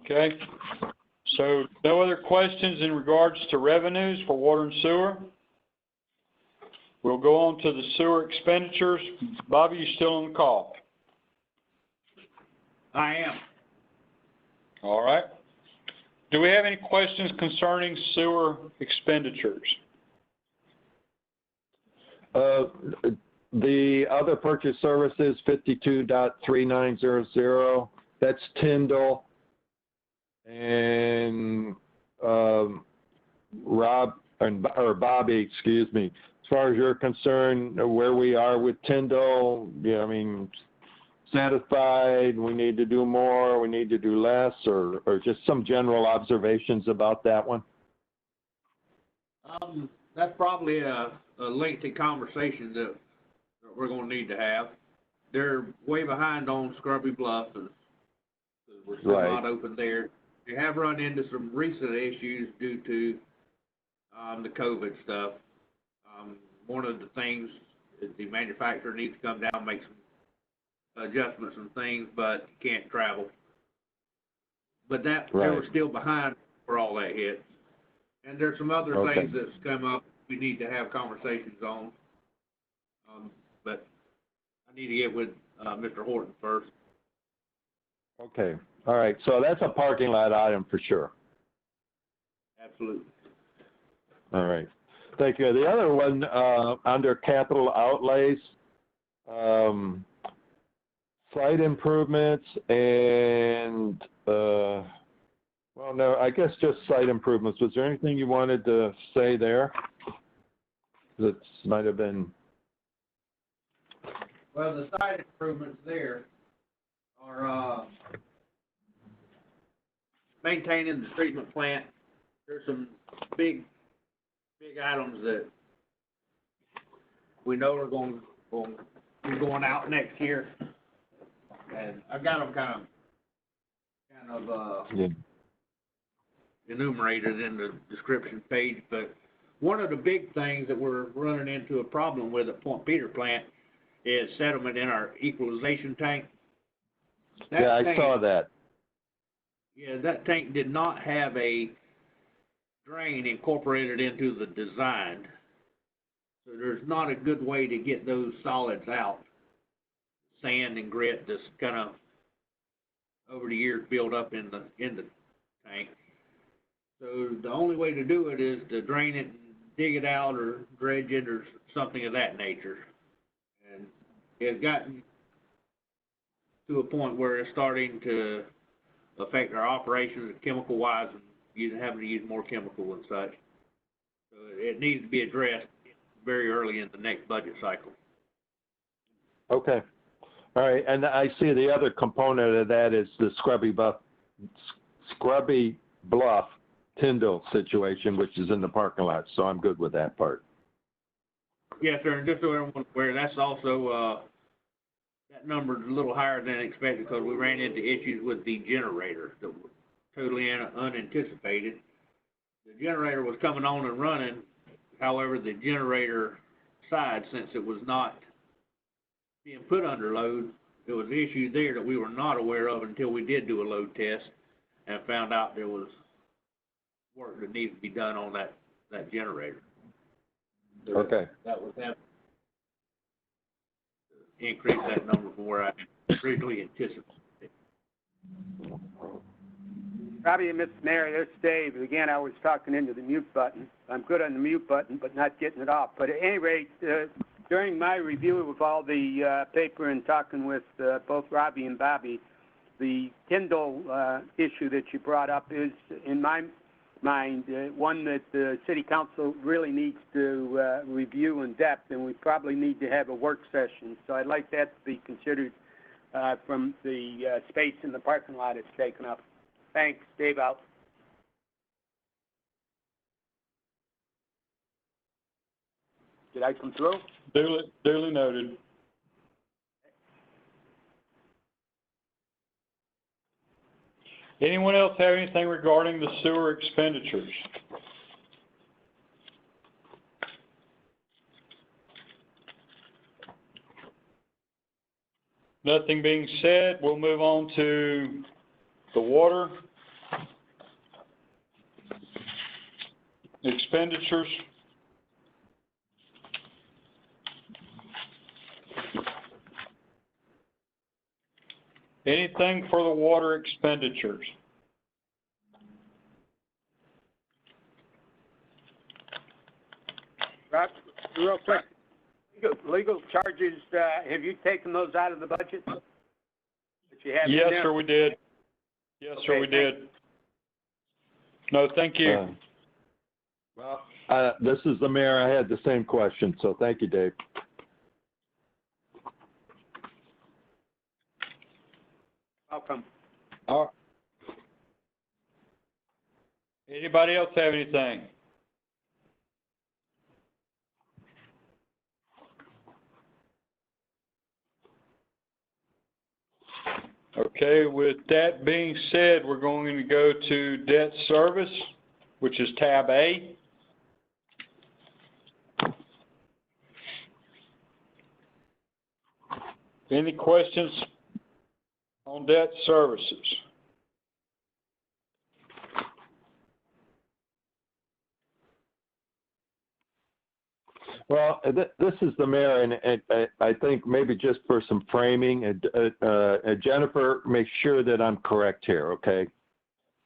Okay. So no other questions in regards to revenues for water and sewer? We'll go on to the sewer expenditures. Bobby, you still on the call? I am. All right. Do we have any questions concerning sewer expenditures? The other purchase services, 52.3900, that's Tyndall. And Bobby, excuse me. As far as you're concerned, where we are with Tyndall, yeah, I mean, satisfied, we need to do more, we need to do less, or just some general observations about that one? That's probably a lengthy conversation that we're going to need to have. They're way behind on Scrubby Bluff, and we're still not open there. They have run into some recent issues due to the COVID stuff. One of the things is the manufacturer needs to come down, make some adjustments and things, but can't travel. But they were still behind for all that hit. And there's some other things that's come up we need to have conversations on. But I need to get with Mr. Horton first. Okay. All right. So that's a parking lot item for sure. Absolutely. All right. Thank you. The other one under capital outlays, site improvements and, well, no, I guess just site improvements. Was there anything you wanted to say there? That might have been. Well, the site improvements there are maintaining the treatment plant. There's some big items that we know are going to be going out next year. And I've got them kind of enumerated in the description page, but one of the big things that we're running into a problem with at Point Peter plant is sediment in our equalization tank. I saw that. Yeah, that tank did not have a drain incorporated into the design. So there's not a good way to get those solids out. Sand and grit just kind of over the years build up in the tank. So the only way to do it is to drain it and dig it out or dredge it or something of that nature. And it's gotten to a point where it's starting to affect our operations chemical wise and having to use more chemical and such. So it needs to be addressed very early in the next budget cycle. Okay. All right. And I see the other component of that is the Scrubby Bluff Tyndall situation, which is in the parking lot. So I'm good with that part. Yes, sir. And just so everyone's aware, that's also, that number's a little higher than expected because we ran into issues with the generator that were totally unanticipated. The generator was coming on and running. However, the generator side, since it was not being put under load, there was issues there that we were not aware of until we did do a load test and found out there was work that needs to be done on that generator. So okay. That was having to increase that number from where I originally anticipated. Robbie and Mr. Mayor, this is Dave. Again, I was talking into the mute button. I'm good on the mute button, but not getting it off. But at any rate, during my review of all the paper and talking with both Robbie and Bobby, the Tyndall issue that you brought up is, in my mind, one that the City Council really needs to review in depth, and we probably need to have a work session. So I'd like that to be considered from the space in the parking lot it's taken up. Thanks. Dave out. Did I come through? Duly noted. Anyone else have anything regarding the sewer expenditures? Nothing being said, we'll move on to the water expenditures. Anything for the water expenditures? Rob, real quick, legal charges, have you taken those out of the budget? That you have Yes, sir, we did. Yes, sir, we did. No, thank you. Well, this is the mayor. I had the same question, so thank you, Dave. Welcome. All right. Anybody else have anything? Okay, with that being said, we're going to go to debt service, which is tab A. Any questions on debt services? Well, this is the mayor, and I think maybe just for some framing, Jennifer, make sure that I'm correct here, okay?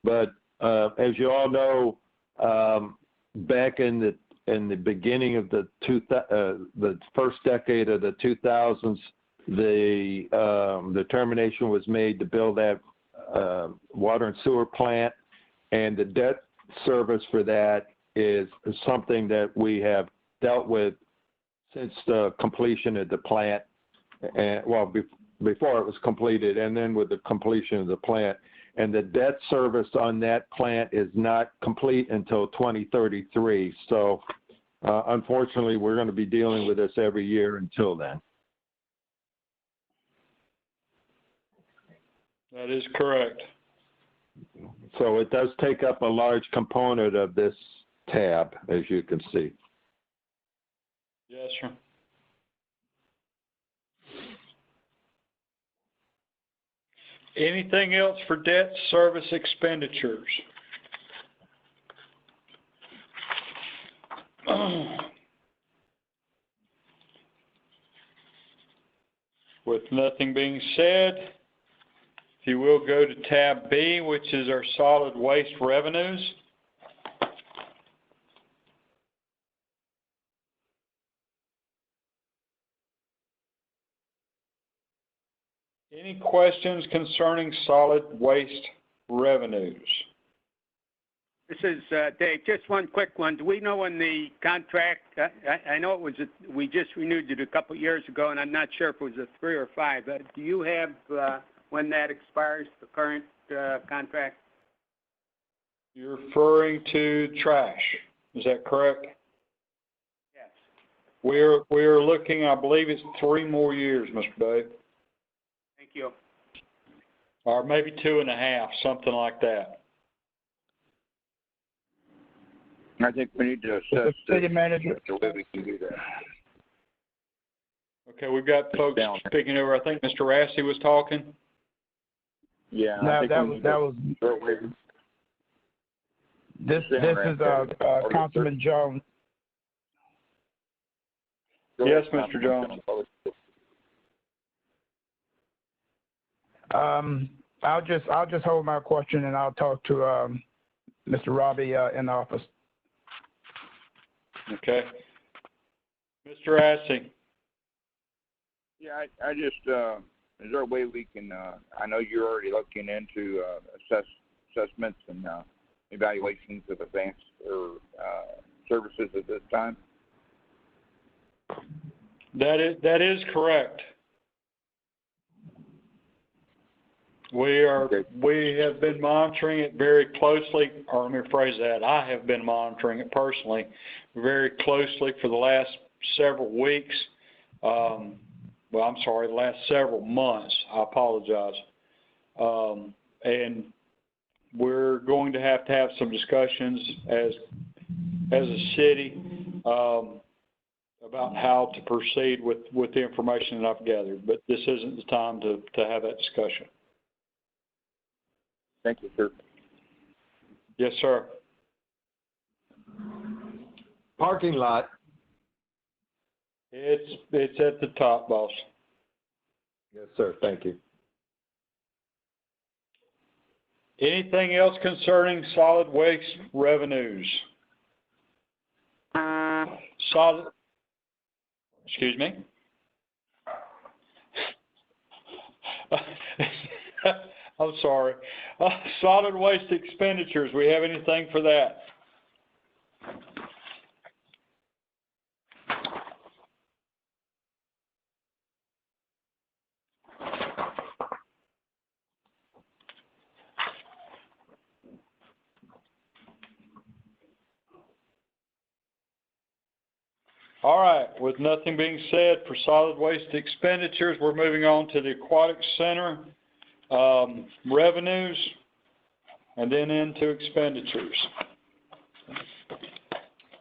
But as you all know, back in the beginning of the first decade of the 2000s, the determination was made to build that water and sewer plant, and the debt service for that is something that we have dealt with since the completion of the plant, and well, before it was completed, and then with the completion of the plant. and the debt service on that plant is not complete until 2033. So unfortunately, we're going to be dealing with this every year until then. That is correct. So it does take up a large component of this tab, as you can see. Yes, sir. Anything else for debt service expenditures? With nothing being said, if you will go to tab B, which is our solid waste revenues. Any questions concerning solid waste revenues? This is Dave. Just one quick one. Do we know when the contract, I know it was, we just renewed it a couple of years ago, and I'm not sure if it was a 3 or 5. Do you have when that expires, the current contract? You're referring to trash, is that correct? Yes. We're looking, I believe it's 3 more years, Mr. Dave. Thank you. Or maybe 2.5, something like that. I think we need to assess The city manager. the way we can do that. Okay, we've got folks speaking over. I think Mr. Rassey was talking. Yeah, No, that was this is Councilman Jones. Yes, Mr. Jones. I'll just hold my question and I'll talk to Mr. Robbie in the office. Okay. Mr. Rassey. Yeah, I just, is there a way we can, I know you're already looking into assessments and evaluations of advanced or services at this time? That is correct. We have been monitoring it very closely, or let me rephrase that. I have been monitoring it personally very closely for the last several weeks. Well, I'm sorry, the last several months. I apologize. And we're going to have some discussions as a city about how to proceed with the information that I've gathered. But this isn't the time to have that discussion. Thank you, sir. Yes, sir. Parking lot. It's at the top, boss. Yes, sir. Thank you. Anything else concerning solid waste revenues? Excuse me? I'm sorry. Solid waste expenditures, we have anything for that? All right, with nothing being said for solid waste expenditures, we're moving on to the aquatic center revenues and then into expenditures.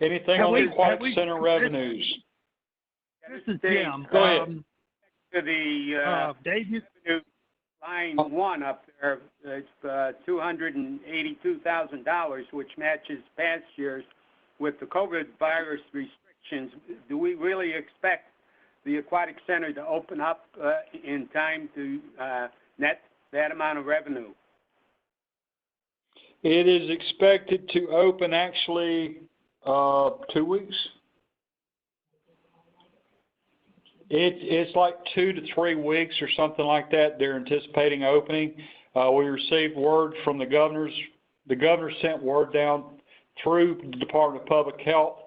Anything on the aquatic center revenues? This is Jim. Go ahead. To the Dave, revenue line 1 up there, it's $282,000, which matches past years with the COVID virus restrictions. Do we really expect the aquatic center to open up in time to net that amount of revenue? It is expected to open actually 2 weeks. It's like 2 to 3 weeks or something like that. They're anticipating opening. We received word from the governors. The governor sent word down through the Department of Public Health.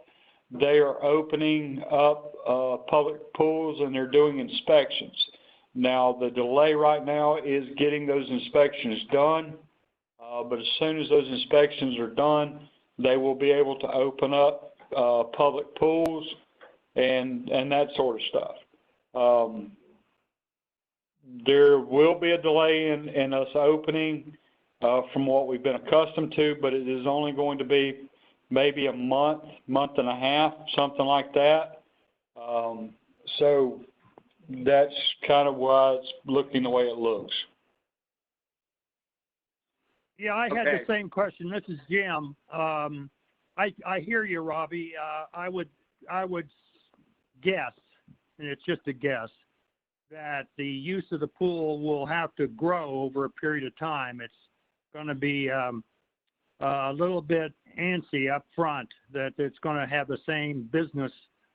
They are opening up public pools and they're doing inspections. Now, the delay right now is getting those inspections done. but as soon as those inspections are done, they will be able to open up public pools and that sort of stuff. There will be a delay in us opening from what we've been accustomed to, but it is only going to be maybe a month and a half, something like that. So that's kind of why it's looking the way it looks. Yeah, I had the same question. This is Jim. I hear you, Robbie. I would guess, and it's just a guess, that the use of the pool will have to grow over a period of time. It's going to be a little bit antsy up front, that it's going to have the same business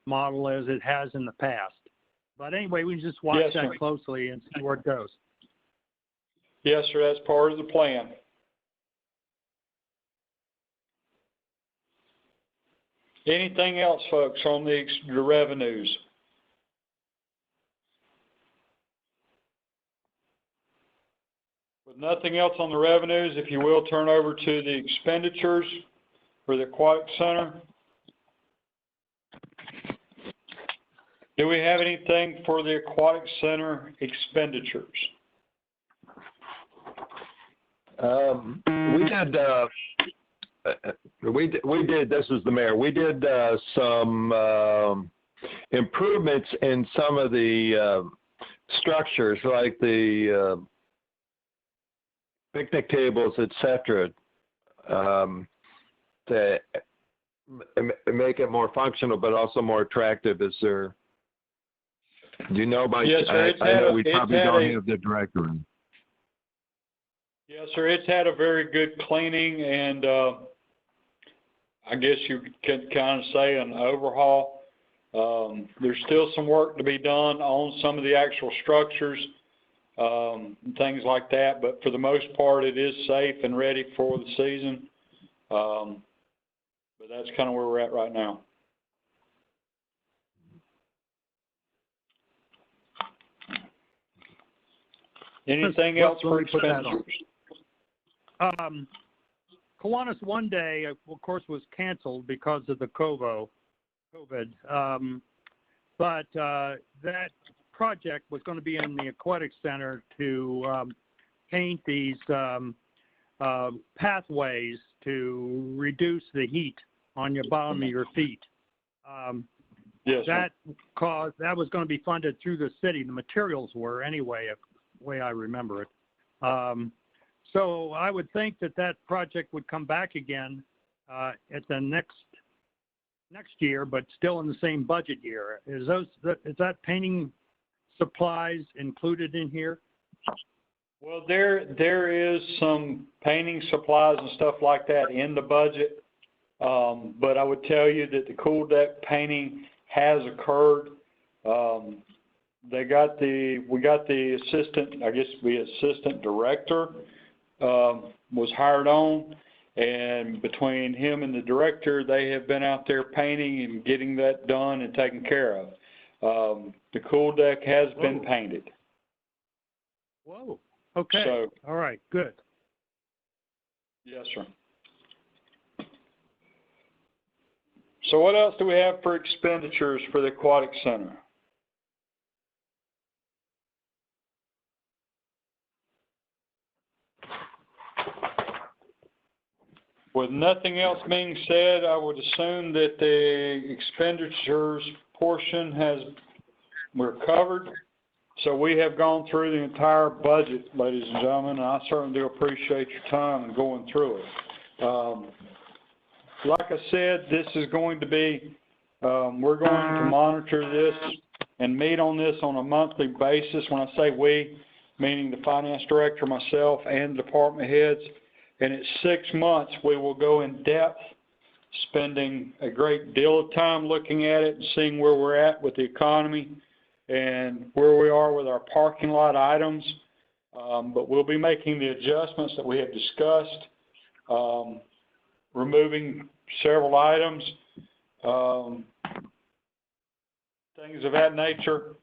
model as it has in the past. But anyway, we can just watch that closely and see where it goes. Yes, sir. That's part of the plan. Anything else, folks, on the revenues? With nothing else on the revenues, if you will, turn over to the expenditures for the Aquatic Center. Do we have anything for the Aquatic Center expenditures? We did, this is the mayor, we did some improvements in some of the structures, like the picnic tables, etc., to make it more functional but also more attractive. Is there, do you know about, yes, sir, I know we probably don't have the director. Yes, sir, it's had a very good cleaning and I guess you could kind of say an overhaul. There's still some work to be done on some of the actual structures, things like that, but for the most part it is safe and ready for the season. But that's kind of where we're at right now. Anything else for expenditures? Kiwanis One Day, of course, was canceled because of the COVID. But that project was going to be in the Aquatic Center to paint these pathways to reduce the heat on your bottom of your feet. Yes, that was going to be funded through the city. The materials were, anyway, the way I remember it. So I would think that project would come back again at the next year, but still in the same budget year. Is that painting supplies included in here? Well, there is some painting supplies and stuff like that in the budget, but I would tell you that the cool deck painting has occurred. We got the assistant, I guess the assistant director was hired on, and between him and the director, they have been out there painting and getting that done and taken care of. The cool deck has been painted. Whoa. Okay. So, all right. Good. Yes, sir. So what else do we have for expenditures for the Aquatic Center? With nothing else being said, I would assume that the expenditures portion we're covered. So we have gone through the entire budget, ladies and gentlemen, and I certainly do appreciate your time in going through it. Like I said, this is going to be, we're going to monitor this and meet on this on a monthly basis. When I say we, meaning the finance director, myself, and department heads. And at 6 months, we will go in depth, spending a great deal of time looking at it and seeing where we're at with the economy and where we are with our parking lot items. But we'll be making the adjustments that we have discussed, removing several items, things of that nature.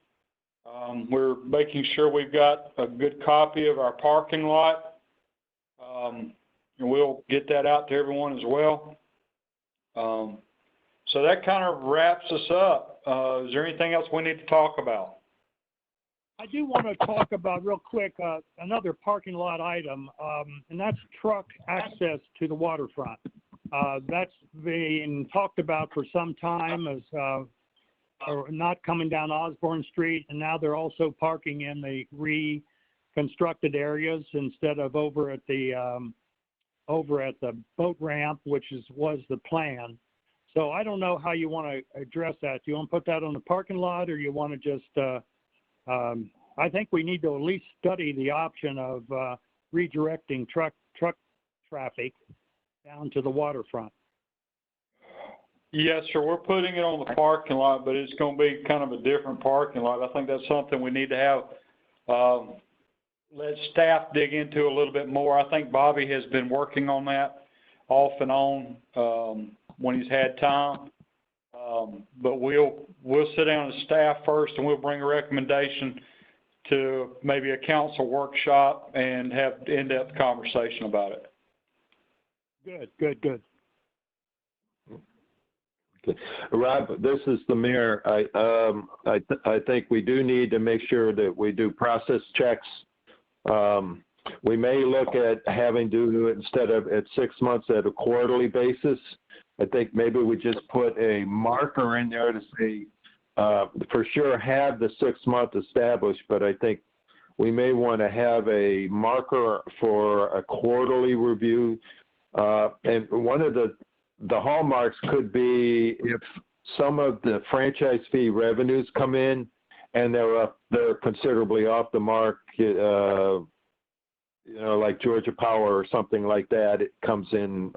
We're making sure we've got a good copy of our parking lot. and we'll get that out to everyone as well. So that kind of wraps us up. Is there anything else we need to talk about? I do want to talk about real quick, another parking lot item, and that's truck access to the waterfront. That's being talked about for some time as, or not coming down Osborne Street, and now they're also parking in the reconstructed areas instead of over at the boat ramp, which was the plan. So I don't know how you want to address that. Do you want to put that on the parking lot, or you want to just, I think we need to at least study the option of redirecting truck traffic down to the waterfront. Yes, sir. We're putting it on the parking lot, but it's going to be kind of a different parking lot. I think that's something we need to have, let staff dig into a little bit more. I think Bobby has been working on that off and on when he's had time. But we'll sit down as staff first, and we'll bring a recommendation to maybe a council workshop and have in-depth conversation about it. Good. Okay. Rob, this is the mayor. I think we do need to make sure that we do process checks. We may look at having to do it instead of at 6 months at a quarterly basis. I think maybe we just put a marker in there to say, for sure have the 6 month established, but I think we may want to have a marker for a quarterly review. And one of the hallmarks could be if some of the franchise fee revenues come in and they're considerably off the mark, like Georgia Power or something like that, it comes in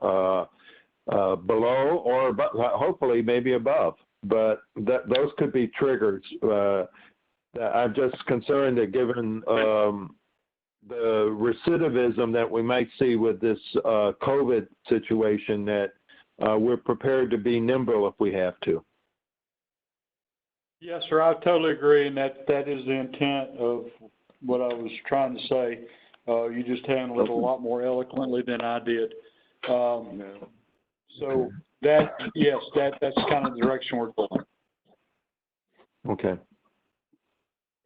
below or hopefully maybe above. But those could be triggers. I'm just concerned that given the recidivism that we might see with this COVID situation, that we're prepared to be nimble if we have to. Yes, sir. I totally agree, and that is the intent of what I was trying to say. You just handled it a lot more eloquently than I did. So that's kind of the direction we're going. Okay.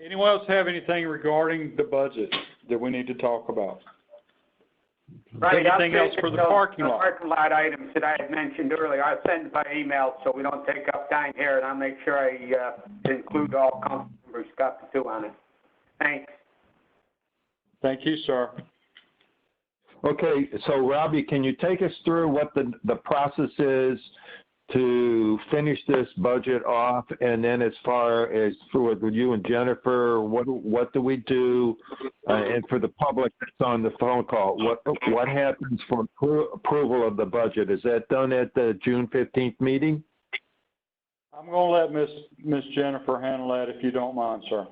Anyone else have anything regarding the budget that we need to talk about? Right, anything else for the parking lot? Parking lot items that I had mentioned earlier, I'll send it by email so we don't take up time here, and I'll make sure I include all council members got the two on it. Thanks. Thank you, sir. Okay, so Robbie, can you take us through what the process is to finish this budget off, and then as far as for you and Jennifer, what do we do, and for the public that's on the phone call, what happens for approval of the budget? Is that done at the June 15th meeting? I'm going to let Miss Jennifer handle that if you don't mind, sir.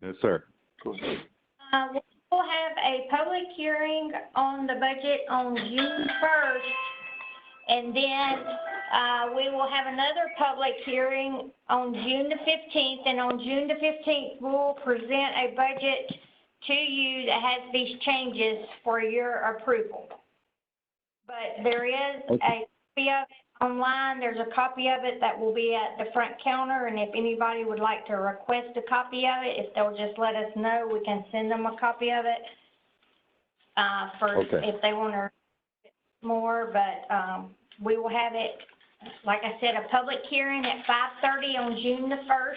Yes, sir. We'll have a public hearing on the budget on June 1st, and then we will have another public hearing on June the 15th, and on June the 15th, we'll present a budget to you that has these changes for your approval. But there is a copy of it online. There's a copy of it that will be at the front counter, and if anybody would like to request a copy of it, if they'll just let us know, we can send them a copy of it if they want to more. But we will have it, like I said, a public hearing at 5:30 on June the 1st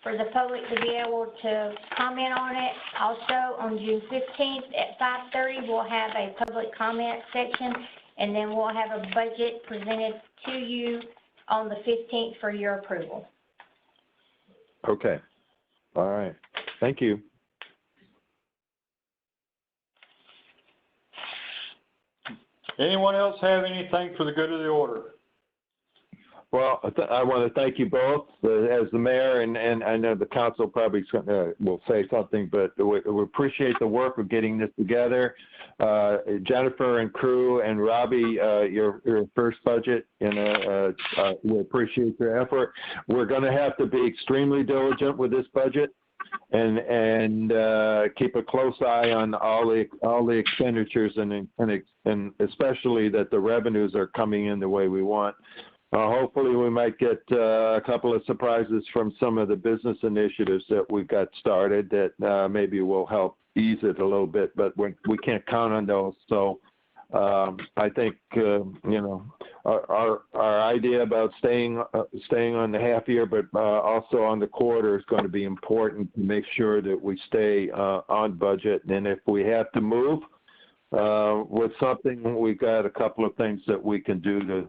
for the public to be able to comment on it. Also, on June 15th at 5:30, we'll have a public comment section, and then we'll have a budget presented to you on the 15th for your approval. Okay. All right. Thank you. Anyone else have anything for the good of the order? Well, I want to thank you both as the mayor, and I know the council probably will say something, but we appreciate the work of getting this together. Jennifer and crew and Robbie, your first budget, we appreciate your effort. We're going to have to be extremely diligent with this budget and keep a close eye on all the expenditures and especially that the revenues are coming in the way we want. Hopefully we might get a couple of surprises from some of the business initiatives that we've got started that maybe will help ease it a little bit, but we can't count on those. So I think, our idea about staying on the half year, but also on the quarter is going to be important to make sure that we stay on budget. And if we have to move with something, we've got a couple of things that we can do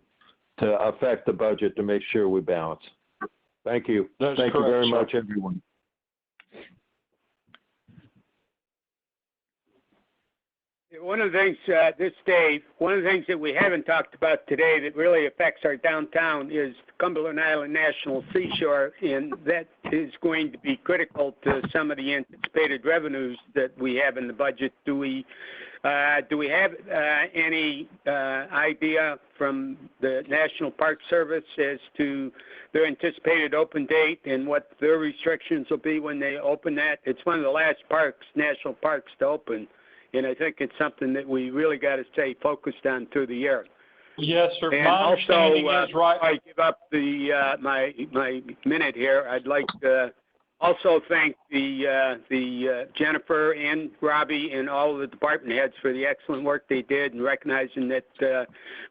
to affect the budget to make sure we balance. Thank you. Thank you very much, everyone. One of the things, this Dave, one of the things that we haven't talked about today that really affects our downtown is Cumberland Island National Seashore, and that is going to be critical to some of the anticipated revenues that we have in the budget. Do we have any idea from the National Park Service as to their anticipated open date and what their restrictions will be when they open that? It's one of the last national parks to open. And I think it's something that we really got to stay focused on through the year. Yes, sir. And my understanding also, is right. I give up my minute here. I'd like to also thank the Jennifer and Robbie and all of the department heads for the excellent work they did and recognizing that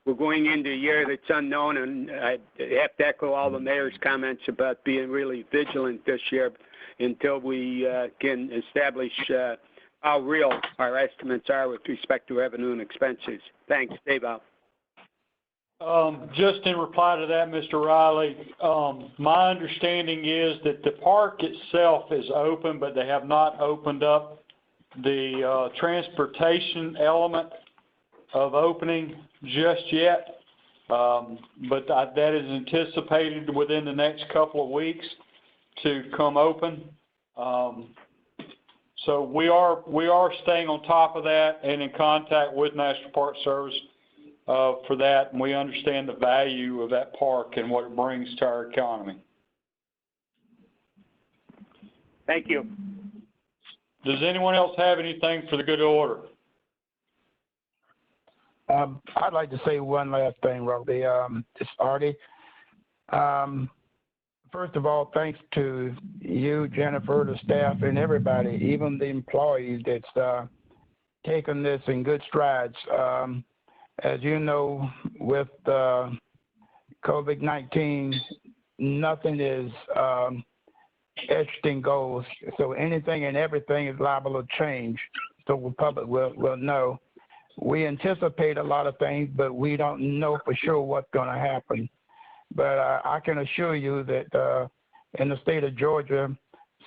we're going into a year that's unknown. And I have to echo all the mayor's comments about being really vigilant this year until we can establish how real our estimates are with respect to revenue and expenses. Thanks. Dave out. Just in reply to that, Mr. Riley, my understanding is that the park itself is open, but they have not opened up the transportation element of opening just yet. But that is anticipated within the next couple of weeks to come open. So we are staying on top of that and in contact with National Park Service for that, and we understand the value of that park and what it brings to our economy. Thank you. Does anyone else have anything for the good order? I'd like to say one last thing, Robbie. It's Artie. First of all, thanks to you, Jennifer, the staff, and everybody, even the employees that's taken this in good strides. As you know, with COVID-19, nothing is etched in gold. So anything and everything is liable to change. So the public will know. We anticipate a lot of things, but we don't know for sure what's going to happen. But I can assure you that in the state of Georgia,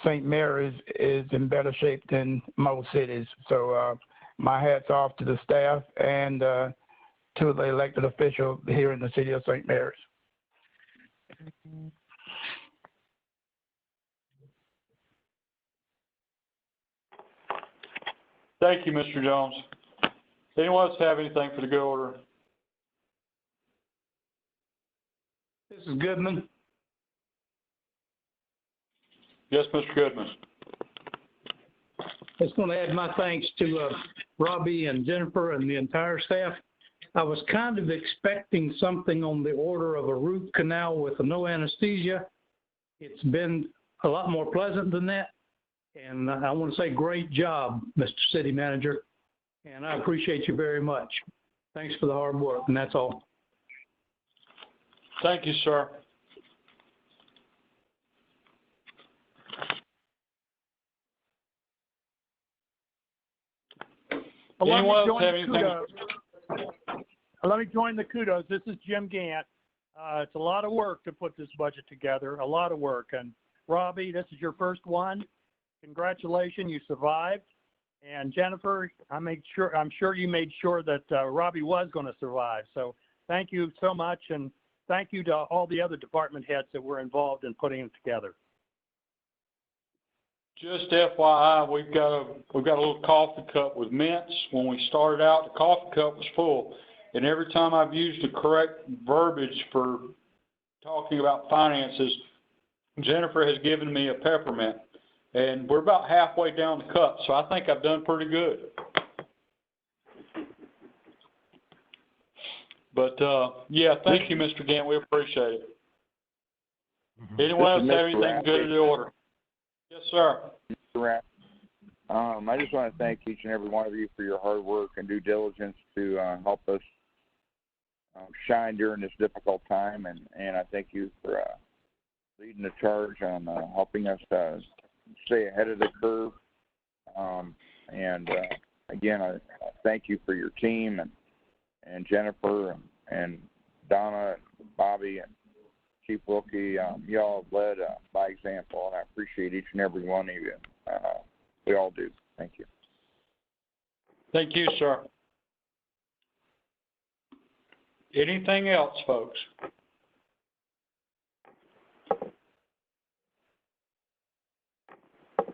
St. Mary's is in better shape than most cities. So my hat's off to the staff and to the elected officials here in the city of St. Mary's. Thank you, Mr. Jones. Anyone else have anything for the good order? This is Goodman. Yes, Mr. Goodman. I just want to add my thanks to Robbie and Jennifer and the entire staff. I was kind of expecting something on the order of a root canal with no anesthesia. It's been a lot more pleasant than that. And I want to say great job, Mr. City Manager. And I appreciate you very much. Thanks for the hard work, and that's all. Thank you, sir. Anyone else have anything? Let me join the kudos. This is Jim Gant. It's a lot of work to put this budget together, a lot of work. And Robbie, this is your first one. Congratulations, you survived. And Jennifer, I'm sure you made sure that Robbie was going to survive. So thank you so much, and thank you to all the other department heads that were involved in putting it together. Just FYI, we've got a little coffee cup with mints. When we started out, the coffee cup was full, and every time I've used the correct verbiage for talking about finances, Jennifer has given me a peppermint. And we're about halfway down the cut, so I think I've done pretty good. But, yeah, thank you, Mr. Gant. We appreciate it. Anyone else have anything good to the order? Yes, sir. Mr. Rapp, I just want to thank each and every one of you for your hard work and due diligence to help us shine during this difficult time, and I thank you for leading the charge on helping us stay ahead of the curve. Again, I thank you for your team and Jennifer and Donna and Bobby and Chief Wilkie. Y'all have led by example, and I appreciate each and every one of you. We all do. Thank you. Thank you, sir. Anything else, folks?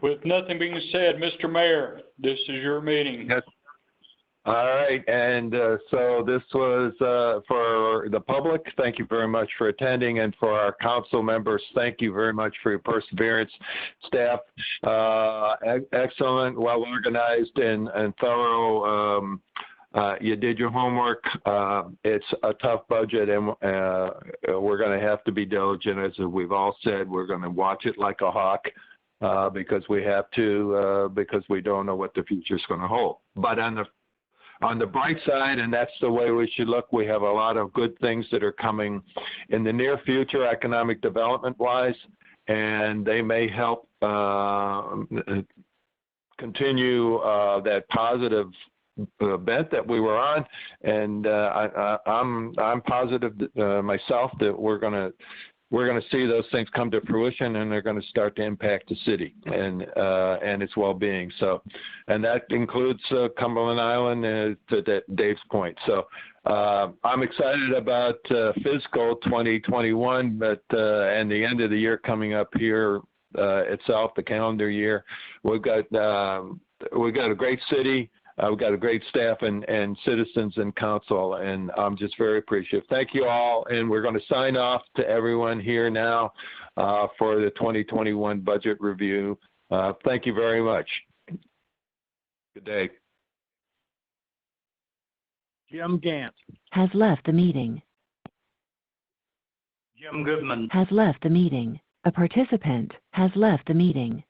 With nothing being said, Mr. Mayor, this is your meeting. Yes. All right, and so this was for the public. Thank you very much for attending, and for our council members, thank you very much for your perseverance. Staff, excellent, well organized, and thorough. You did your homework. It's a tough budget, and we're going to have to be diligent, as we've all said. We're going to watch it like a hawk. Because we have to, because we don't know what the future is going to hold. But on the bright side, and that's the way we should look, we have a lot of good things that are coming in the near future, economic development-wise, and they may help continue that positive bent that we were on. And I'm positive myself that we're going to see those things come to fruition, and they're going to start to impact the city and its well-being. So, and that includes Cumberland Island, to Dave's point. So, I'm excited about fiscal 2021, but and the end of the year coming up here itself, the calendar year. We've got a great city. We've got a great staff and citizens and council, and I'm just very appreciative. Thank you all, and we're going to sign off to everyone here now for the 2021 budget review. Thank you very much. Good day. Jim Gant. Has left the meeting. Jim Goodman. Has left the meeting. A participant has left the meeting.